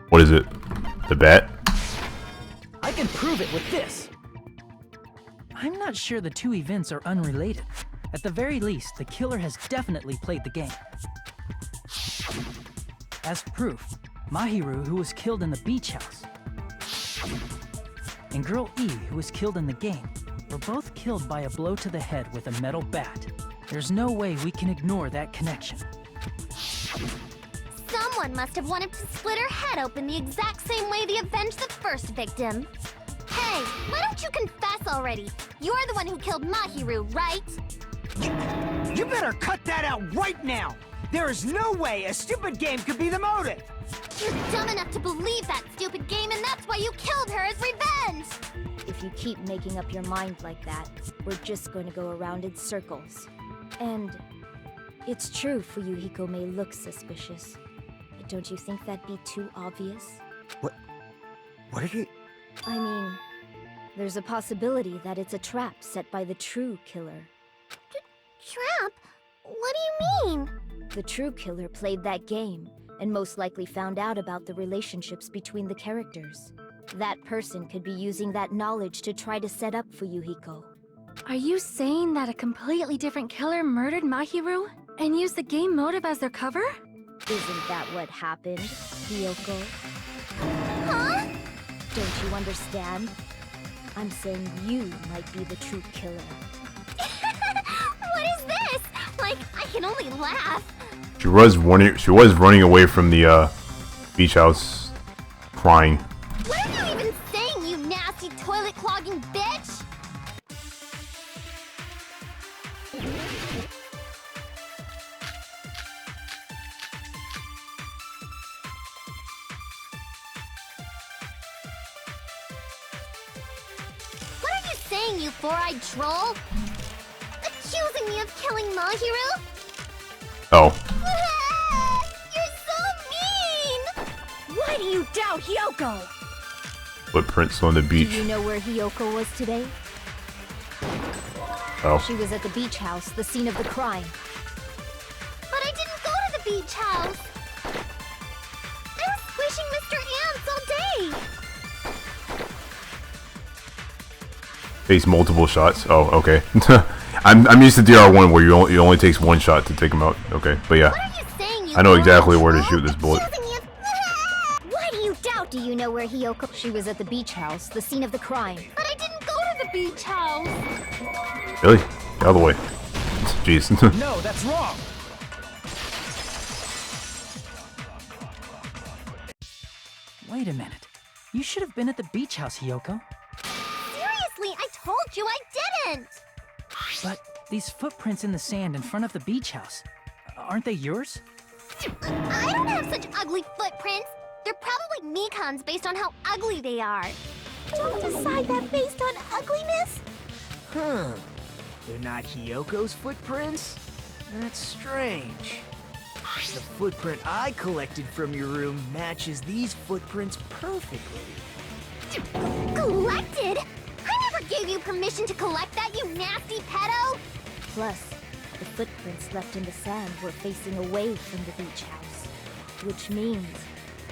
What is it? The bat? I can prove it with this. I'm not sure the two events are unrelated. At the very least, the killer has definitely played the game. As proof, Mahiru, who was killed in the beach house, and Girl E, who was killed in the game, were both killed by a blow to the head with a metal bat. There's no way we can ignore that connection. Someone must have wanted to split her head open the exact same way they avenged the first victim. Hey, why don't you confess already? You're the one who killed Mahiru, right? You better cut that out right now! There is no way a stupid game could be the motive! You're dumb enough to believe that stupid game, and that's why you killed her as revenge! If you keep making up your mind like that, we're just going to go around in circles. And it's true Fuyuhiko may look suspicious, but don't you think that'd be too obvious? What are you... I mean, there's a possibility that it's a trap set by the true killer. Trap? What do you mean? The true killer played that game, and most likely found out about the relationships between the characters. That person could be using that knowledge to try to set up Fuyuhiko. Are you saying that a completely different killer murdered Mahiru and used the game motive as their cover? Isn't that what happened, Hiyoko? Huh? Don't you understand? I'm saying you might be the true killer. What is this? Like, I can only laugh. She was running away from the beach house, crying. What are you even saying, you nasty toilet clogging bitch? saying, you four-eyed troll? Accusing me of killing Mahiru? Oh. You're so mean! Why do you doubt Hyoko? Footprints on the beach. Do you know where Hyoko was today? Oh. She was at the beach house, the scene of the crime. But I didn't go to the beach house! I was squishing Mr. Ants all day! Face multiple shots. Oh, okay. I'm used to DR1 where it only takes one shot to take him out. Okay, but yeah. What are you saying, you I know exactly where to troll? shoot this bullet. Accusing me of- Why do you doubt? Do you know where Hyoko? She was at the beach house, the scene of the crime. But I didn't go to the beach house! Really? Get out of the way. Jeez. No, that's wrong! Wait a minute. You should have been at the beach house, Hyoko. Seriously, I told you I didn't! But these footprints in the sand in front of the beach house, aren't they yours? I don't have such ugly footprints! They're probably Mikan's based on how ugly they are. Don't decide that based on ugliness! Huh. They're not Hyoko's footprints? That's strange. The footprint I collected from your room matches these footprints perfectly. Collected? I never gave you permission to collect that, you nasty pedo! Plus, the footprints left in the sand were facing away from the beach house. Which means,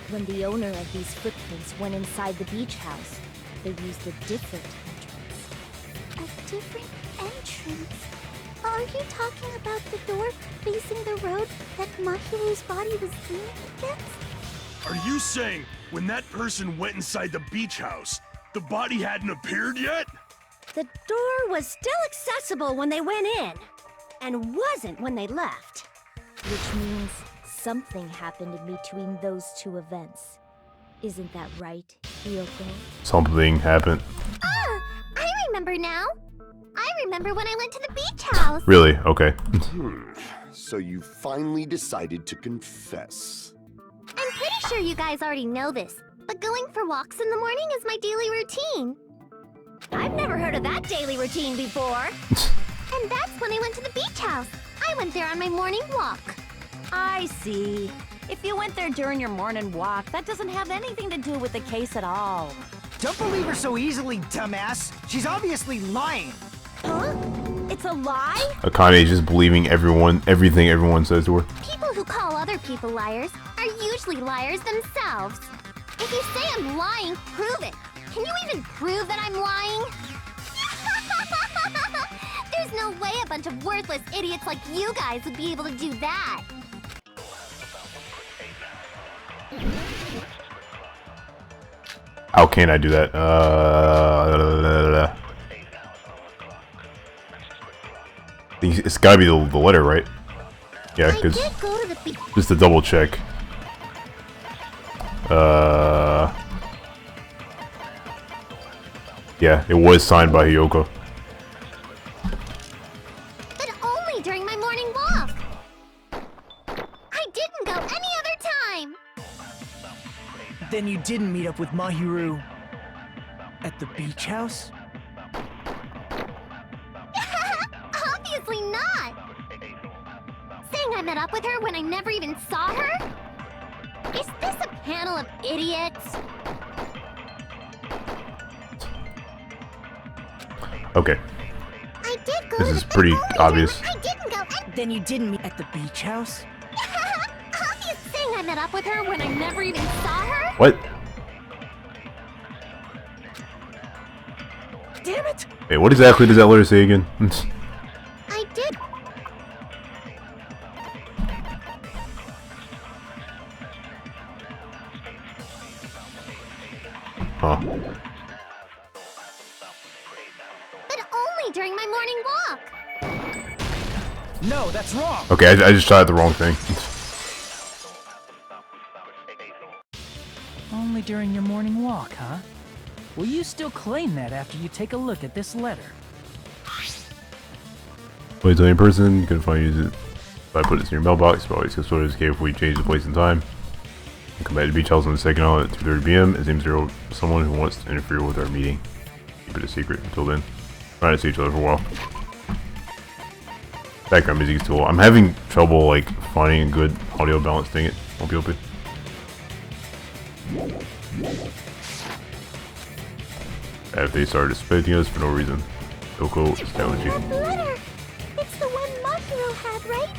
when the owner of these footprints went inside the beach house, they used a different entrance. A different entrance? Are you talking about the door facing the road that Mahiru's body was leaning against? Are you saying when that person went inside the beach house, the body hadn't appeared yet? The door was still accessible when they went in, and wasn't when they left. Which means something happened in between those two events. Isn't that right, Hyoko? Something happened. Ah! I remember now! I remember when I went to the beach house! Really? Okay. So you finally decided to confess. I'm pretty sure you guys already know this, but going for walks in the morning is my daily routine. I've never heard of that daily routine before. And that's when I went to the beach house. I went there on my morning walk. I see. If you went there during your morning walk, that doesn't have anything to do with the case at all. Don't believe her so easily, dumbass. She's obviously lying. Huh? It's a lie? Akane is just believing everything everyone says to her. People who call other people liars are usually liars themselves. If you say I'm lying, prove it. Can you even prove that I'm lying? There's no way a bunch of worthless idiots like you guys would be able to do that. How can I do that? It's gotta be the letter, right? Yeah, I because did go to the beach. just to double check. Yeah, it was signed by Hyoko. But only during my morning walk. I didn't go any other time. Then you didn't meet up with Mahiru at the beach house? Obviously not. Saying I met up with her when I never even saw her? Is this a panel of idiots? Okay, I did go this to is the pretty only obvious. I didn't go. Then you didn't meet at the beach house? Obvious saying I met up with her when I never even saw her? What? Damn it! Wait, what exactly does that letter say again? I did. Huh. But only during my morning walk. No, that's wrong! Okay, I just tried the wrong thing. Only during your morning walk, huh? Will you still claim that after you take a look at this letter? Wait till any person, you can find use it. If I put it in your mailbox, but always sort of before you change the place and time. You come back to the beach house on the second hour at 2:30 p.m. It seems there is someone who wants to interfere with our meeting. Keep it a secret until then. trying to see each other for a while. Background music is too low. I'm having trouble like finding a good audio balance. Dang it. Won't be open. If they started suspecting us for no reason. Yoko strategy. That letter! It's the one Mahiro had, right?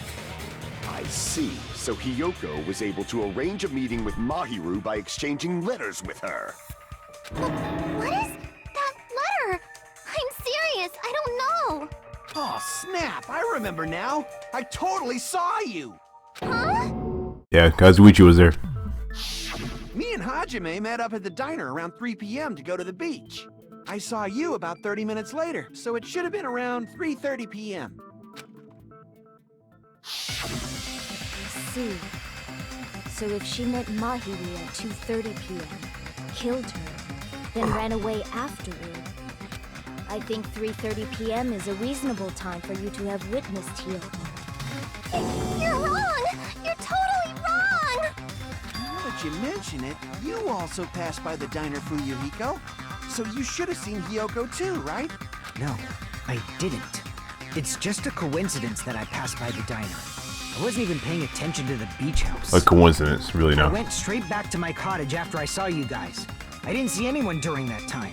I see. So Hiyoko was able to arrange a meeting with Mahiru by exchanging letters with her. But what is that letter? I'm serious, I don't know. Oh, snap! I remember now. I totally saw you. Huh? Yeah, Kazuichi was there. Me and Hajime met up at the diner around 3 p.m. to go to the beach. I saw you about 30 minutes later, so it should have been around 3:30 p.m. See. So if she met Mahiru at 2:30 p.m., killed her, then ran away afterward, I think 3:30 p.m. is a reasonable time for you to have witnessed Hiyoko. You're wrong! You're totally wrong! Now that you mention it, you also passed by the diner, Fuyuhiko. So you should have seen Hiyoko too, right? No, I didn't. It's just a coincidence that I passed by the diner. I wasn't even paying attention to the beach house. A coincidence, really I now. went straight back to my cottage after I saw you guys. I didn't see anyone during that time.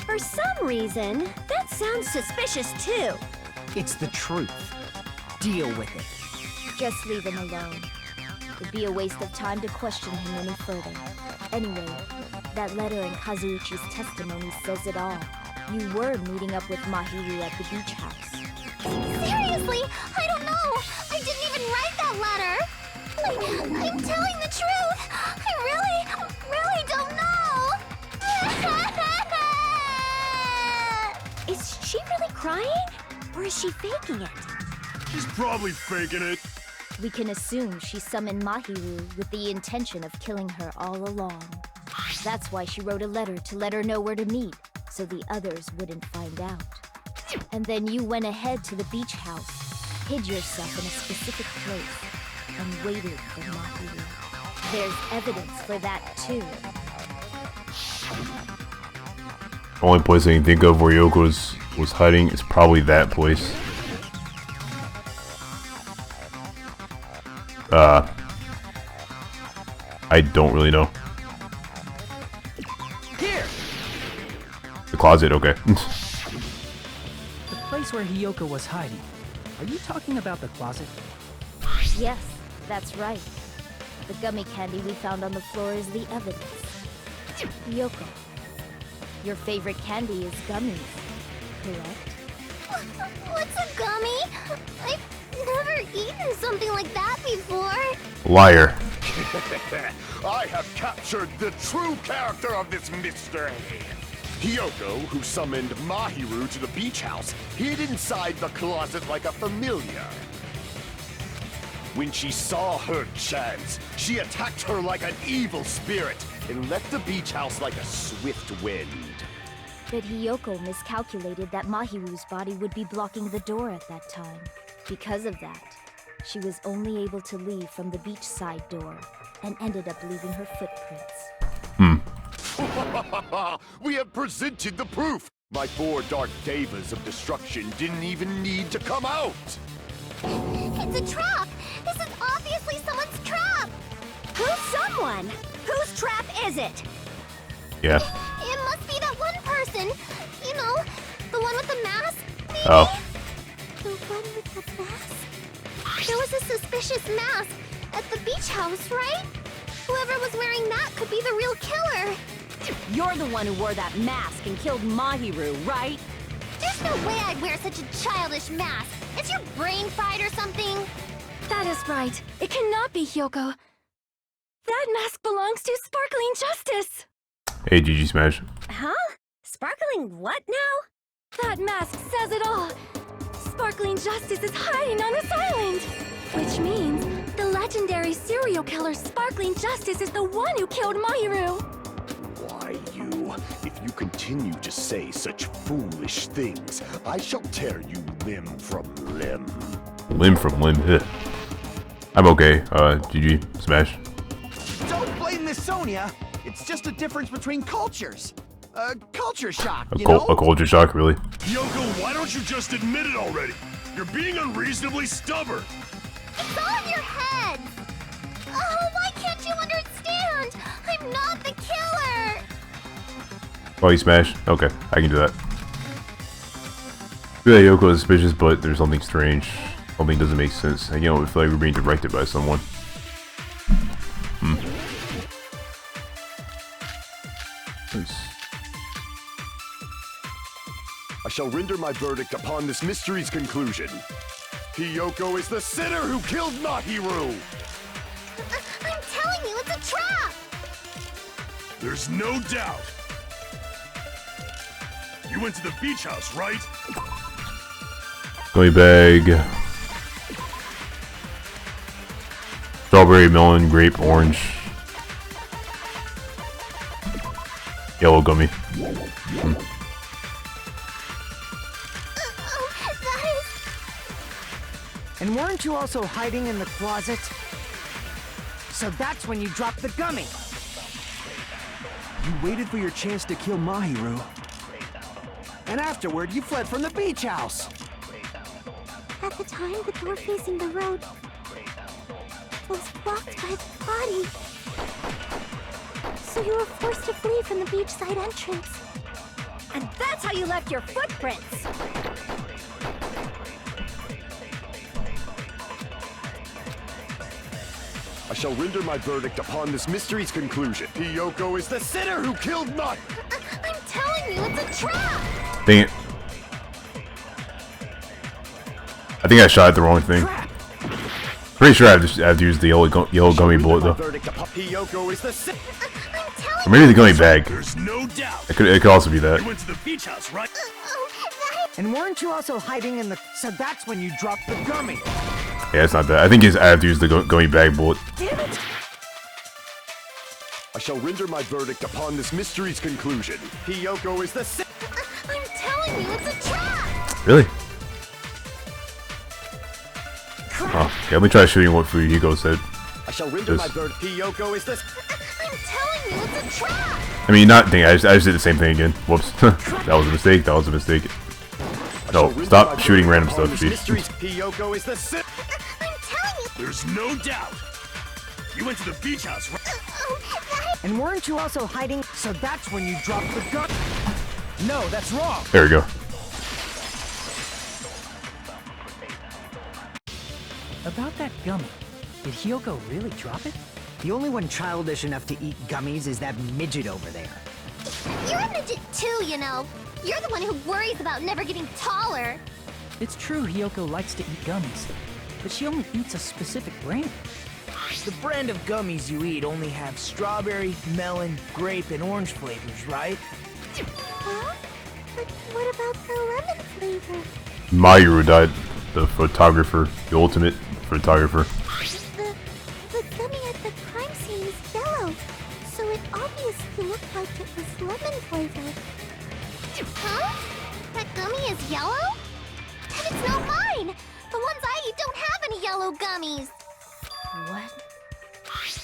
For some reason, that sounds suspicious too. It's the truth. Deal with it. Just leave him alone. It'd be a waste of time to question him any further. Anyway, that letter in Kazuichi's testimony says it all. You were meeting up with Mahiru at the beach house. Seriously, I don't know. I didn't even write that letter. I'm telling the truth. I really don't know. Is she really crying? Or is she faking it? She's probably faking it. We can assume she summoned Mahiru with the intention of killing her all along. That's why she wrote a letter to let her know where to meet, so the others wouldn't find out. And then you went ahead to the beach house, hid yourself in a specific place, and waited for Mahiru. There's evidence for that too. Only place I can think of where Yoko was hiding is probably that place. I don't really know. Here! The closet, okay. The place where Hiyoko was hiding. Are you talking about the closet? Yes, that's right. The gummy candy we found on the floor is the evidence. Yoko, your favorite candy is gummies, correct? What's a gummy? I've never eaten something like that before. Liar. I have captured the true character of this mystery. Hiyoko, who summoned Mahiru to the beach house, hid inside the closet like a familiar. When she saw her chance, she attacked her like an evil spirit and left the beach house like a swift wind. But Hiyoko miscalculated that Mahiru's body would be blocking the door at that time. Because of that, she was only able to leave from the beachside door and ended up leaving her footprints. We have presented the proof! My 4 dark devas of destruction didn't even need to come out! It's a trap! This is obviously someone's trap! Who's someone? Whose trap is it? Yeah. It must be that one person. You know, the one with the mask, maybe? Oh. The one with the mask? There was a suspicious mask at the beach house, right? Whoever was wearing that could be the real killer. You're the one who wore that mask and killed Mahiru, right? There's no way I'd wear such a childish mask. Is your brain fried or something? That is right. It cannot be Hiyoko. That mask belongs to Sparkling Justice. Hey, GG Smash. Huh? Sparkling what now? That mask says it all. Sparkling Justice is hiding on this island. Which means the legendary serial killer Sparkling Justice is the one who killed Mahiru. Why, you? If you continue to say such foolish things, I shall tear you limb from limb. Limb from limb. Ugh. I'm okay. GG Smash. Don't blame Miss Sonia. It's just a difference between cultures. culture shock, A, you know? a culture shock, really? Yoko, why don't you just admit it already? You're being unreasonably stubborn. It's all in your head! Oh, why can't you understand? I'm not the killer! Oh, you smash? Okay, I can do that. Yeah, Yoko is suspicious, but there's something strange. Something doesn't make sense. And, you know, we feel like we're being directed by someone. Nice. I shall render my verdict upon this mystery's conclusion. Hiyoko is the sinner who killed Mahiru! I'm telling you, it's a trap! There's no doubt. You went to the beach house, right? Gummy bag. Strawberry, melon, grape, orange. Yellow gummy. And weren't you also hiding in the closet? So that's when you dropped the gummy. You waited for your chance to kill Mahiru. And afterward, you fled from the beach house. At the time, the door facing the road was blocked by the body. So you were forced to flee from the beachside entrance. And that's how you left your footprints! I shall render my verdict upon this mystery's conclusion. Hiyoko is the sinner who killed Mahiru! I'm telling you, it's a trap! Dang it. I think I shot at the wrong thing. Pretty sure I have to use the yellow gummy bullet though. Hiyoko is the sinner. Or maybe the gummy bag. There's no doubt. It could also be that. You went to the beach house, right? And weren't you also hiding in the... So that's when you dropped the gummy. Yeah, it's not that. I think I have to use the gummy bag bullet. Damn it! I shall render my verdict upon this mystery's conclusion. Hiyoko is the sinner. I'm telling you, it's a trap! Really? Oh, okay, let me try shooting what Fuyuhiko said. I shall render my verdict. Hiyoko is the... I'm telling you, it's a trap! I mean, not dang, I just did the same thing again. Whoops. That was a mistake. That was a mistake. No, stop shooting random stuff, jeez. Hiyoko is the sinner. I'm telling you... There's no doubt. You went to the beach house, right? And weren't you also hiding? So that's when you dropped the gun. No, that's wrong. There we go. About that gummy, did Hiyoko really drop it? The only one childish enough to eat gummies is that midget over there. You're a midget too, you know. You're the one who worries about never getting taller. It's true Hiyoko likes to eat gummies, but she only eats a specific brand. The brand of gummies you eat only have strawberry, melon, grape, and orange flavors, right? Huh? But what about the lemon flavor? Mahiru died. The photographer. The ultimate photographer. The gummy at the crime scene is yellow, so it obviously looked like it was lemon flavored. Huh? That gummy is yellow? Then it's not mine! The ones I eat don't have any yellow gummies! What?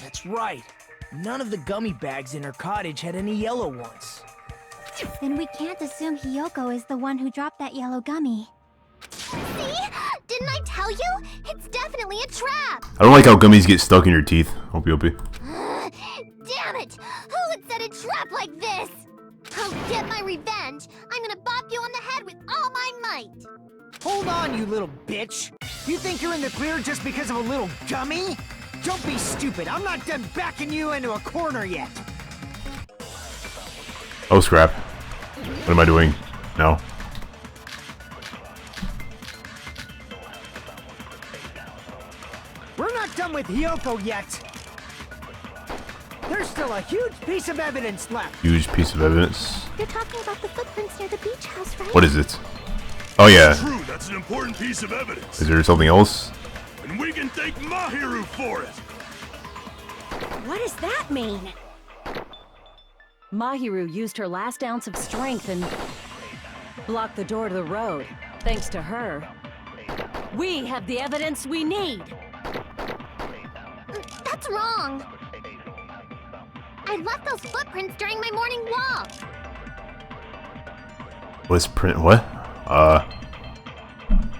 That's right. None of the gummy bags in her cottage had any yellow ones. Then we can't assume Hiyoko is the one who dropped that yellow gummy. See? Didn't I tell you? It's definitely a trap! I don't like how gummies get stuck in your teeth. Hope. Damn it! Who would set a trap like this? I'll get my revenge! I'm gonna bop you on the head with all my might! Hold on, you little bitch! You think you're in the clear just because of a little gummy? Don't be stupid, I'm not done backing you into a corner yet! Oh, scrap. What am I doing? No. We're not done with Hiyoko yet! There's still a huge piece of evidence left! Huge piece of evidence. You're talking about the footprints near the beach house, right? What is it? Oh yeah. True, that's an important piece of evidence. Is there something else? And we can thank Mahiru for it. What does that mean? Mahiru used her last ounce of strength and blocked the door to the road. Thanks to her, we have the evidence we need. That's wrong! I left those footprints during my morning walk! What's print? What?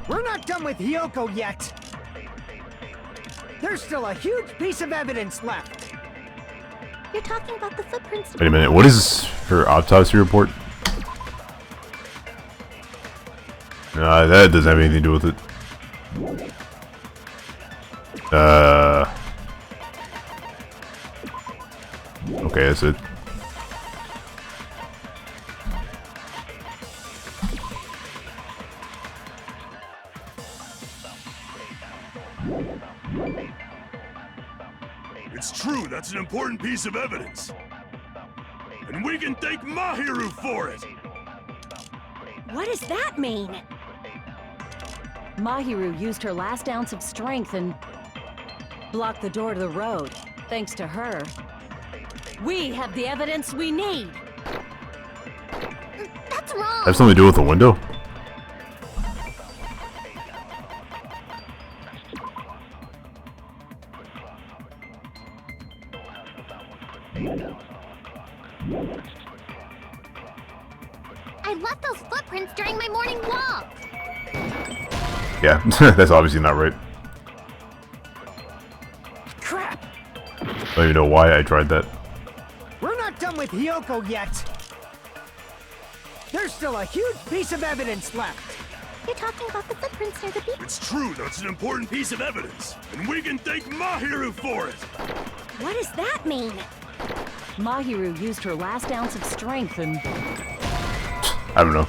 We're not done with Hiyoko yet. There's still a huge piece of evidence left. You're talking about the footprints. Wait a minute. What is her autopsy report? Nah, that doesn't have anything to do with it. Okay, that's it. It's true, that's an important piece of evidence. And we can thank Mahiru for it! What does that mean? Mahiru used her last ounce of strength and blocked the door to the road. Thanks to her, we have the evidence we need. That's wrong. Have something to do with the window? I left those footprints during my morning walk. Yeah, that's obviously not right. Crap! I don't even know why I tried that. We're not done with Hiyoko yet. There's still a huge piece of evidence left. You're talking about the footprints near the beach. It's true, that's an important piece of evidence. And we can thank Mahiru for it! What does that mean? Mahiru used her last ounce of strength and I don't know.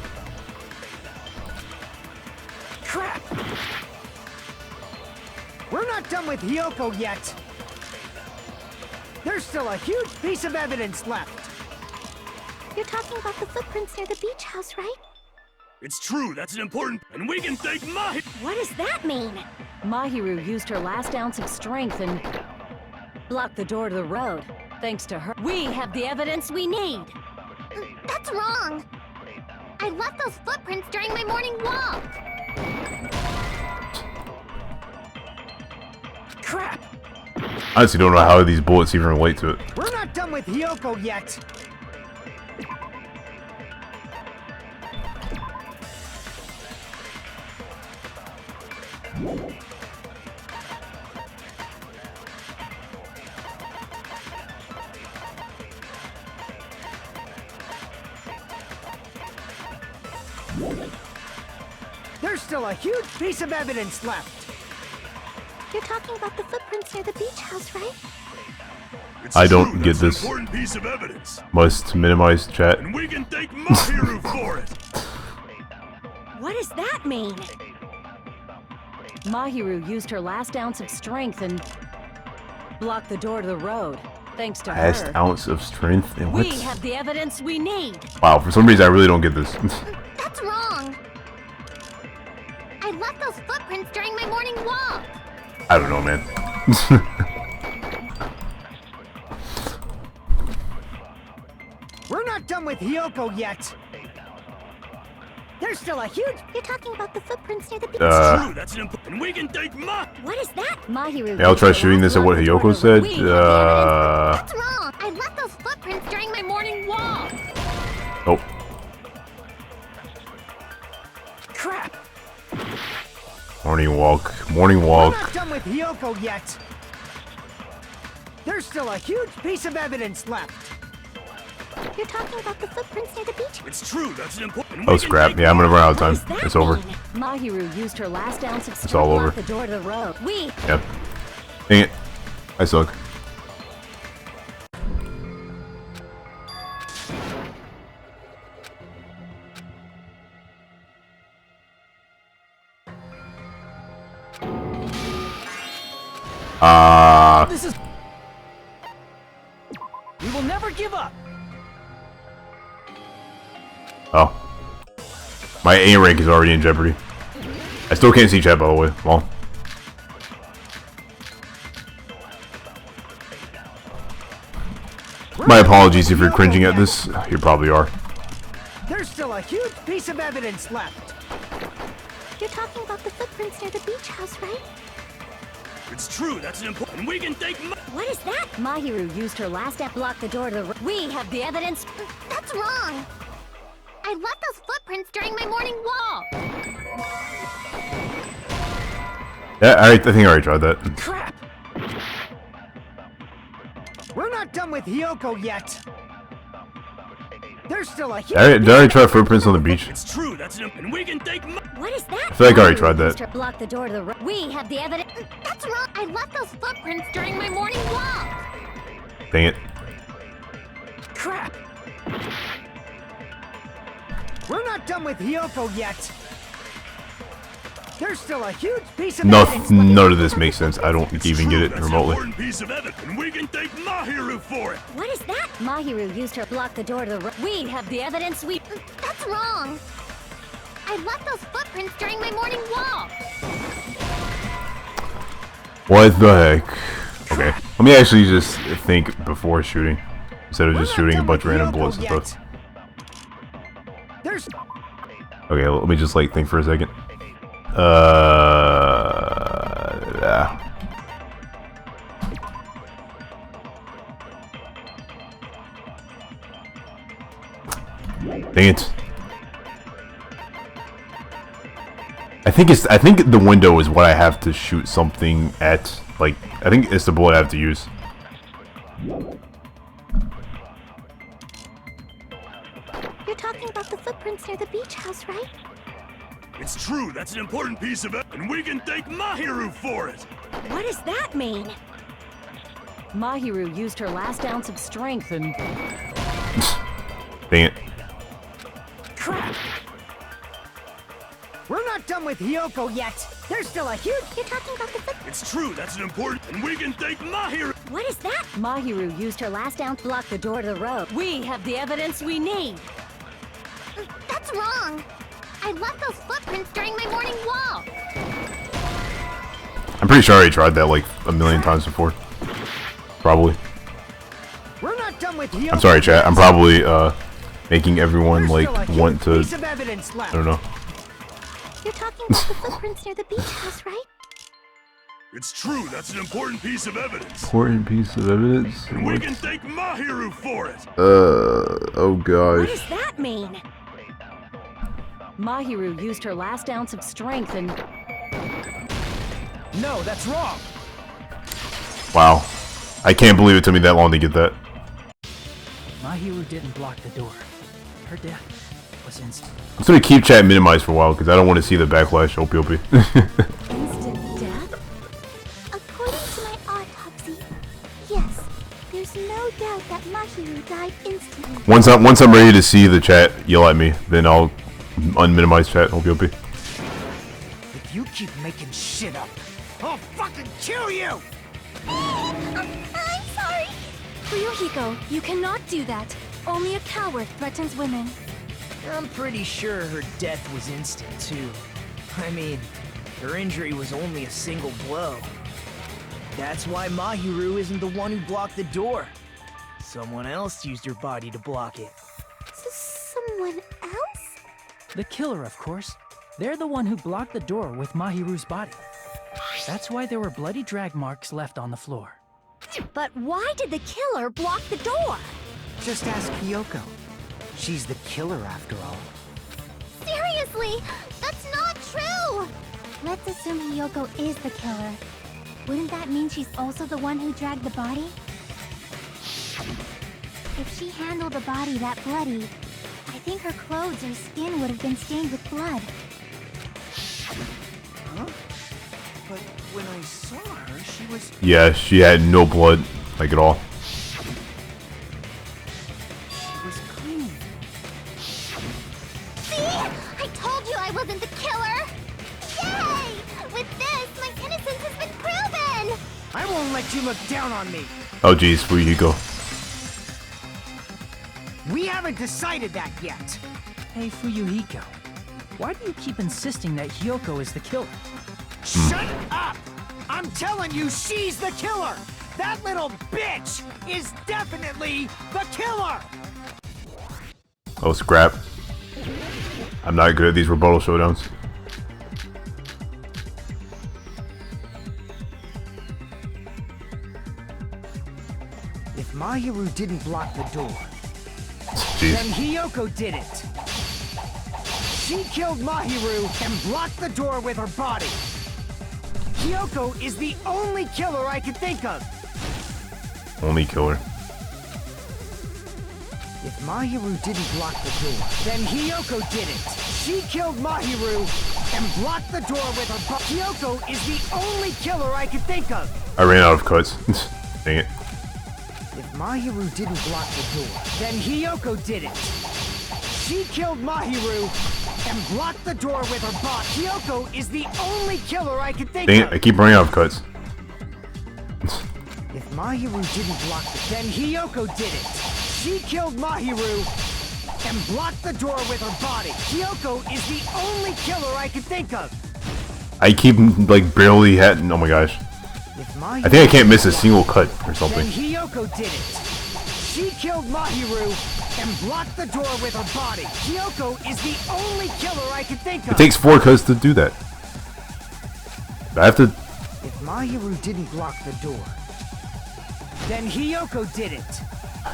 Crap! We're not done with Hiyoko yet. There's still a huge piece of evidence left. You're talking about the footprints near the beach house, right? It's true, that's an important... And we can thank Mahiru... What does that mean? Mahiru used her last ounce of strength and blocked the door to the road. Thanks to her, we have the evidence we need. That's wrong. I left those footprints during my morning walk. Crap! I honestly don't know how these bullets even relate to it. We're not done with Hiyoko yet. There's still a huge piece of evidence left. You're talking about the footprints near the beach house, right? It's I don't true, get that's an this. important piece of evidence. Must minimize chat. And we can thank Mahiru for it! What does that mean? Mahiru used her last ounce of strength and blocked the door to the road. Thanks to Last her, ounce of strength and we what? have the evidence we need. Wow, for some reason I really don't get this. That's wrong. I left those footprints during my morning walk. I don't know, man. We're not done with Hiyoko yet. There's still a huge... You're talking about the footprints near the beach. It's true, that's an important... And we can thank What is that? Mahiru. Yeah, I'll try shooting this at what Hiyoko said. That's wrong. I left those footprints during my morning walk. Oh. Crap! Morning walk. Morning We're walk. not done with Hiyoko yet. There's still a huge piece of evidence left. You're talking about the footprints near the beach. It's true, that's an important... Oh, scrap. Yeah, I'm gonna run out of time. What does that It's over. mean? Mahiru used her last ounce of strength all to over. block the door to the road. We Yep. Dang it. I suck. This is... We will never give up. Oh. My A rank is already in jeopardy. I still can't see chat, by the way. Well. My apologies if you're cringing at this. You probably are. There's still a huge piece of evidence left. You're talking about the footprints near the beach house, right? It's true, that's an important... And we can thank... What is that? Mahiru used her last block the door to the road. We have the evidence. That's wrong. I left those footprints during my morning walk. Yeah, I think I already tried that. Crap! We're not done with Hiyoko yet. There's still a huge... Did I already try footprints on the beach? It's true, and we can take What is that? I feel like I already tried that. Block the door to the road. We have the evidence. That's wrong. I left those footprints during my morning walk. Dang it. Crap! We're not done with Hiyoko yet. There's still a huge piece of evidence. None of this makes sense. I don't even get it remotely. An important piece of evidence, and we can thank Mahiru for it. What is that? Mahiru used her to block the door to the road. We have the evidence. That's wrong. I left those footprints during my morning walk. What the heck? Okay, let me actually just think before shooting, instead of just shooting a bunch of random bullets and stuff. Okay, let me just like think for a second. Yeah. Dang it. I think the window is what I have to shoot something at. Like, I think it's the bullet I have to use. You're talking about the footprints near the beach house, right? It's true, that's an important piece of evidence, and we can thank Mahiru for it. What does that mean? Mahiru used her last ounce of strength and... Dang it. Crap! We're not done with Hiyoko yet. There's still a huge... You're talking about the It's true, that's an important... And we can thank Mahiru. What is that? Mahiru used her last ounce to block the door to the road. We have the evidence we need. That's wrong. I left those footprints during my morning walk. I'm pretty sure I already tried that like a million times before. Probably. We're not done with Hiyoko. I'm sorry, chat. I'm probably making everyone like want to. I don't know. You're talking about the footprints near the beach house, right? It's true, that's an important piece of evidence. Important piece of evidence. And we can thank Mahiru for it. Oh gosh. What does that mean? Mahiru used her last ounce of strength and... No, that's wrong. Wow. I can't believe it took me that long to get that. Mahiru didn't block the door. Her death was instant. I'm just gonna keep chat minimized for a while because I don't want to see the backlash. OP. Instant death? According to my autopsy, yes, there's no doubt that Mahiru died instantly. Once I'm ready to see the chat yell at me, then I'll unminimize chat. OP. If you keep making shit up, I'll fucking kill you! I'm sorry. Ryuhiko, you cannot do that. Only a coward threatens women. I'm pretty sure her death was instant, too. I mean, her injury was only a single blow. That's why Mahiru isn't the one who blocked the door. Someone else used her body to block it. Someone else? The killer, of course. They're the one who blocked the door with Mahiru's body. That's why there were bloody drag marks left on the floor. But why did the killer block the door? Just ask Hiyoko. She's the killer after all. Seriously, that's not true! Let's assume Hiyoko is the killer. Wouldn't that mean she's also the one who dragged the body? If she handled the body that bloody, I think her clothes or skin would have been stained with blood. Huh? But when I saw her, she was... Yeah, she had no blood, like at all. She was clean. See? I told you I wasn't the killer! Yay! With this, my innocence has been proven! I won't let you look down on me! Oh jeez, Ryuhiko. We haven't decided that yet! Hey, Fuyuhiko. Why do you keep insisting that Hiyoko is the killer? Shut up! I'm telling you, she's the killer! That little bitch is definitely the killer! Oh scrap. I'm not good at these rebuttal showdowns. If Mahiru didn't block the door, Jeez. then Hiyoko did it! She killed Mahiru and blocked the door with her body. Kyoko is the only killer I can think of. Only killer. If Mahiru didn't block the door, then Hiyoko did it. She killed Mahiru and blocked the door with her body. Kyoko is the only killer I can think of. I ran out of cuts. Dang it. If Mahiru didn't block the door, then Hiyoko did it. She killed Mahiru and blocked the door with her body. Kyoko is the only killer I can think Dang of. it, I keep running out of cuts. If Mahiru didn't block it, then Hiyoko did it. She killed Mahiru and blocked the door with her body. Kyoko is the only killer I can think of. I keep, like, barely hitting. Oh my gosh. I think I can't miss a single cut or something. Then Hiyoko did it. She killed Mahiru and blocked the door with her body. Kyoko is the only killer I can think of. It takes 4 cuts to do that. I have to... If Mahiru didn't block the door, then Hiyoko did it.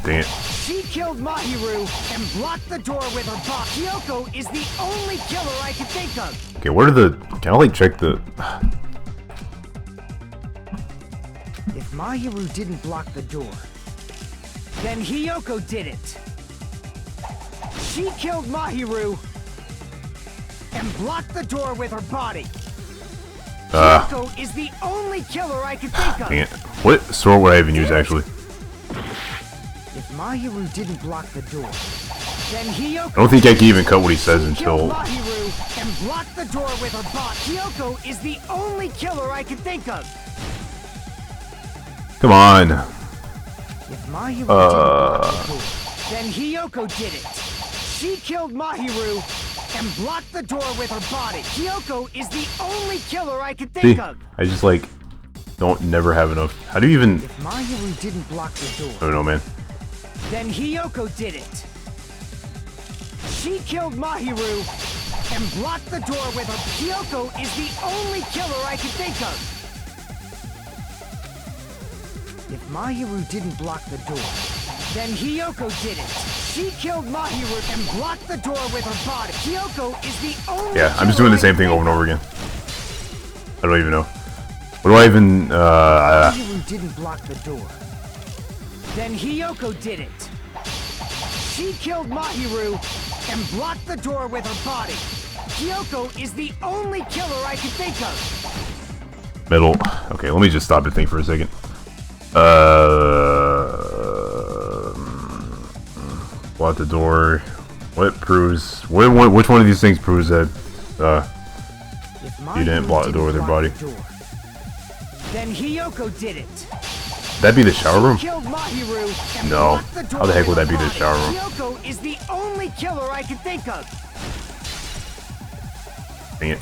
Dang it. She killed Mahiru and blocked the door with her body. Kyoko is the only killer I can think of. Okay, what are the... Can I, like, check the... If Mahiru didn't block the door, then Hiyoko did it. She killed Mahiru and blocked the door with her body. Kyoko is the only killer I can think of. Dang it. What sword would I even use, actually? If Mahiru didn't block the door, then Hiyoko... I don't think I can even cut what he says until... killed Mahiru and blocked the door with her body. Kyoko is the only killer I can think of. Come on. If Mahiru didn't block the door, then Hiyoko did it. She killed Mahiru and blocked the door with her body. Kyoko is the only killer I can think See, of. I just, like, never have enough. How do you even... If Mahiru didn't block the door, I don't know, man. then Hiyoko did it. She killed Mahiru and blocked the door with her. Kyoko is the only killer I can think of. If Mahiru didn't block the door, then Hiyoko did it. She killed Mahiru and blocked the door with her body. Kyoko is the only Yeah, I'm just doing the same thing over and over again. I don't even know. What do I even... Mahiru didn't block the door, then Hiyoko did it. She killed Mahiru and blocked the door with her body. Kyoko is the only killer I can think of. Middle. Okay, let me just stop the thing for a second. Block the door. What proves... which one of these things proves that, you didn't block the door with your body? Then Hiyoko did it. That'd be the shower room? Killed Mahiru and No. blocked the door How the heck with would that her be the body. shower room? Kyoko is the only killer I can think of. Dang it.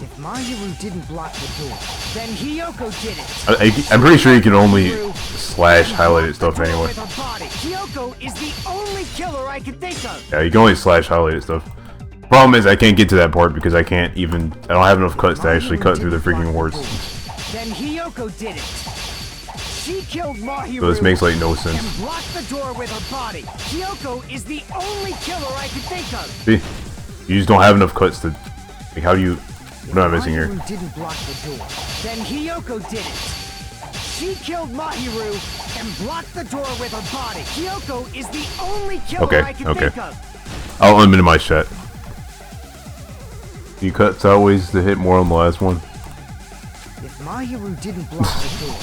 If Mahiru didn't block the door, then Hiyoko did it. I'm pretty sure you can only slash highlighted stuff The door anyway. with her body. Kyoko is the only killer I can think of. Yeah, you can only slash highlighted stuff. Problem is, I can't get to that part because I can't even... I don't have enough cuts to actually cut through the freaking words. Then Hiyoko did it. She killed Mahiru So this makes, like, no sense. and blocked the door with her body. Kyoko is the only killer I can think of. See? You just don't have enough cuts to... Like, how do you... What am I missing here? Mahiru didn't block the door, then Hiyoko did it. She killed Mahiru and blocked the door with her body. Kyoko is the only killer I can think of. I'll unminimize chat. You cut sideways to hit more on the last one. If Mahiru didn't block the door,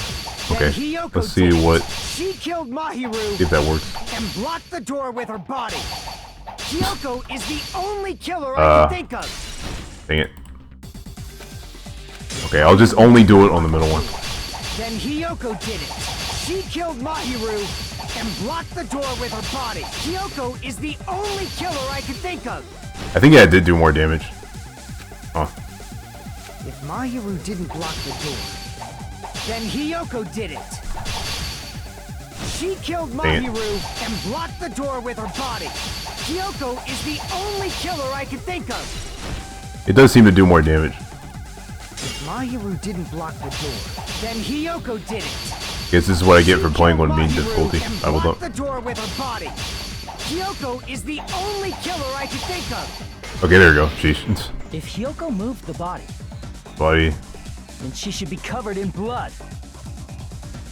Okay, then Hiyoko let's see did it. what... She killed Mahiru See if that works. and blocked the door with her body. Kyoko is the only killer I can think of. Dang it. Okay, I'll just only do it on the middle one. Then Hiyoko did it. She killed Mahiru and blocked the door with her body. Kyoko is the only killer I can think of. I think I did do more damage. Huh. If Mahiru didn't block the door, then Hiyoko did it. She killed Dang it. Mahiru and blocked the door with her body. Kyoko is the only killer I can think of. It does seem to do more damage. If Mahiru didn't block the door, then Hiyoko did it. Guess this is what I get for She playing killed when being Mahiru difficulty. and I will blocked not. the door with her body. Kyoko is the only killer I can think of. Okay, there we go. Sheesh. If Hyoko moved the body, Buddy. then she should be covered in blood.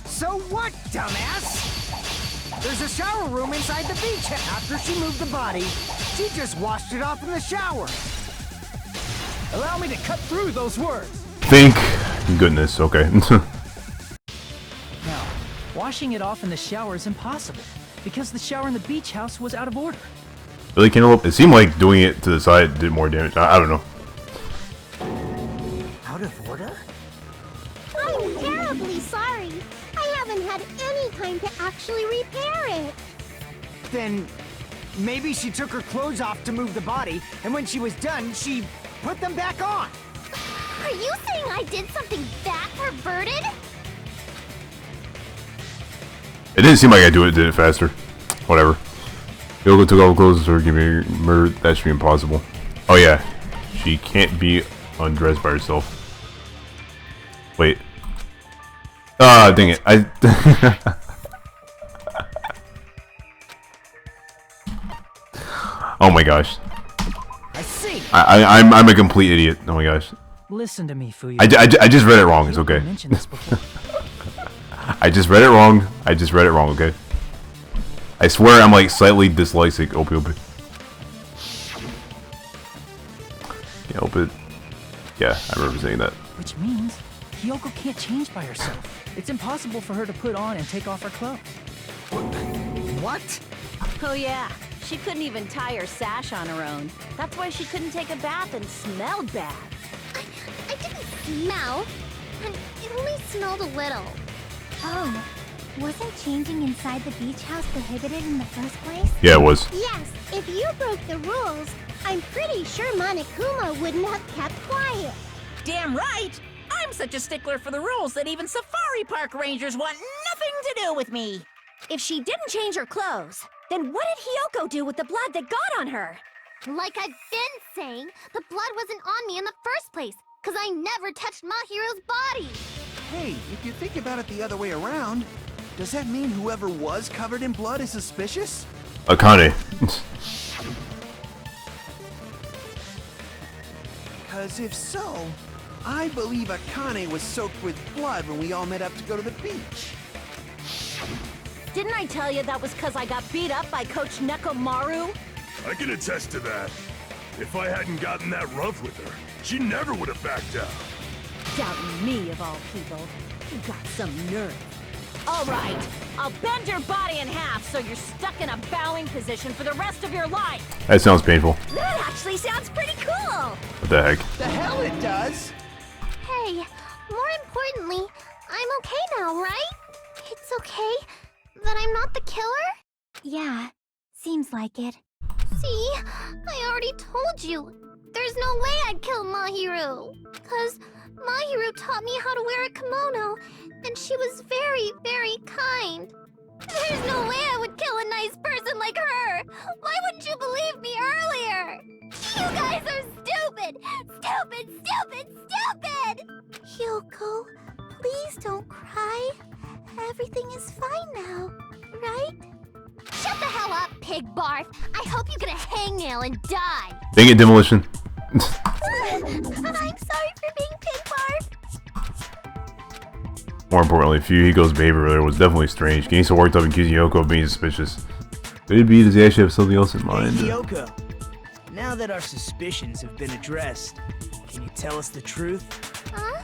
So what, dumbass? There's a shower room inside the beach. After she moved the body, she just washed it off in the shower. Allow me to cut through those words. Thank goodness. Okay. Now, washing it off in the shower is impossible, because the shower in the beach house was out of order. Really, Cantaloupe? It seemed like doing it to the side did more damage. I don't know. Out of order? I'm terribly sorry. I haven't had any time to actually repair it. Then maybe she took her clothes off to move the body, and when she was done, she put them back on. Are you saying I did something that perverted? It didn't seem like I did it faster. Whatever. Hyoko took all the clothes to her getting murdered. That should be impossible. Oh yeah. She can't be undressed by herself. Wait. Ah, dang it. Oh my gosh. I see. I'm a complete idiot. Oh my gosh. Listen to me, Fuyu. I just read it wrong. It's Hyoko okay. mentioned this before. I just read it wrong. Okay? I swear I'm like slightly dyslexic. Opie. Yeah, Opie. Yeah, I remember saying that. Which means Hyoko can't change by herself. It's impossible for her to put on and take off her clothes. What? Oh yeah, she couldn't even tie her sash on her own. That's why she couldn't take a bath and smelled bad. I didn't smell. And it only smelled a little. Oh, wasn't changing inside the beach house prohibited in the first place? Yeah, it was. Yes, if you broke the rules, I'm pretty sure Monokuma wouldn't have kept quiet. Damn right! I'm such a stickler for the rules that even safari park rangers want nothing to do with me. If she didn't change her clothes, then what did Hyoko do with the blood that got on her? Like I've been saying, the blood wasn't on me in the first place, because I never touched Mahiro's body. Hey, if you think about it the other way around, does that mean whoever was covered in blood is suspicious? Akane. Because if so, I believe Akane was soaked with blood when we all met up to go to the beach. Didn't I tell you that was because I got beat up by Coach Nekomaru? I can attest to that. If I hadn't gotten that rough with her, she never would have backed out. Doubting me, of all people. You got some nerve. All right, I'll bend your body in half so you're stuck in a bowing position for the rest of your life. That sounds painful. That actually sounds pretty cool. What the heck? The hell it does! Hey, more importantly, I'm okay now, right? It's okay that I'm not the killer? Yeah, seems like it. See, I already told you. There's no way I'd kill Mahiru. Because Mahiru taught me how to wear a kimono, and she was very, very kind. There's no way I would kill a nice person like her. Why wouldn't you believe me earlier? You guys are stupid! Stupid, stupid, stupid! Hyoko, please don't cry. Everything is fine now, right? Shut the hell up, pig barf! I hope you get a hangnail and die! Dang it, Demolition. I'm sorry for being pig barf! More importantly, Fuyuhiko's behavior earlier was definitely strange. Getting so worked up and accusing Hyoko of being suspicious. Could it be, does he actually have something else in mind? Hey, Hyoko. Now that our suspicions have been addressed, can you tell us the truth? Huh?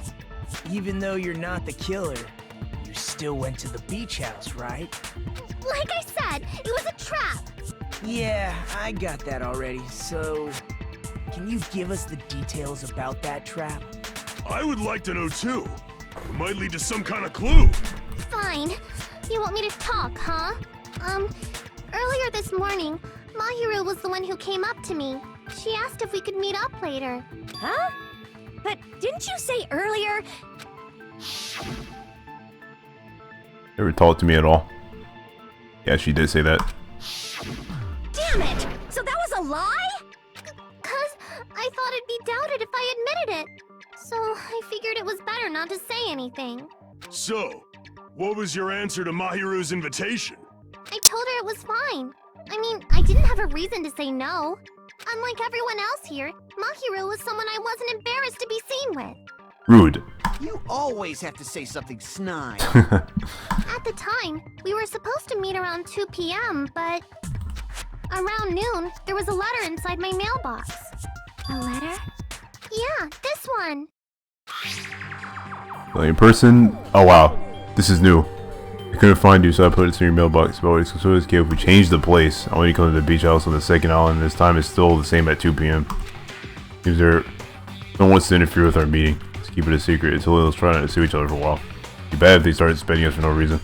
Even though you're not the killer, you still went to the beach house, right? Like I said, it was a trap! Yeah, I got that already, so... Can you give us the details about that trap? I would like to know too. It might lead to some kind of clue. Fine. You want me to talk, huh? Earlier this morning, Mahiru was the one who came up to me. She asked if we could meet up later. Huh? But didn't you say earlier? Never talked to me at all. Yeah, she did say that. Damn it! So that was a lie? 'Cause I thought it'd be doubted if I admitted it. So I figured it was better not to say anything. So, what was your answer to Mahiru's invitation? I told her it was fine. I mean, I didn't have a reason to say no. Unlike everyone else here, Mahiru was someone I wasn't embarrassed to be seen with. Rude. You always have to say something snide. At the time, we were supposed to meet around 2 p.m., but around noon, there was a letter inside my mailbox. A letter? Yeah, this one. In person? Oh wow. This is new. I couldn't find you, so I put it in your mailbox. But it's so okay if we change the place. I want you to come to the beach house on the second island. This time is still the same at 2 p.m. Seems there no one wants to interfere with our meeting. Let's keep it a secret until they'll try not to sue each other for a while. Be bad if they started spending us for no reason.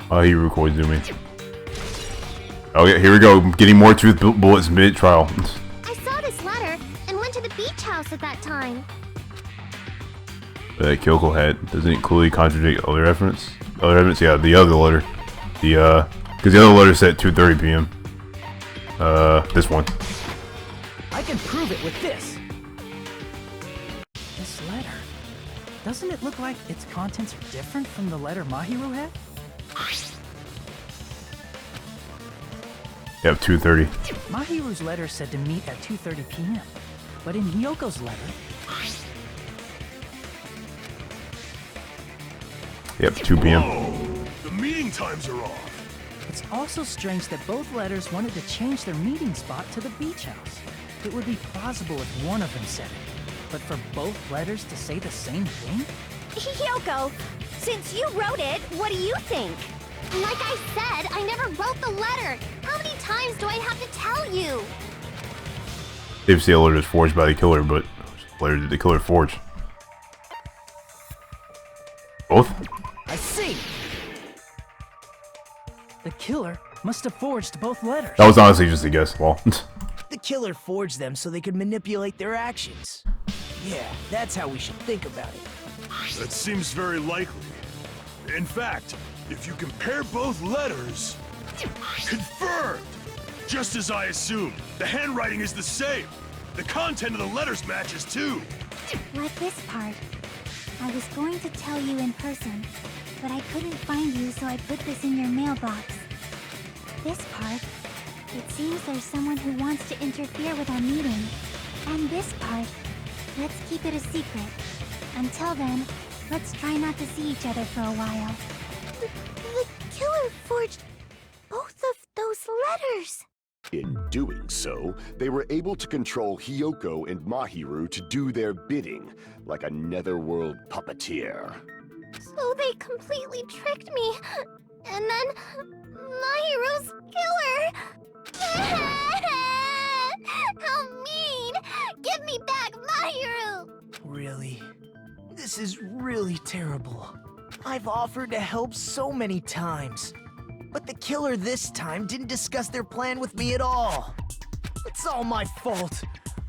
Mahiru Koizumi. Oh yeah, here we go. Getting more tooth bullets mid-trial. I saw this letter and went to the beach house at that time. That Kyoko hat, doesn't it clearly contradict other evidence? Other evidence? Yeah, the other letter. Because the other letter said 2:30 p.m. This one. I can prove it with this. This letter. Doesn't it look like its contents are different from the letter Mahiru had? Yep, 2:30. Mahiru's letter said to meet at 2:30 p.m. But in Hyoko's letter... Yep, 2 p.m. Whoa! The meeting times are off. It's also strange that both letters wanted to change their meeting spot to the beach house. It would be plausible if one of them said it. But for both letters to say the same thing? Hyoko, since you wrote it, what do you think? Like I said, I never wrote the letter. How many times do I have to tell you? They say a letter is forged by the killer, but which letter did the killer forge? Both? I see! The killer must have forged both letters. That was honestly just a guess. Well, The killer forged them so they could manipulate their actions. Yeah, that's how we should think about it. That seems very likely. In fact, if you compare both letters... Confirmed! Just as I assumed, the handwriting is the same. The content of the letters matches too. Like this part. I was going to tell you in person, but I couldn't find you, so I put this in your mailbox. This part. It seems there's someone who wants to interfere with our meeting. And this part. Let's keep it a secret. Until then, let's try not to see each other for a while. The killer forged both of those letters. In doing so, they were able to control Hyoko and Mahiru to do their bidding, like a netherworld puppeteer. So they completely tricked me. And then Mahiru's killer. How mean! Give me back Mahiru! Really? This is really terrible. I've offered to help so many times. But the killer this time didn't discuss their plan with me at all. It's all my fault.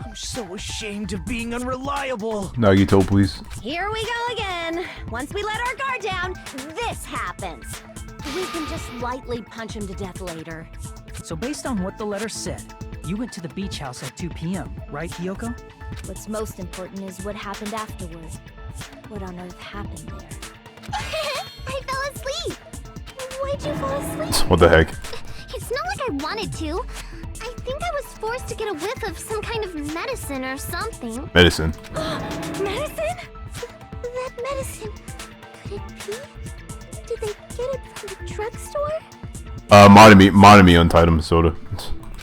I'm so ashamed of being unreliable. Nagito, please. Here we go again. Once we let our guard down, this happens. We can just lightly punch him to death later. So based on what the letter said, you went to the beach house at 2 p.m., right, Hyoko? What's most important is what happened afterward. What on earth happened there? I fell asleep. Why'd you fall asleep? What the heck? It's not like I wanted to. I think I was forced to get a whiff of some kind of medicine or something. Medicine. Medicine? That medicine. Could it be? Did they get it from the drugstore? Monami untied him, soda.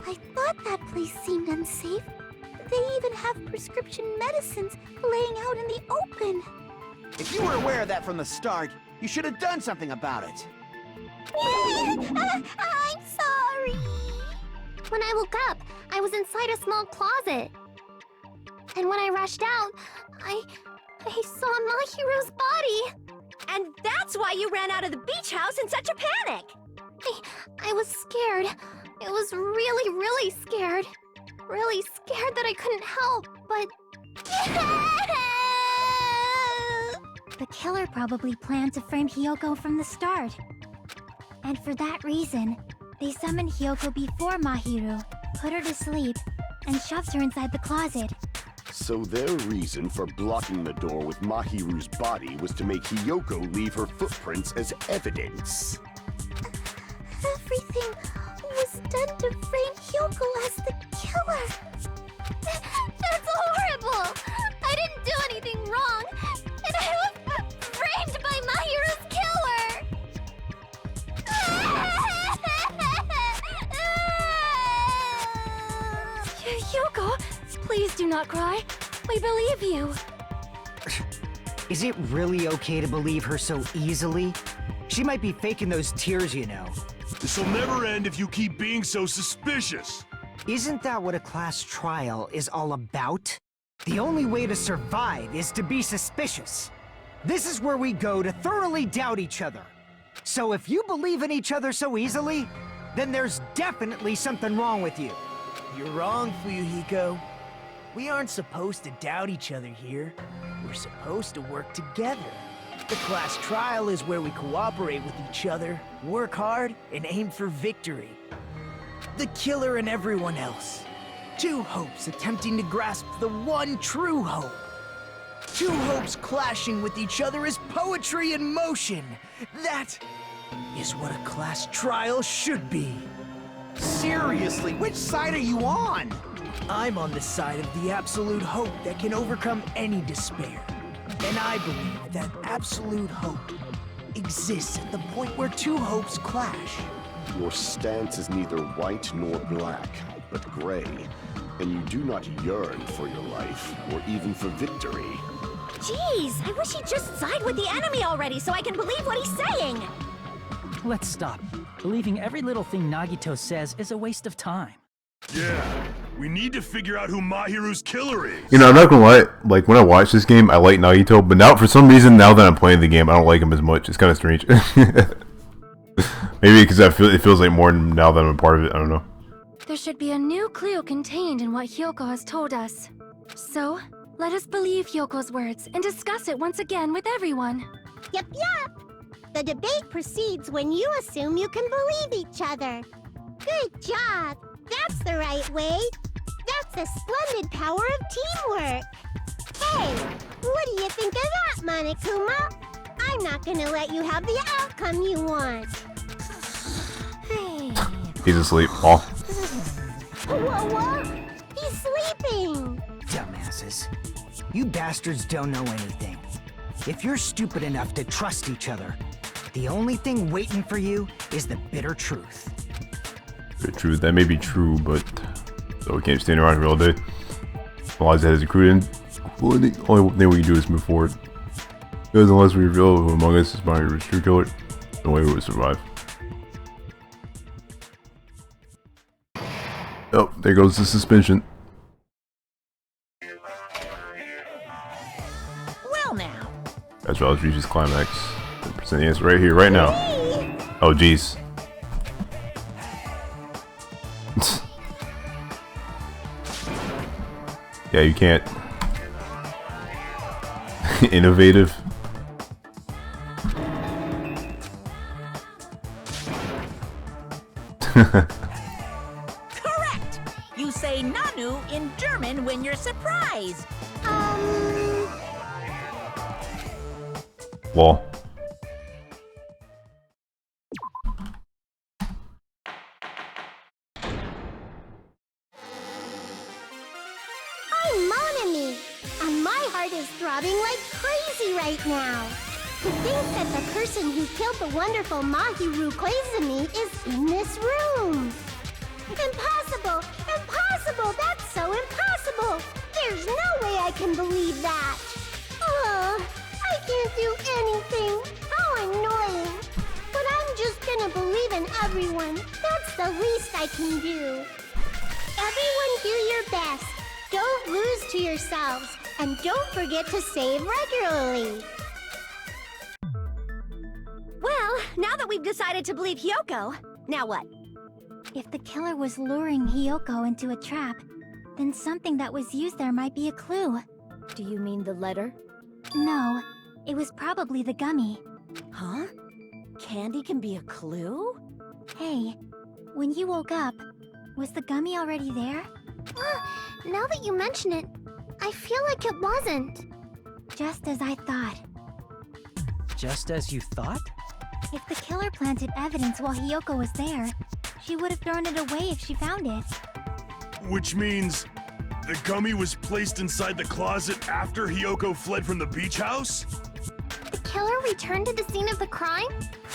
I thought that place seemed unsafe. They even have prescription medicines laying out in the open. If you were aware of that from the start, you should have done something about it. I'm sorry. When I woke up, I was inside a small closet. And when I rushed out, I saw Mahiru's body. And that's why you ran out of the beach house in such a panic! I was scared. It was really, really scared. Really scared that I couldn't help, but... The killer probably planned to frame Hyoko from the start. And for that reason, they summoned Hyoko before Mahiru, put her to sleep, and shoved her inside the closet. So their reason for blocking the door with Mahiru's body was to make Hyoko leave her footprints as evidence. Everything was done to frame Hyoko as the killer. That's horrible! I didn't do anything wrong, and I was framed by Mahiru's killer! Yoko, please do not cry. We believe you. Is it really okay to believe her so easily? She might be faking those tears, you know. This'll never end if you keep being so suspicious. Isn't that what a class trial is all about? The only way to survive is to be suspicious. This is where we go to thoroughly doubt each other. So if you believe in each other so easily, then there's definitely something wrong with you. You're wrong, Fuyuhiko. We aren't supposed to doubt each other here. We're supposed to work together. The class trial is where we cooperate with each other, work hard, and aim for victory. The killer and everyone else. Two hopes attempting to grasp the one true hope. Two hopes clashing with each other is poetry in motion. That is what a class trial should be. Seriously, which side are you on? I'm on the side of the absolute hope that can overcome any despair. And I believe that absolute hope exists at the point where two hopes clash. Your stance is neither white nor black, but gray, and you do not yearn for your life, or even for victory. Jeez, I wish he'd just side with the enemy already so I can believe what he's saying! Let's stop. Believing every little thing Nagito says is a waste of time. Yeah, we need to figure out who Mahiru's killer is. You know, I'm not gonna lie, like, when I watched this game, I like Nagito, but now, for some reason, now that I'm playing the game, I don't like him as much. It's kind of strange. Maybe because it feels like more now that I'm a part of it, I don't know. There should be a new clue contained in what Hyoko has told us. So, let us believe Hyoko's words and discuss it once again with everyone. Yep. The debate proceeds when you assume you can believe each other. Good job! That's the right way! That's a splendid power of teamwork! Hey, what do you think of that, Monokuma? I'm not gonna let you have the outcome you want! He's asleep. Oh. What? He's sleeping! Dumbasses. You bastards don't know anything. If you're stupid enough to trust each other, the only thing waiting for you is the bitter truth. The truth, that may be true, but so we can't stand around here all day. Realize that is recruited. Well, the only thing we can do is move forward. Because unless we reveal who among us is Mahiru's true killer, no way we would survive. Oh, there goes the suspension. Well now. That's right, let's reach this climax. 10% the answer right here, right now. Oh, jeez. Yeah, you can't. Innovative. Correct! You say Nanu in German when you're surprised. Well. I'm Monami, and my heart is throbbing like crazy right now. To think that the person who killed the wonderful Mahiru Koizumi is in this room. Impossible! Impossible! That's so impossible! There's no way I can believe that! I can't do anything! How annoying! But I'm just gonna believe in everyone. That's the least I can do. Everyone do your best. Don't lose to yourselves. And don't forget to save regularly. Well, now that we've decided to believe Hyoko, now what? If the killer was luring Hyoko into a trap, then something that was used there might be a clue. Do you mean the letter? No, it was probably the gummy. Huh? Candy can be a clue? Hey, when you woke up, was the gummy already there? Now that you mention it, I feel like it wasn't. Just as I thought. Just as you thought? If the killer planted evidence while Hyoko was there, she would have thrown it away if she found it. Which means the gummy was placed inside the closet after Hiyoko fled from the beach house? The killer returned to the scene of the crime?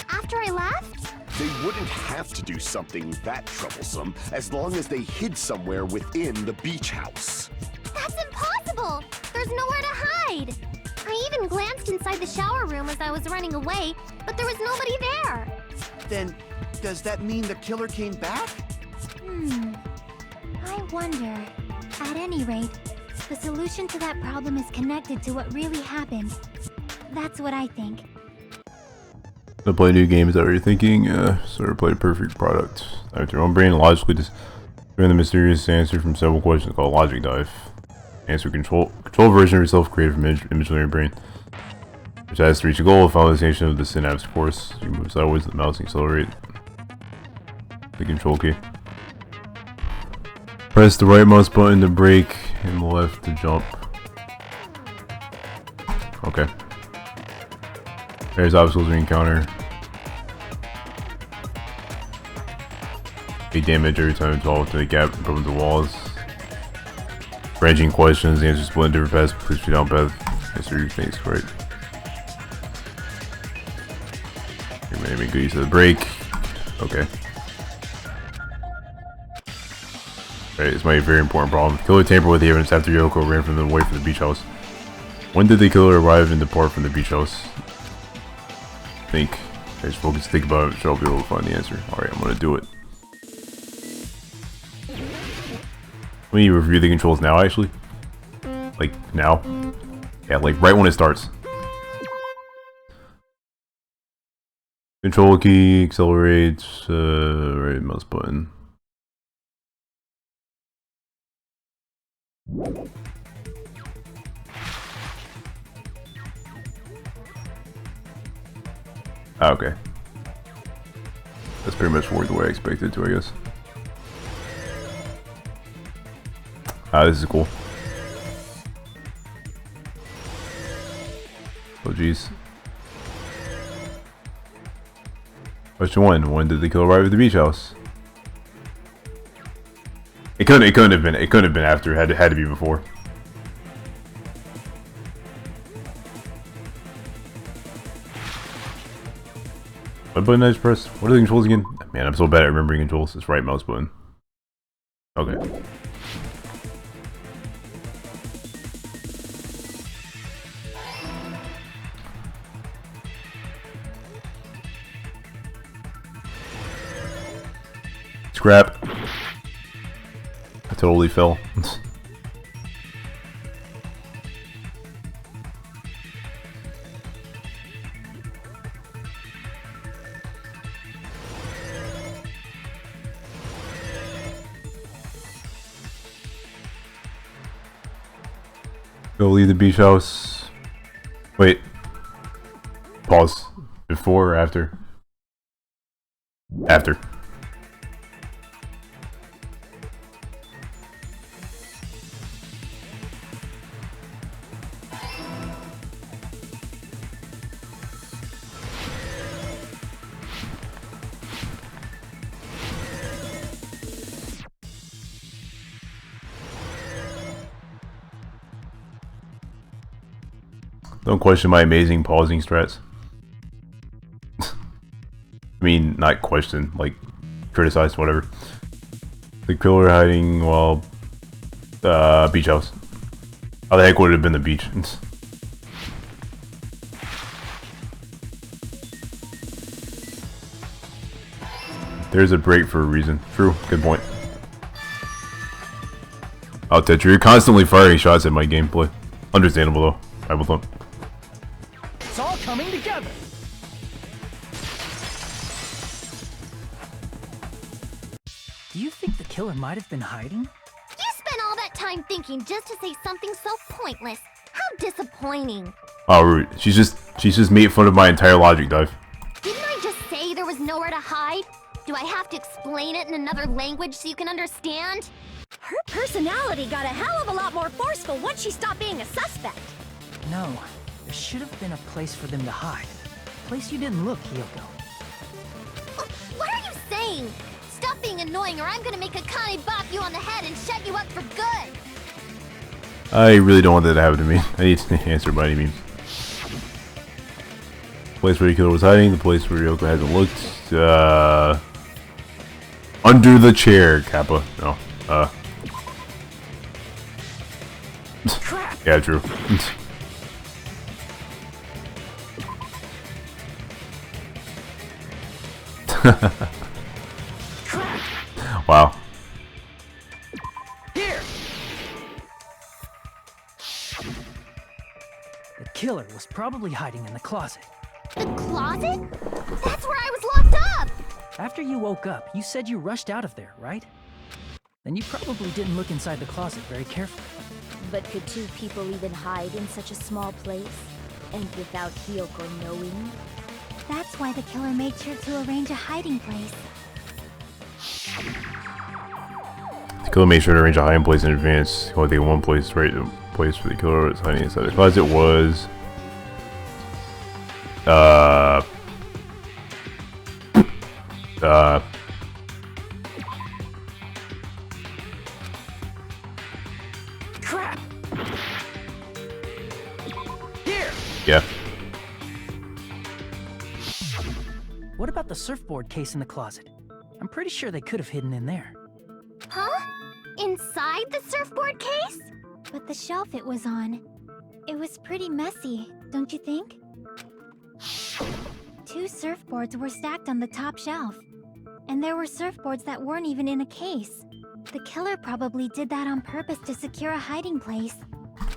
After I left? They wouldn't have to do something that troublesome as long as they hid somewhere within the beach house. That's impossible! There's nowhere to hide! I even glanced inside the shower room as I was running away, but there was nobody there. Then, does that mean the killer came back? I wonder. At any rate, the solution to that problem is connected to what really happened. That's what I think. To play new games, is that what you're thinking? Sort of play a perfect product. Dive your own brain and logically discern the mysterious answer from several questions called Logic Dive. Answer control version of yourself created from image in your brain, which has to reach a goal of finalization of the synapse course. You move sideways with the mouse and accelerate the control key. Press the right mouse button to brake and the left to jump. Okay. There's obstacles we encounter. Take damage every time it's all to the gap from the walls. Branching questions, the answers split in different paths, please you down path. Answer your things right. You're gonna make good use of the brake. Okay. Alright, this might be a very important problem. Killer tampered with the evidence after Yoko ran from away from the beach house. When did the killer arrive and depart from the beach house? Think. I just focus, think about it, so I'll be able to find the answer. Alright, I'm gonna do it. Let me review the controls now, actually. Like, now. Yeah, like, right when it starts. Control key, accelerate, right mouse button. Okay. That's pretty much worked the way I expected it to, I guess. This is cool. Oh jeez. Question 1. When did the killer arrive at the beach house? It couldn't have been after. It had to be before. What button did I just press? What are the controls again? Man, I'm so bad at remembering controls. It's right mouse button. Okay. Scrap. I totally fell. Go leave the beach house. Wait. Pause. Before or after? After. Don't question my amazing pausing strats. I mean, not question, like, criticize, whatever. The killer hiding while... beach house. How the heck would it have been the beach? There's a break for a reason. True, good point. Oh, Tetra, you're constantly firing shots at my gameplay. Understandable though. I will don't. It's all coming together. Do you think the killer might have been hiding? You spent all that time thinking just to say something so pointless. How disappointing. Oh, rude. She's just made fun of my entire logic dive. Didn't I just say there was nowhere to hide? Do I have to explain it in another language so you can understand? Her personality got a hell of a lot more forceful once she stopped being a suspect. No, there should have been a place for them to hide. A place you didn't look, Hiyoko. What are you saying? Stop being annoying or I'm gonna make Akane bop you on the head and shut you up for good! I really don't want that to happen to me. I need to answer by any means. Place where the killer was hiding, the place where Yoko hasn't looked. Under the chair, Kappa. No. Yeah, true. Wow. Here. The killer was probably hiding in the closet. The closet? That's where I was locked up! After you woke up, you said you rushed out of there, right? Then you probably didn't look inside the closet very carefully. But could two people even hide in such a small place? And without Hiyoko knowing? That's why the killer made sure to arrange a hiding place. The killer made sure to arrange a hiding place in advance. Only think one place, right? The place where the killer was hiding inside the closet was. Crap! Here! Yeah. What about the surfboard case in the closet? I'm pretty sure they could have hidden in there. Huh? Inside the surfboard case? But the shelf it was on, it was pretty messy, don't you think? 2 surfboards were stacked on the top shelf. And there were surfboards that weren't even in a case. The killer probably did that on purpose to secure a hiding place.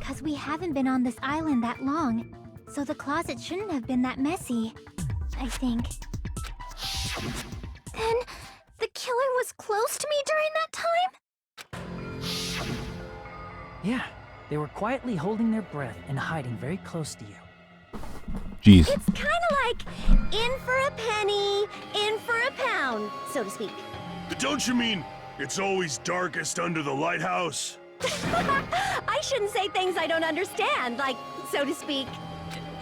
'Cause we haven't been on this island that long, so the closet shouldn't have been that messy, I think. Then, the killer was close to me during that time? Yeah, they were quietly holding their breath and hiding very close to you. Jeez. It's kinda like in for a penny, in for a pound, so to speak. Don't you mean it's always darkest under the lighthouse? I shouldn't say things I don't understand, like, so to speak.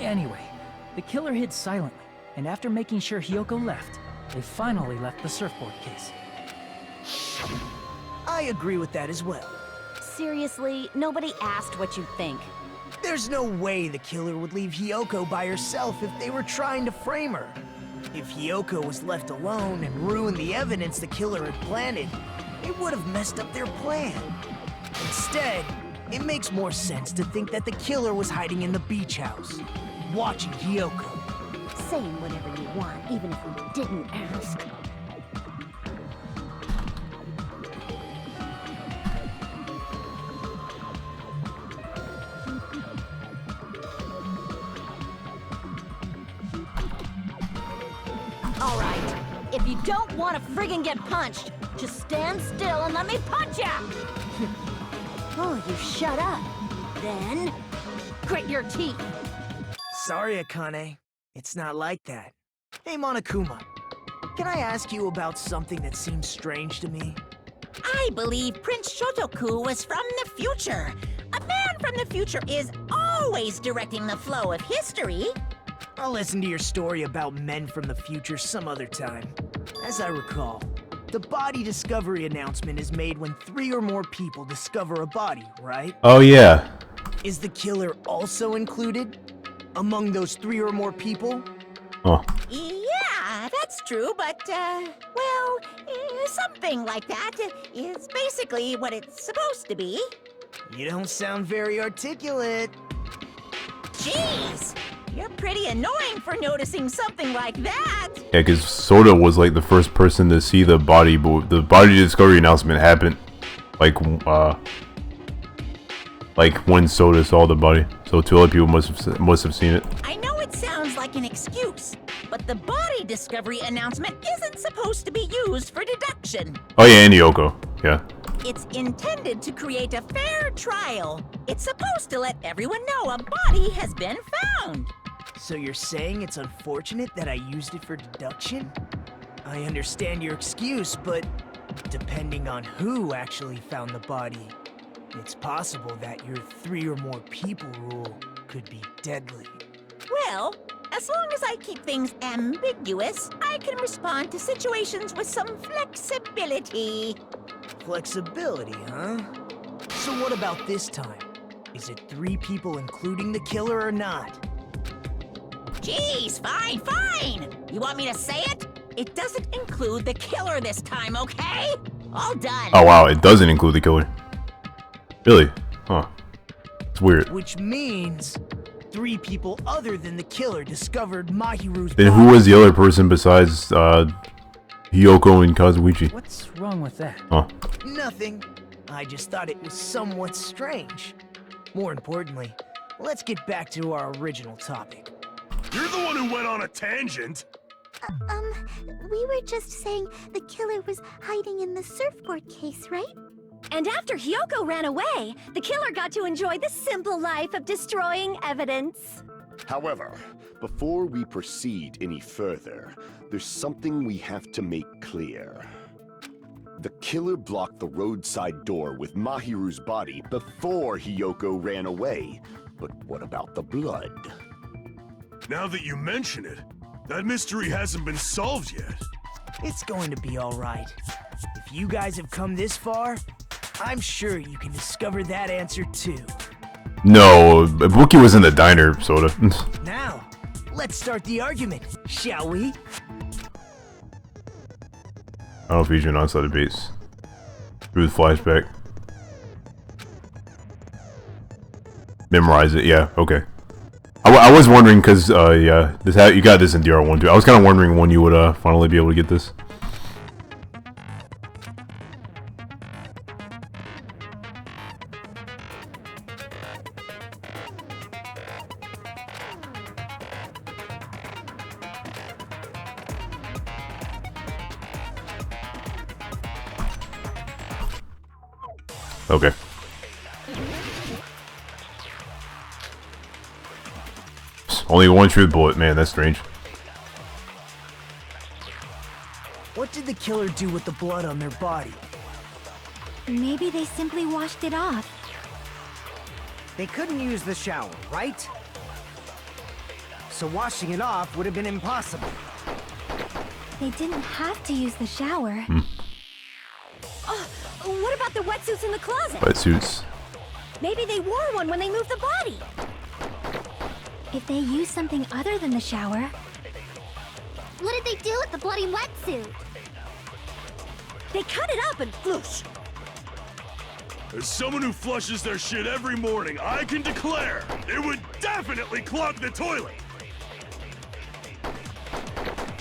Anyway, the killer hid silently, and after making sure Hiyoko left, they finally left the surfboard case. I agree with that as well. Seriously, nobody asked what you think. There's no way the killer would leave Hiyoko by herself if they were trying to frame her. If Hiyoko was left alone and ruined the evidence the killer had planted, it would have messed up their plan. Instead, it makes more sense to think that the killer was hiding in the beach house, watching Hiyoko. Saying whatever you want, even if we didn't ask. All right, if you don't want to friggin' get punched, just stand still and let me punch ya! Oh, you shut up. Then, grit your teeth. Sorry, Akane. It's not like that. Hey, Monokuma. Can I ask you about something that seems strange to me? I believe Prince Shotoku was from the future. A man from the future is always directing the flow of history. I'll listen to your story about men from the future some other time. As I recall, the body discovery announcement is made when 3 or more people discover a body, right? Oh yeah. Is the killer also included among those 3 or more people? Oh. Yeah, that's true, but, well, something like that is basically what it's supposed to be. You don't sound very articulate. Jeez! You're pretty annoying for noticing something like that. Yeah, because Soda was like the first person to see the body, but the body discovery announcement happened like when Soda saw the body. So 2 other people must have seen it. I know it sounds like an excuse, but the body discovery announcement isn't supposed to be used for deduction. Oh yeah, and Yoko. Yeah. It's intended to create a fair trial. It's supposed to let everyone know a body has been found. So you're saying it's unfortunate that I used it for deduction? I understand your excuse, but depending on who actually found the body, it's possible that your 3 or more people rule could be deadly. Well, as long as I keep things ambiguous, I can respond to situations with some flexibility. Flexibility, huh? So what about this time? Is it 3 people including the killer or not? Jeez, fine. You want me to say it? It doesn't include the killer this time, okay? All done. Oh wow, it doesn't include the killer. Really? Huh. It's weird. Which means 3 people other than the killer discovered Mahiru's Then body. who was the other person besides Hiyoko and Kazuichi? What's wrong with that? Huh. Nothing. I just thought it was somewhat strange. More importantly, let's get back to our original topic. You're the one who went on a tangent. We were just saying the killer was hiding in the surfboard case, right? And after Hiyoko ran away, the killer got to enjoy the simple life of destroying evidence. However, before we proceed any further, there's something we have to make clear. The killer blocked the roadside door with Mahiru's body before Hiyoko ran away. But what about the blood? Now that you mention it, that mystery hasn't been solved yet. It's going to be alright. If you guys have come this far, I'm sure you can discover that answer too. No, Ibuki was in the diner, sorta. Now, let's start the argument, shall we? I don't feature non-side debates. Through the flashback. Memorize it, yeah, okay. I was wondering, cause, yeah, you got this in DR1 too. I was kind of wondering when you would, finally be able to get this. Okay. Only one truth bullet, man, that's strange. What did the killer do with the blood on their body? Maybe they simply washed it off. They couldn't use the shower, right? So washing it off would have been impossible. They didn't have to use the shower. What about the wetsuits in the closet? Wetsuits. Maybe they wore one when they moved the body. If they used something other than the shower... What did they do with the bloody wetsuit? They cut it up and floosh. As someone who flushes their shit every morning, I can declare it would definitely clog the toilet.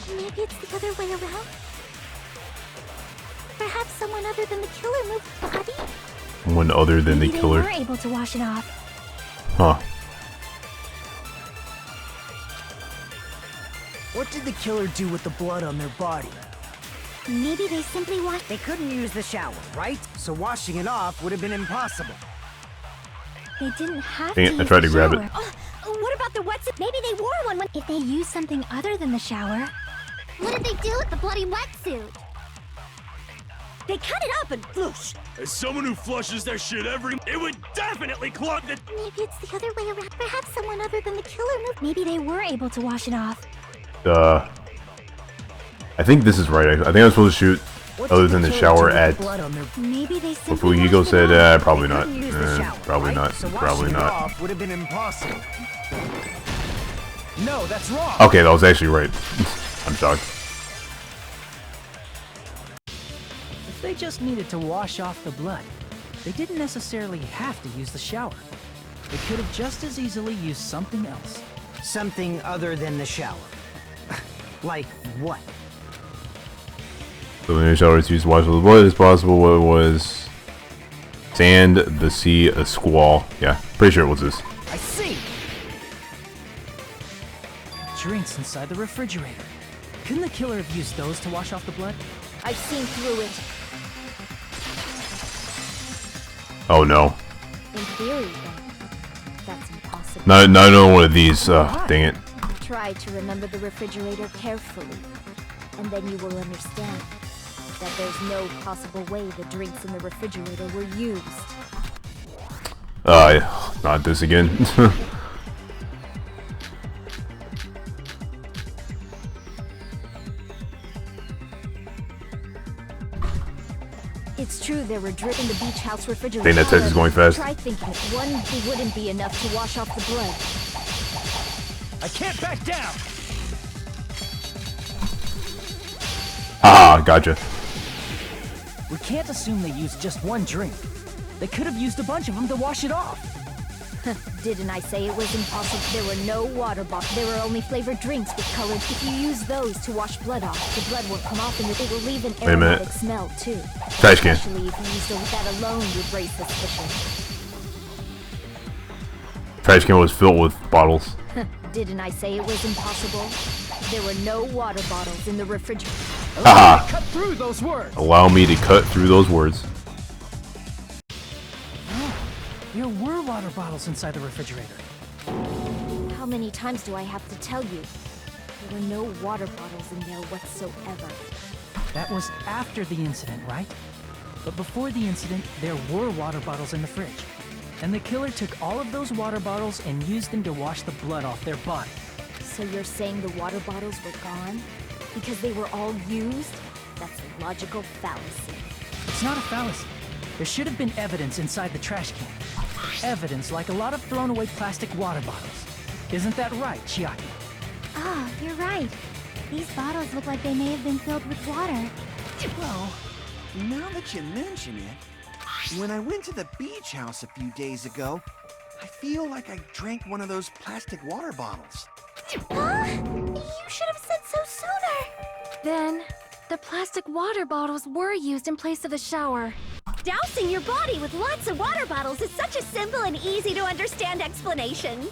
Maybe it's the other way around? Perhaps someone other than the killer moved the body? One other than the Maybe killer. they were able to wash it off. Huh. What did the killer do with the blood on their body? Maybe they simply washed... They couldn't use the shower, right? So washing it off would have been impossible. They didn't have Dang to it, I use tried the to grab it. shower. What about the wetsuit? Maybe they wore one when... If they used something other than the shower... What did they do with the bloody wetsuit? They cut it up and floosh. As someone who flushes their shit every... It would definitely clog the... Maybe it's the other way around. Perhaps someone other than the killer moved... Maybe they were able to wash it off. I think this is right. I think I'm supposed to shoot other than the shower at... Maybe they simply Before Hugo washed it said, off. probably not. Couldn't use the shower, Probably right? not. So Probably washing it not. off would have been impossible. No, that's wrong. Okay, that was actually right. I'm shocked. If they just needed to wash off the blood, they didn't necessarily have to use the shower. They could have just as easily used something else. Something other than the shower. Like what? So the shower is used to wash the blood as possible. What it was? Sand, the sea, a squall. Yeah, pretty sure it was this. I see. Drinks inside the refrigerator. Couldn't the killer have used those to wash off the blood? I've seen through it. Oh no. In theory, then, that's impossible. Not another one of these. Dang it. Try to remember the refrigerator carefully, and then you will understand that there's no possible way the drinks in the refrigerator were used. Not this again. It's true there were drips in the beach house refrigerator. Dang, that text is going fast. Try thinking one wouldn't be enough to wash off the blood. I can't back down! Ah, gotcha. We can't assume they used just one drink. They could have used a bunch of them to wash it off. Didn't I say it was impossible? There were no water bottles. There were only flavored drinks with colored. If you use those to wash blood off, the blood won't come off and it will leave an aromatic smell too. Trash can. Especially if you used that alone would raise suspicion. Trash can was filled with bottles. Didn't I say it was impossible? There were no water bottles in the refrigerator. Haha. Cut through those words. Allow me to cut through those words. There were water bottles inside the refrigerator. How many times do I have to tell you? There were no water bottles in there whatsoever. That was after the incident, right? But before the incident, there were water bottles in the fridge. And the killer took all of those water bottles and used them to wash the blood off their body. So you're saying the water bottles were gone? Because they were all used? That's a logical fallacy. It's not a fallacy. There should have been evidence inside the trash can. Evidence like a lot of thrown away plastic water bottles. Isn't that right, Chiaki? Ah, you're right. These bottles look like they may have been filled with water. Well, now that you mention it, when I went to the beach house a few days ago, I feel like I drank one of those plastic water bottles. Huh? You should have said so sooner. Then, the plastic water bottles were used in place of a shower. Dousing your body with lots of water bottles is such a simple and easy to understand explanation.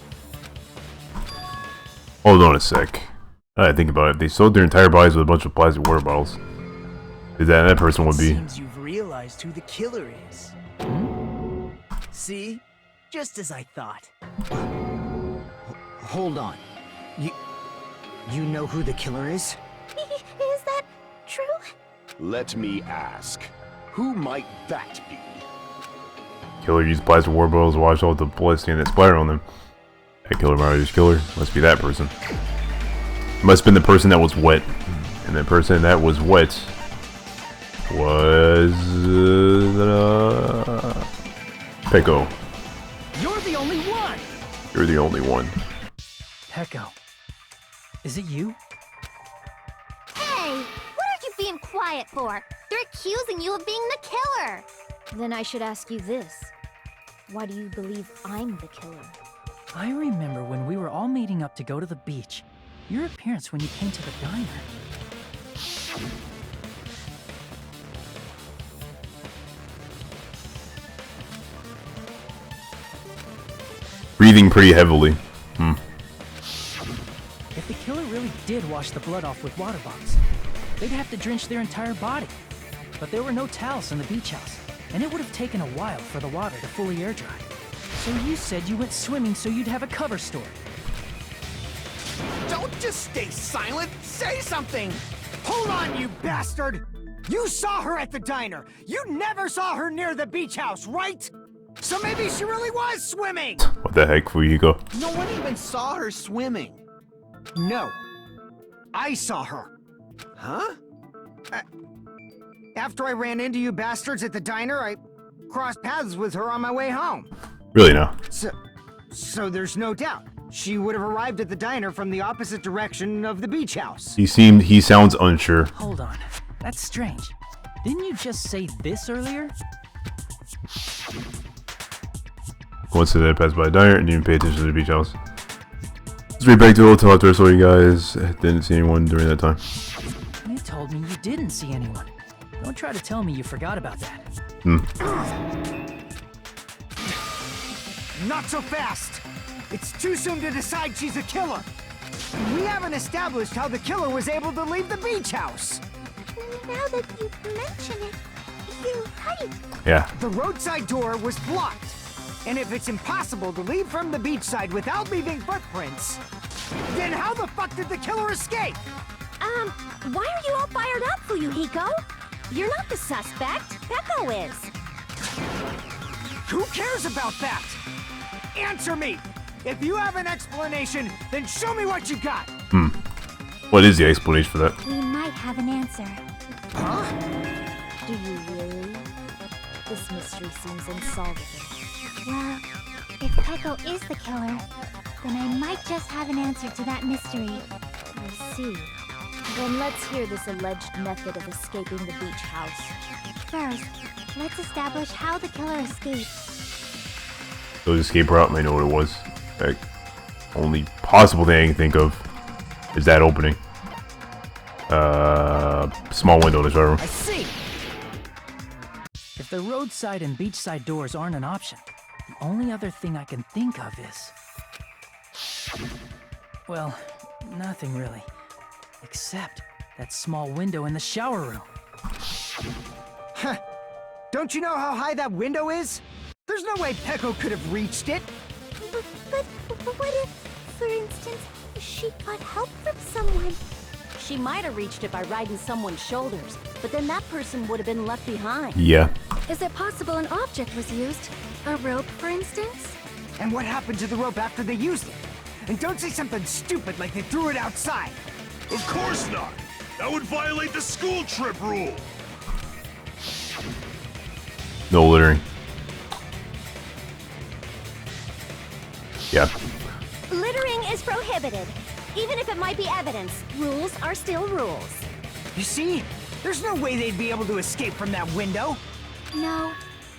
Hold on a sec. I think about it. If they sold their entire bodies with a bunch of plastic water bottles, that person would be. Seems you've realized who the killer is. See? Just as I thought. Hold on. You know who the killer is? Is that true? Let me ask. Who might that be? Killer used plastic water bottles to wash all the blood stain that splattered on them. That killer Mario's killer must be that person. Must have been the person that was wet. And the person that was wet was Peko. You're the only one! You're the only one. Peko. Is it you? Hey! What are you being quiet for? They're accusing you of being the killer! Then I should ask you this. Why do you believe I'm the killer? I remember when we were all meeting up to go to the beach. Your appearance when you came to the diner. Breathing pretty heavily. If the killer really did wash the blood off with water bottles, they'd have to drench their entire body. But there were no towels in the beach house, and it would have taken a while for the water to fully air dry. So you said you went swimming so you'd have a cover story. Don't just stay silent! Say something! Hold on, you bastard! You saw her at the diner! You never saw her near the beach house, right? So maybe she really was swimming! What the heck, Fuyuhiko? No one even saw her swimming. No. I saw her. Huh? After I ran into you bastards at the diner, I crossed paths with her on my way home. Really now? So there's no doubt. She would have arrived at the diner from the opposite direction of the beach house. He sounds unsure. Hold on. That's strange. Didn't you just say this earlier? Coincidentally, I passed by a diner and didn't pay attention to the beach house. Let's read back to the hotel after I saw you guys. Didn't see anyone during that time. You told me you didn't see anyone. Don't try to tell me you forgot about that. Not so fast! It's too soon to decide she's a killer. We haven't established how the killer was able to leave the beach house. Now that you mention it, you're right. Yeah. The roadside door was blocked. And if it's impossible to leave from the beachside without leaving footprints, then how the fuck did the killer escape? Why are you all fired up, Fuyuhiko? You're not the suspect. Peko is. Who cares about that? Answer me! If you have an explanation, then show me what you got! What is the explanation for that? We might have an answer. Huh? Do you really? This mystery seems unsolvable. Well, if Peko is the killer, then I might just have an answer to that mystery. I see. Then let's hear this alleged method of escaping the beach house. First, let's establish how the killer escaped. So the escape route, I know what it was. The only possible thing I can think of is that opening. Small window in the shower room. I see! If the roadside and beachside doors aren't an option, the only other thing I can think of is... well, nothing really. Except that small window in the shower room. Huh. Don't you know how high that window is? There's no way Peko could have reached it. But what if, for instance, she got help from someone? She might have reached it by riding someone's shoulders, but then that person would have been left behind. Yeah. Is it possible an object was used? A rope, for instance? And what happened to the rope after they used it? And don't say something stupid like they threw it outside. Of course not! That would violate the school trip rule! No littering. Yeah. Littering is prohibited. Even if it might be evidence, rules are still rules. You see? There's no way they'd be able to escape from that window. No,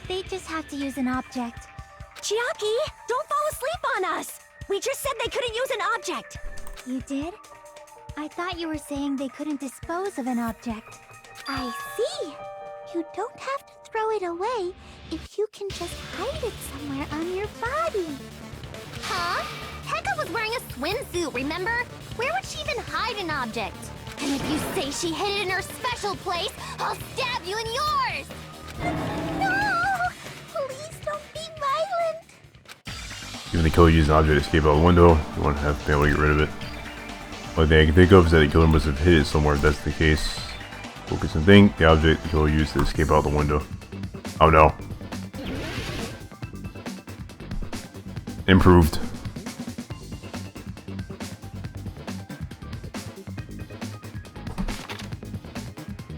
they just have to use an object. Chiaki, don't fall asleep on us! We just said they couldn't use an object! You did? I thought you were saying they couldn't dispose of an object. I see! You don't have to throw it away if you can just hide it somewhere on your body. Huh? Peko was wearing a swimsuit, remember? Where would she even hide an object? And if you say she hid it in her special place, I'll stab you in yours! No! Please don't be violent! Even the killer used an object to escape out the window. You want to have to be able to get rid of it. Only thing I can think of is that the killer must have hid it somewhere if that's the case. Focus and think. The object the killer used to escape out the window. Oh no. Improved.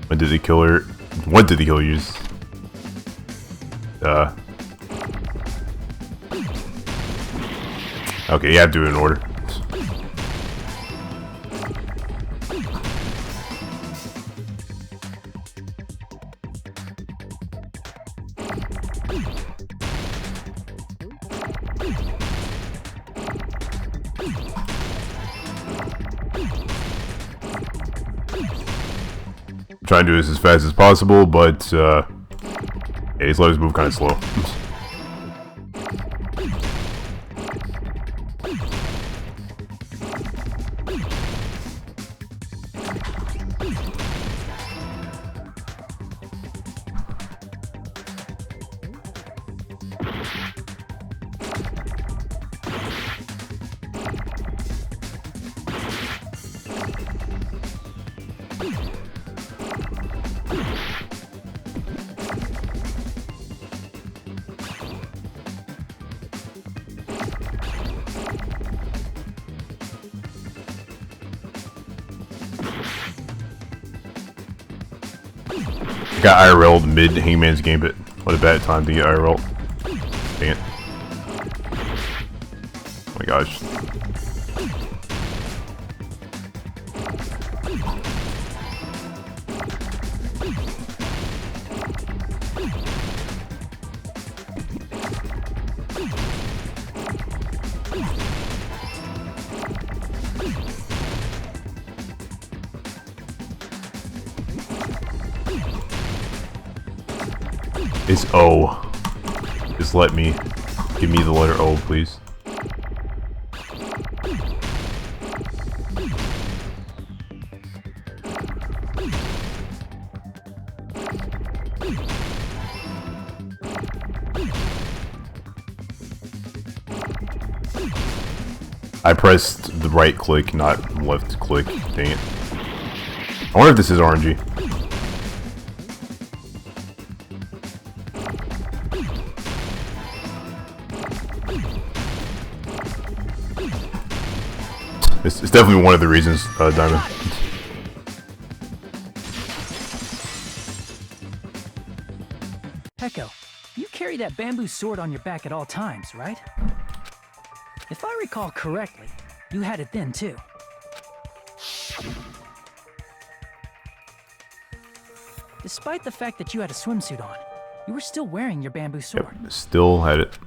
What did the killer use? Okay, you have to do it in order. Try and do this as fast as possible, but yeah, these levels move kind of slow. Got IRL'd mid Hangman's Gambit. What a bad time to get IRL'd. Dang it. Oh my gosh. It's O. Just give me the letter O, please. I pressed the right click, not left click. Dang it. I wonder if this is RNG. It's definitely one of the reasons, Diamond. Peko, You carry that bamboo sword on your back at all times, right? If I recall correctly, you had it then too. Despite the fact that you had a swimsuit on, you were still wearing your bamboo sword. Yep, still had it.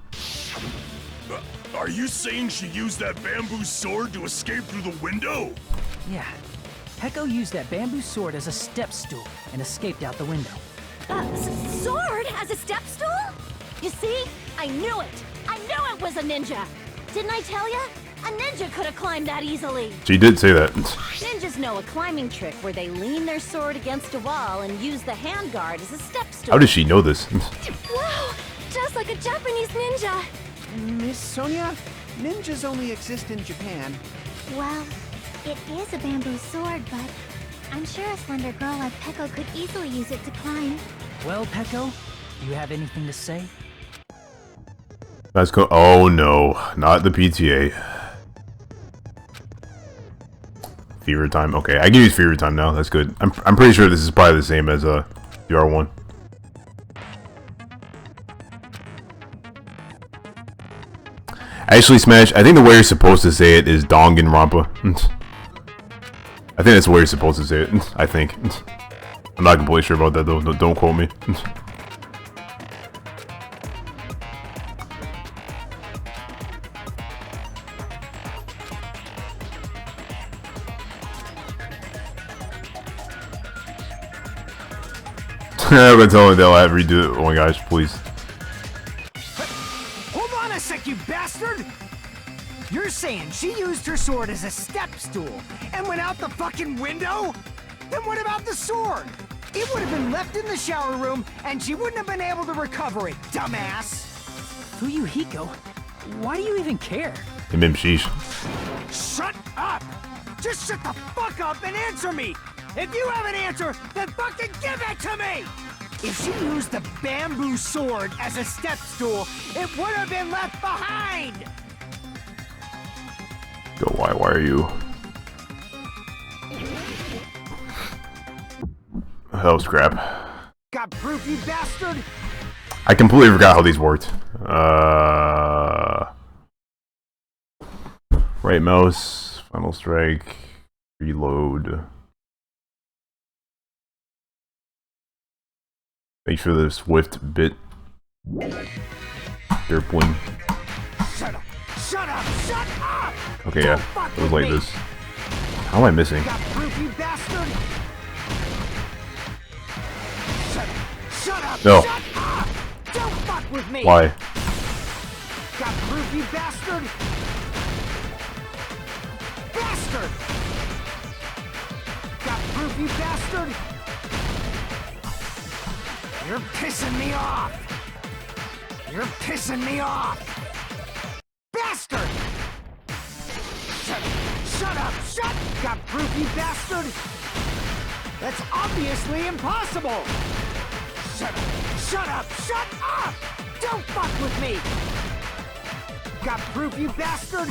Are you saying she used that bamboo sword to escape through the window? Yeah. Peko used that bamboo sword as a step stool and escaped out the window. Sword as a step stool? You see? I knew it! I knew it was a ninja! Didn't I tell ya? A ninja could have climbed that easily. She did say that. Ninjas know a climbing trick where they lean their sword against a wall and use the handguard as a step stool. How does she know this? Wow! Just like a Japanese ninja! Miss Sonia, ninjas only exist in Japan. Well, it is a bamboo sword, but I'm sure a slender girl like Peko could easily use it to climb. Well, Peko, do you have anything to say? Let's go. Oh no, not the PTA. Fever time. Okay, I can use fever time now. That's good. I'm pretty sure this is probably the same as the R1. Actually, Smash, I think the way you're supposed to say it is Danganronpa. I think that's the way you're supposed to say it. I think. I'm not completely sure about that though. No, don't quote me. I'm gonna tell them they'll have to redo it. Oh my gosh, please. Hold on a sec, you bastard! You're saying she used her sword as a step stool and went out the fucking window? Then what about the sword? It would have been left in the shower room and she wouldn't have been able to recover it, dumbass! Fuyuhiko, why do you even care? Mim sheesh. Shut up! Just shut the fuck up and answer me! If you have an answer, then fucking give it to me! If she used the bamboo sword as a step stool, it would have been left behind! Go, why are you? That was crap. Got proof, you bastard? I completely forgot how these worked. Right mouse, final strike, reload. Make sure the swift bit. Airplane. Shut up! Shut up! Shut up! Okay, yeah. It was like this. How am I missing? Got proof, you bastard? Shut up! No. Shut up! Don't fuck with me! Why? Got proof, you bastard? Bastard! Got proof, you bastard? You're pissing me off! You're pissing me off! Bastard! Shut up! Shut! Got proof, you bastard? That's obviously impossible! Shut up! Shut up! Shut up! Don't fuck with me! Got proof, you bastard?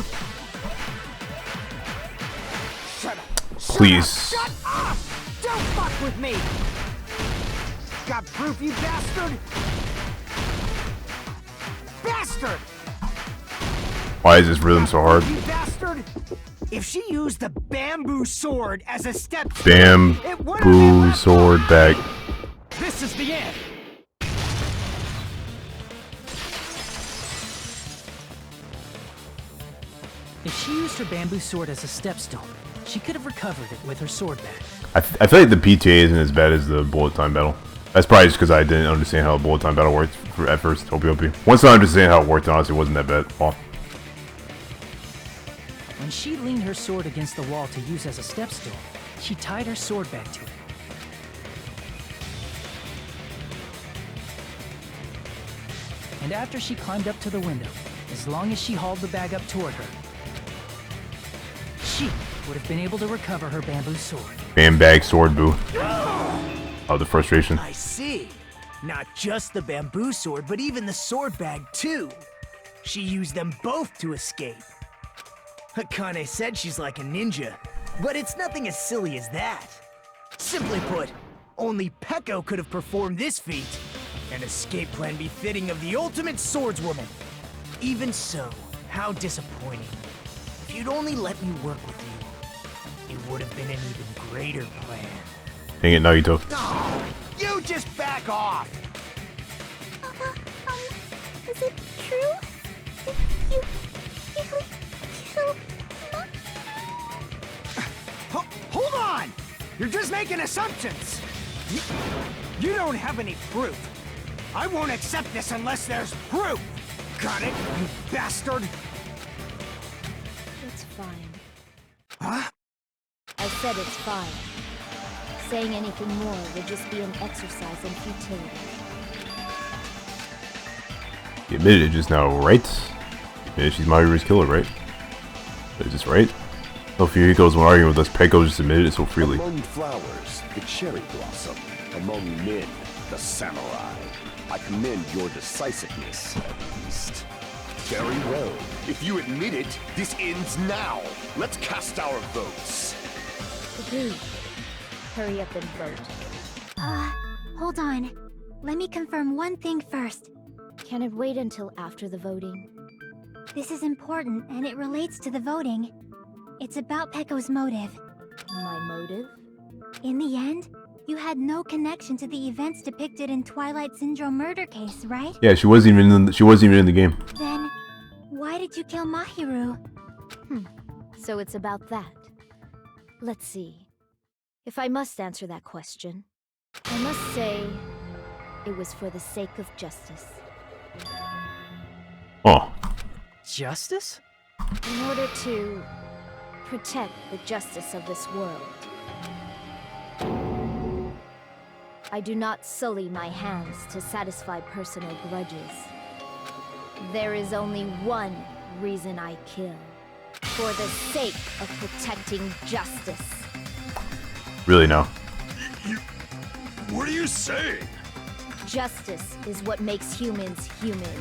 Shut up! Please. Shut up! Don't fuck with me! Got proof, you bastard? Bastard! Why is this rhythm so hard? You bastard! If she used the bamboo sword as a step, Bamboo sword back. This is the end. If she used her bamboo sword as a step stool, she could have recovered it with her sword back. I feel like the PTA isn't as bad as the bullet time battle. That's probably just because I didn't understand how the bullet time battle worked at first. OP. Once I understand how it worked, honestly, it wasn't that bad. Oh. When she leaned her sword against the wall to use as a step stool, she tied her sword back to it. And after she climbed up to the window, as long as she hauled the bag up toward her, she would have been able to recover her bamboo sword. Bam bag sword boo. Oh, the frustration. I see. Not just the bamboo sword, but even the sword bag too. She used them both to escape. Akane said she's like a ninja, but it's nothing as silly as that. Simply put, only Peko could have performed this feat. An escape plan befitting of the ultimate swordswoman. Even so, how disappointing. If you'd only let me work with you, it would have been an even greater plan. Dang it, Nagito. Oh, you just back off! Is it true? You really killed Hold on! You're just making assumptions! You don't have any proof. I won't accept this unless there's proof! Got it, you bastard? It's fine. Huh? I said it's fine. Saying anything more would just be an exercise in futility. You admitted it just now, right? You admitted she's Mahiru's killer, right? Is this right? No, Fuyuhiko's one arguing with us. Peko just admitted it so freely. Among flowers, the cherry blossom. Among men, the samurai. I commend your decisiveness, at least. Very well. If you admit it, this ends now. Let's cast our votes. Agreed. Hurry up and vote. Hold on. Let me confirm one thing first. Can it wait until after the voting? This is important, and it relates to the voting. It's about Peko's motive. My motive? In the end, you had no connection to the events depicted in Twilight Syndrome murder case, right? Yeah, she wasn't even in the game. Then, why did you kill Mahiru? So it's about that. Let's see. If I must answer that question, I must say it was for the sake of justice. Oh. Justice? In order to protect the justice of this world. I do not sully my hands to satisfy personal grudges. There is only one reason I kill. For the sake of protecting justice. Really now? What are you saying? Justice is what makes humans human.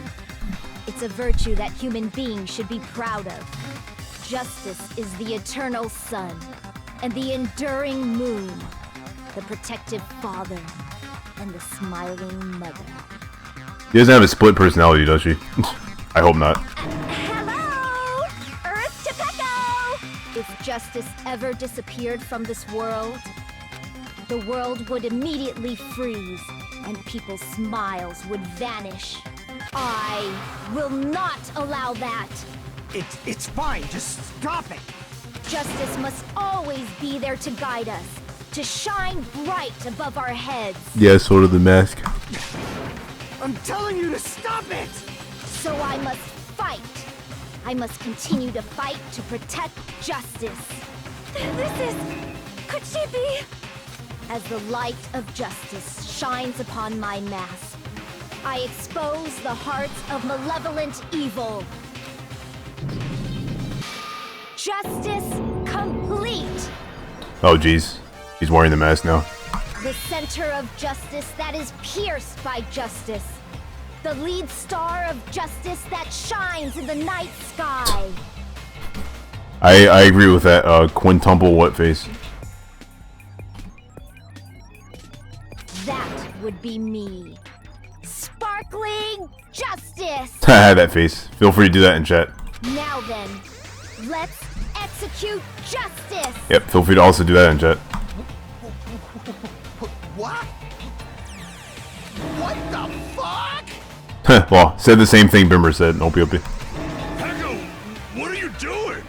It's a virtue that human beings should be proud of. Justice is the eternal sun, and the enduring moon, the protective father, and the smiling mother. She doesn't have a split personality, does she? I hope not. Hello! Earth to Peko! If justice ever disappeared from this world, the world would immediately freeze, and people's smiles would vanish. I will not allow that! It's fine, just stop it! Justice must always be there to guide us, to shine bright above our heads. Yeah, sort of the mask. I'm telling you to stop it! So I must fight. I must continue to fight to protect justice. Could she be? As the light of justice shines upon my mask, I expose the hearts of malevolent evil. Justice complete! Oh, jeez. He's wearing the mask now. The center of justice that is pierced by justice. The lead star of justice that shines in the night sky. I agree with that, quintuple what face. That would be me. Sparkling justice! I had that face. Feel free to do that in chat. Now then, let's execute justice! Yep, feel free to also do that in chat. What? What the fuck? Well, said the same thing Bimber said. Nope. Peko, what are you doing?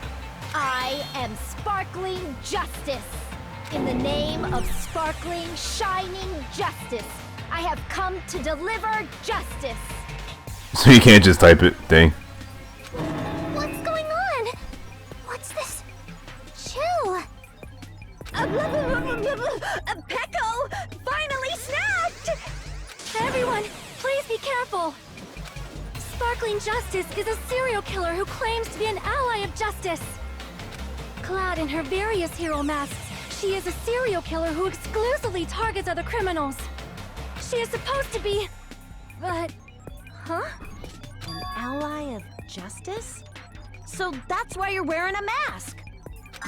I am sparkling justice. In the name of sparkling, shining justice, I have come to deliver justice. So you can't just type it. Dang. What's going on? What's this? Chill. Peko finally snapped! Everyone, please be careful. Sparkling Justice is a serial killer who claims to be an ally of justice. Clad in her various hero masks, she is a serial killer who exclusively targets other criminals. She is supposed to be... but... huh? An ally of justice? So that's why you're wearing a mask!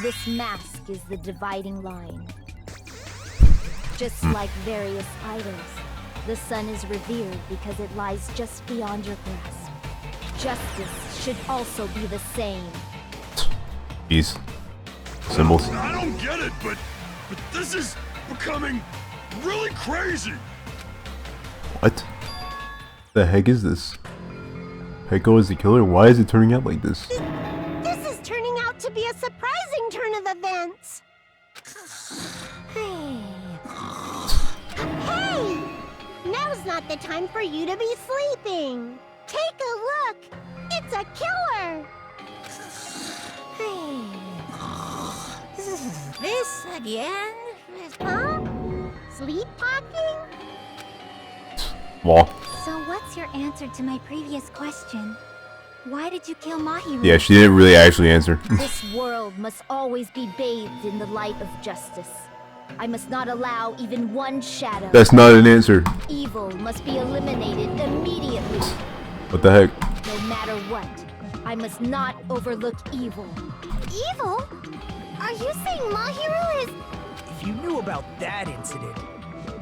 This mask is the dividing line. Just like various idols, The sun is revered because it lies just beyond your grasp. Justice should also be the same. These symbols. I don't get it, but this is becoming really crazy. What the heck is this? Heiko is the killer? Why is it turning out like this? This is turning out to be a surprising turn of events. Hey! Now's not the time for you to be sleeping. Take a look. It's a killer. This again? Huh? Sleepwalking? Well. So what's your answer to my previous question? Why did you kill Mahiru? Yeah, she didn't really actually answer. This world must always be bathed in the light of justice. I must not allow even one shadow. That's not an answer. Evil must be eliminated immediately. What the heck? No matter what, I must not overlook evil. Evil? Are you saying Mahiru is... If you knew about that incident,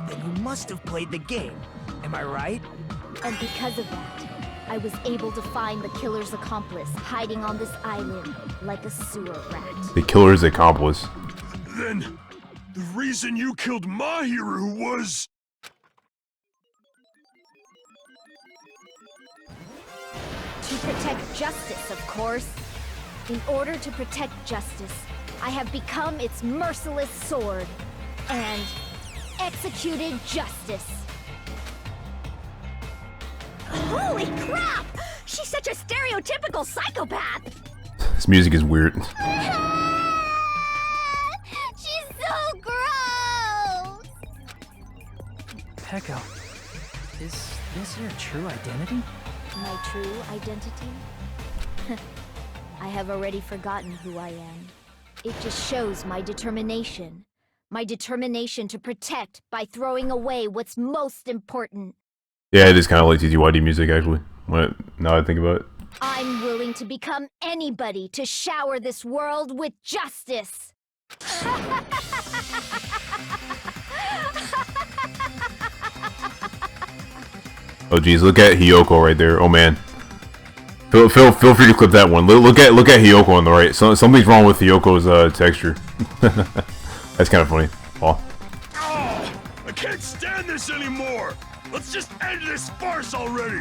then you must have played the game. Am I right? And because of that, I was able to find the killer's accomplice hiding on this island like a sewer rat. The killer's accomplice. Then, the reason you killed Mahiru was... To protect justice, of course. In order to protect justice, I have become its merciless sword and executed justice. Holy crap! She's such a stereotypical psychopath! This music is weird. She's so gross! Peko, is this your true identity? My true identity? I have already forgotten who I am. It just shows my determination. My determination to protect by throwing away what's most important. Yeah, it is kind of like TTYD music, actually. Now I think about it. I'm willing to become anybody to shower this world with justice. Oh geez, look at Hiyoko right there. Oh man. Feel free to clip that one. Look at Hiyoko on the right. Something's wrong with Hiyoko's texture. That's kind of funny. Oh. Oh, I can't stand this anymore. Let's just end this farce already.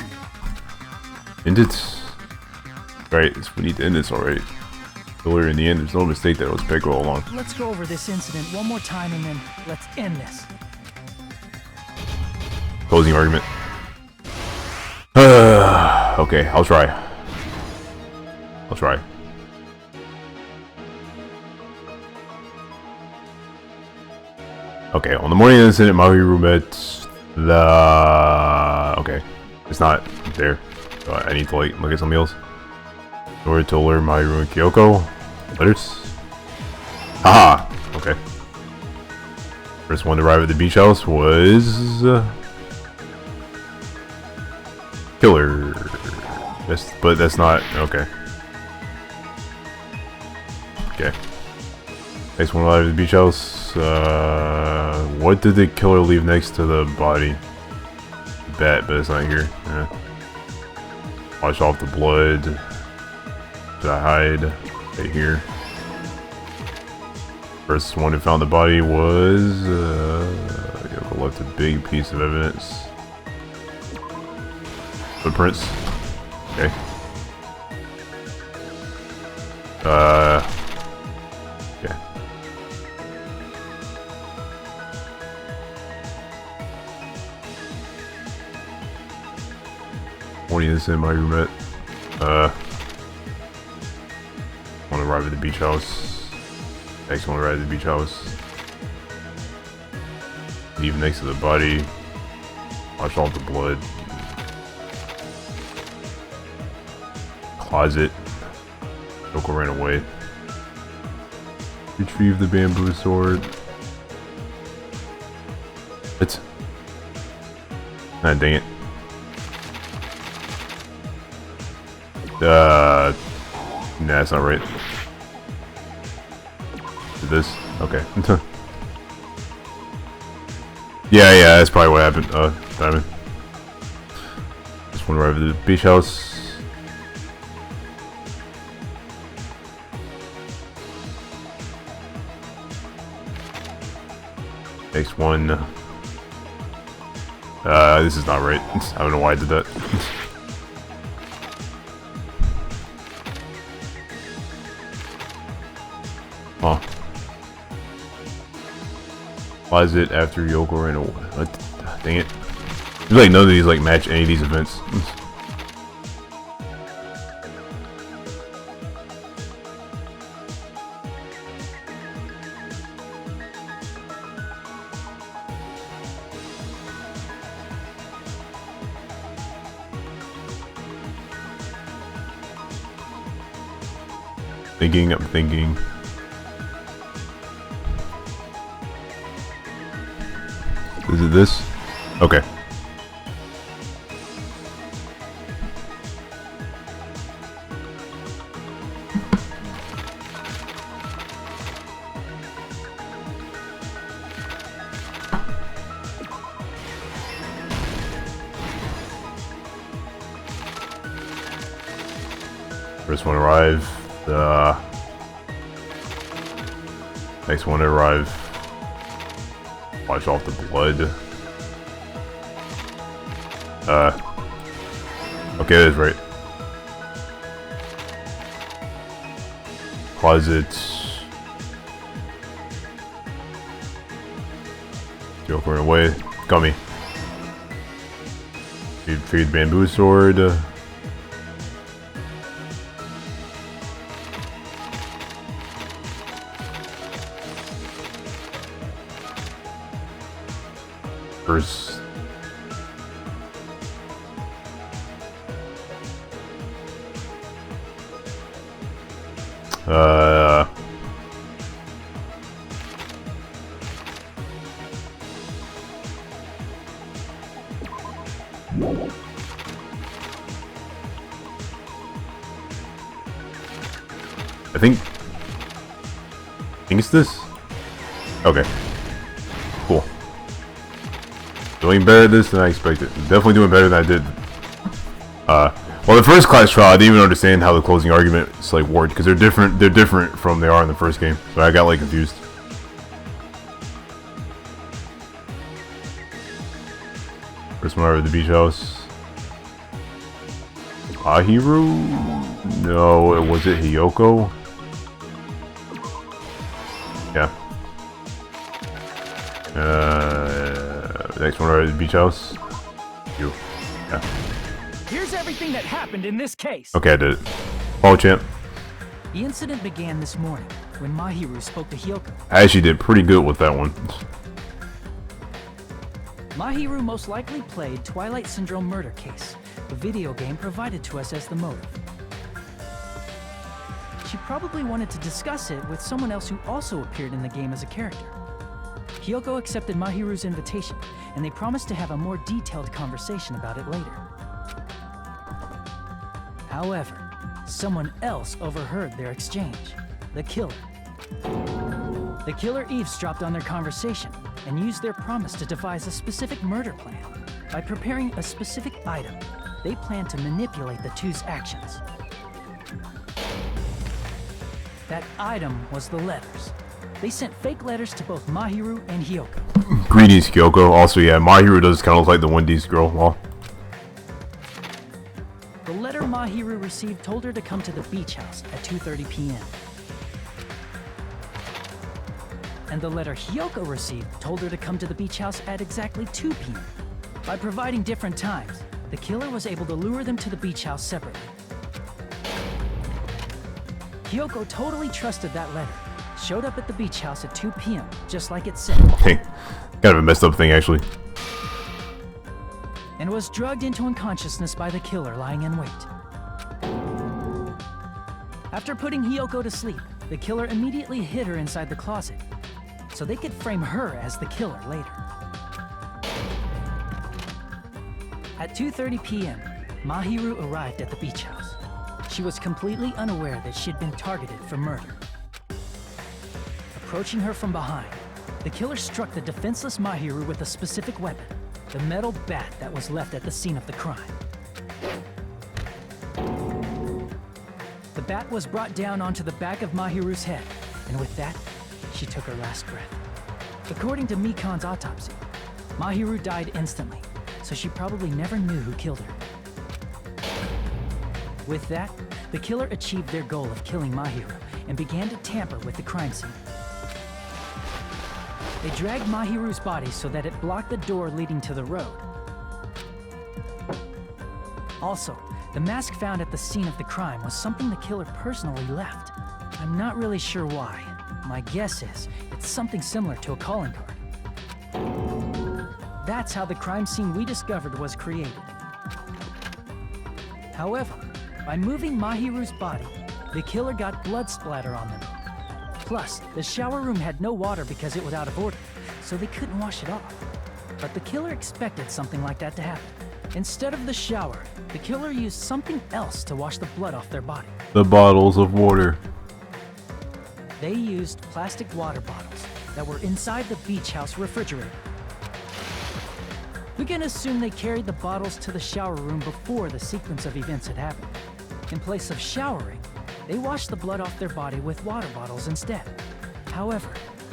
End it. Right, we need to end this already. Earlier in the end, there's no mistake that it was Peko all along. Let's go over this incident one more time and then let's end this. Closing argument. Okay, I'll try. Okay, on the morning of the incident, Mahiru met the... Okay, it's not there. So I need to like look at something else. Nori told her Mahiru and Kyoko. Letters? Haha! Okay. First one to arrive at the beach house was... Killer. But that's not... Okay. Okay. Next one arrived at the beach house. What did the killer leave next to the body? Bet, but it's not here. Yeah. Wash off the blood. Did I hide? Right here. First one who found the body was... Yoko left a big piece of evidence. Footprints. Okay. Okay. Morning is in my room at one arrived at the beach house. Next one arrived at the beach house. Leave next to the body. Wash off the blood. Closet. Yoko ran away. Retrieve the bamboo sword. It's... Ah, dang it. Nah, that's not right. Did this? Okay. Yeah, that's probably what happened. Diamond. Just want to arrive at the beach house. Next one. This is not right. I don't know why I did that. Huh. Why is it after Yoko ran away? What? Dang it. There's like none of these like match any of these events. I'm thinking. Is it this? Okay. First one arrive. Next one to arrive. Wash off the blood. Okay, that is right. Closet. Joker away. Gummy. Feed bamboo sword. First. I think it's this. Okay. Cool. Doing better at this than I expected. Definitely doing better than I did. Well, the first class trial, I didn't even understand how the closing arguments like worked because they're different. They're different from they are in the first game. So I got like confused. First one over the beach house. Ahiru? No, was it Hiyoko? Yeah. Next one over the beach house. You. Yeah. Here's everything that happened in this case. Okay, I did it. Follow champ. The incident began this morning when Mahiru spoke to Hiyoko. I actually did pretty good with that one. Mahiru most likely played Twilight Syndrome Murder Case, the video game provided to us as the motive. She probably wanted to discuss it with someone else who also appeared in the game as a character. Hiyoko accepted Mahiru's invitation, and they promised to have a more detailed conversation about it later. However, someone else overheard their exchange. The killer. The killer eavesdropped on their conversation and used their promise to devise a specific murder plan. By preparing a specific item, they planned to manipulate the two's actions. That item was the letters. They sent fake letters to both Mahiru and Hiyoko. Greetings, Kyoko. Also, yeah, Mahiru does kind of look like the Wendy's girl. Well, the letter Mahiru received told her to come to the beach house at 2:30 p.m. And the letter Hiyoko received told her to come to the beach house at exactly 2 p.m. By providing different times, the killer was able to lure them to the beach house separately. Hiyoko totally trusted that letter, showed up at the beach house at 2 p.m., just like it said. hey, kind of a messed up thing, actually. And was drugged into unconsciousness by the killer lying in wait. After putting Hiyoko to sleep, the killer immediately hid her inside the closet, so they could frame her as the killer later. At 2:30 p.m., Mahiru arrived at the beach house. She was completely unaware that she'd been targeted for murder. Approaching her from behind, the killer struck the defenseless Mahiru with a specific weapon, the metal bat that was left at the scene of the crime. The bat was brought down onto the back of Mahiru's head, and with that, she took her last breath. According to Mikan's autopsy, Mahiru died instantly, so she probably never knew who killed her. With that, the killer achieved their goal of killing Mahiru and began to tamper with the crime scene. They dragged Mahiru's body so that it blocked the door leading to the road. Also, the mask found at the scene of the crime was something the killer personally left. I'm not really sure why. My guess is it's something similar to a calling card. That's how the crime scene we discovered was created. However, by moving Mahiru's body, the killer got blood splatter on them. Plus, the shower room had no water because it was out of order, so they couldn't wash it off. But the killer expected something like that to happen. Instead of the shower, the killer used something else to wash the blood off their body. The bottles of water. They used plastic water bottles that were inside the beach house refrigerator. We can assume they carried the bottles to the shower room before the sequence of events had happened. In place of showering, they washed the blood off their body with water bottles instead. However,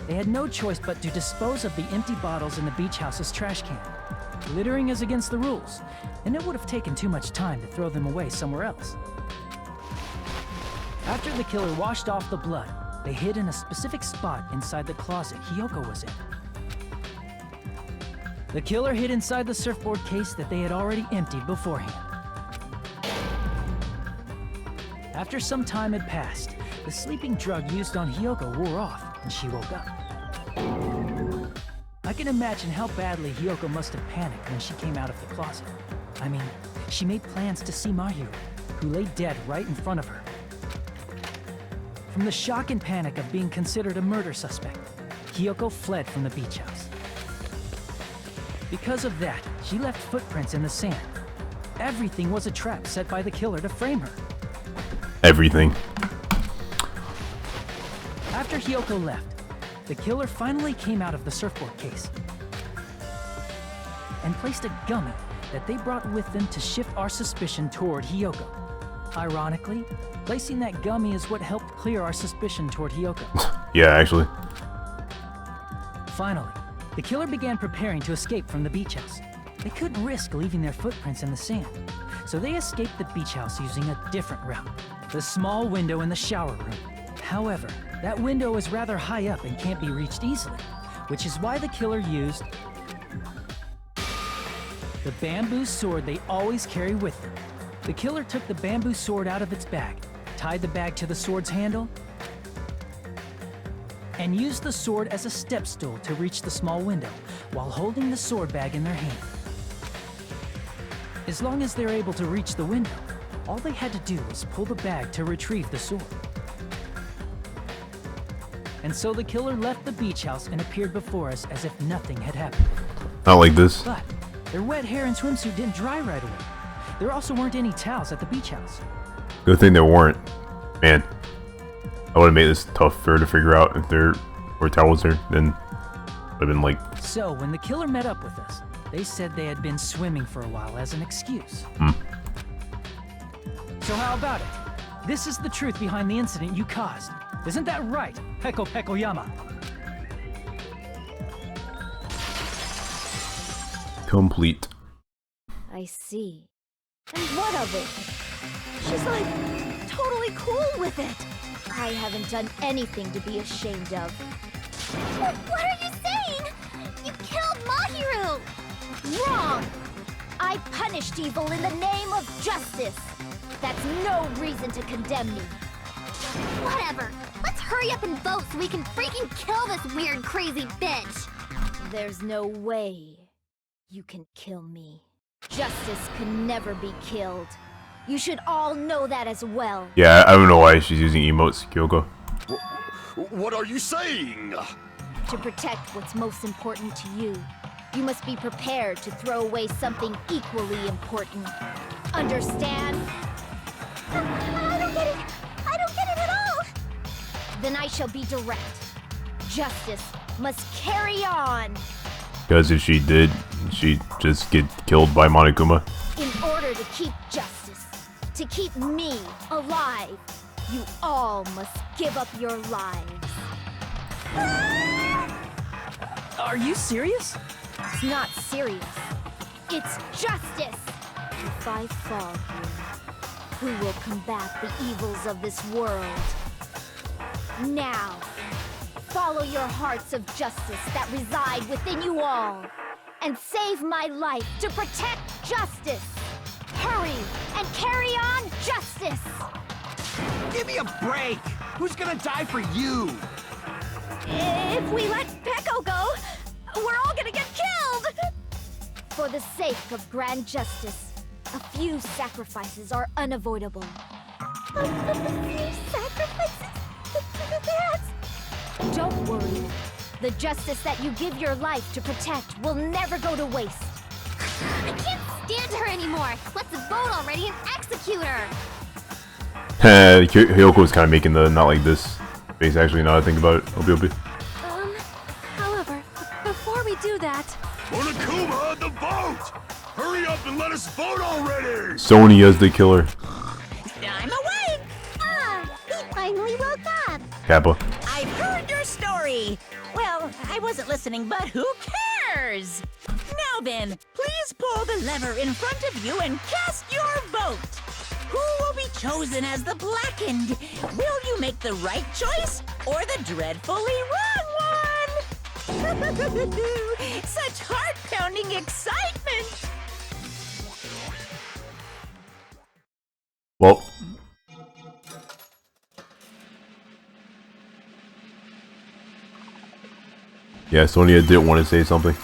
they had no choice but to dispose of the empty bottles in the beach house's trash can. Littering is against the rules, and it would have taken too much time to throw them away somewhere else. After the killer washed off the blood, they hid in a specific spot inside the closet Hiyoko was in. The killer hid inside the surfboard case that they had already emptied beforehand. After some time had passed, the sleeping drug used on Hiyoko wore off, and she woke up. I can imagine how badly Hiyoko must have panicked when she came out of the closet. I mean, she made plans to see Mahiru, who lay dead right in front of her. From the shock and panic of being considered a murder suspect, Hiyoko fled from the beach house. Because of that, she left footprints in the sand. Everything was a trap set by the killer to frame her. Everything. After Hiyoko left, the killer finally came out of the surfboard case and placed a gummy that they brought with them to shift our suspicion toward Hiyoko. Ironically, placing that gummy is what helped clear our suspicion toward Hiyoko. Yeah, actually. Finally, the killer began preparing to escape from the beach house. They couldn't risk leaving their footprints in the sand, so they escaped the beach house using a different route, the small window in the shower room. However, that window is rather high up and can't be reached easily, which is why the killer used the bamboo sword they always carry with them. The killer took the bamboo sword out of its bag, tied the bag to the sword's handle, and used the sword as a step stool to reach the small window while holding the sword bag in their hand. As long as they're able to reach the window, all they had to do was pull the bag to retrieve the sword. And so the killer left the beach house and appeared before us as if nothing had happened. Not like this. But their wet hair and swimsuit didn't dry right away. There also weren't any towels at the beach house. Good thing there weren't. Man, I would have made this tough for her to figure out if there were towels there. Then would have been like. So when the killer met up with us, they said they had been swimming for a while as an excuse. So how about it? This is the truth behind the incident you caused. Isn't that right, Peko Pekoyama? Complete. I see. And what of it? She's like totally cool with it. I haven't done anything to be ashamed of. What are you saying? You killed Mahiru! Wrong! I punished evil in the name of justice. That's no reason to condemn me. Whatever. Let's hurry up and vote so we can freaking kill this weird, crazy bitch. There's no way you can kill me. Justice can never be killed. You should all know that as well. Yeah, I don't know why she's using emotes, Kyoko. What are you saying? To protect what's most important to you, you must be prepared to throw away something equally important. Understand? I don't get it. I don't get it at all. Then I shall be direct. Justice must carry on. Because if she did, she just get killed by Monokuma? In order to keep justice, to keep me alive, you all must give up your lives. Are you serious? It's not serious. It's justice. If I fall here, who will combat the evils of this world? Now, follow your hearts of justice that reside within you all, and save my life to protect justice. Hurry and carry on justice. Give me a break! Who's gonna die for you? If we let Peko go, we're all gonna get killed! For the sake of grand justice, a few sacrifices are unavoidable. A few sacrifices? Don't worry. The justice that you give your life to protect will never go to waste. I can't stand her anymore. Let's vote already and execute her. Hyoko's kind of making the not like this face actually now that I think about it. Obi. However, before we do that... Monokuma, the vote! Hurry up and let us vote already! Sony as the killer. I'm awake! He finally woke up. Kappa. I've heard your story. Well, I wasn't listening, but who cares? Now then, please pull the lever in front of you and cast your vote. Who will be chosen as the blackened? Will you make the right choice or the dreadfully wrong one? Such heart-pounding excitement! Well. Yeah, Sonya did want to say something.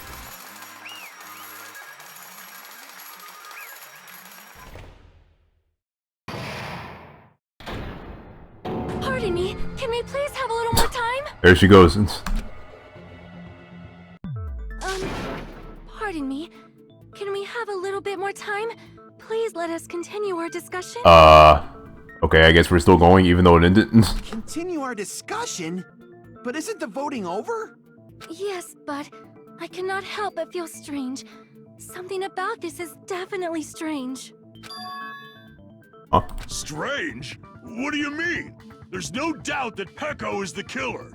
Pardon me, can we please have a little more time? There she goes. Pardon me. Can we have a little bit more time? Please let us continue our discussion. Okay, I guess we're still going even though it ended. Continue our discussion? But isn't the voting over? Yes, but I cannot help but feel strange. Something about this is definitely strange. Strange? What do you mean? There's no doubt that Peko is the killer.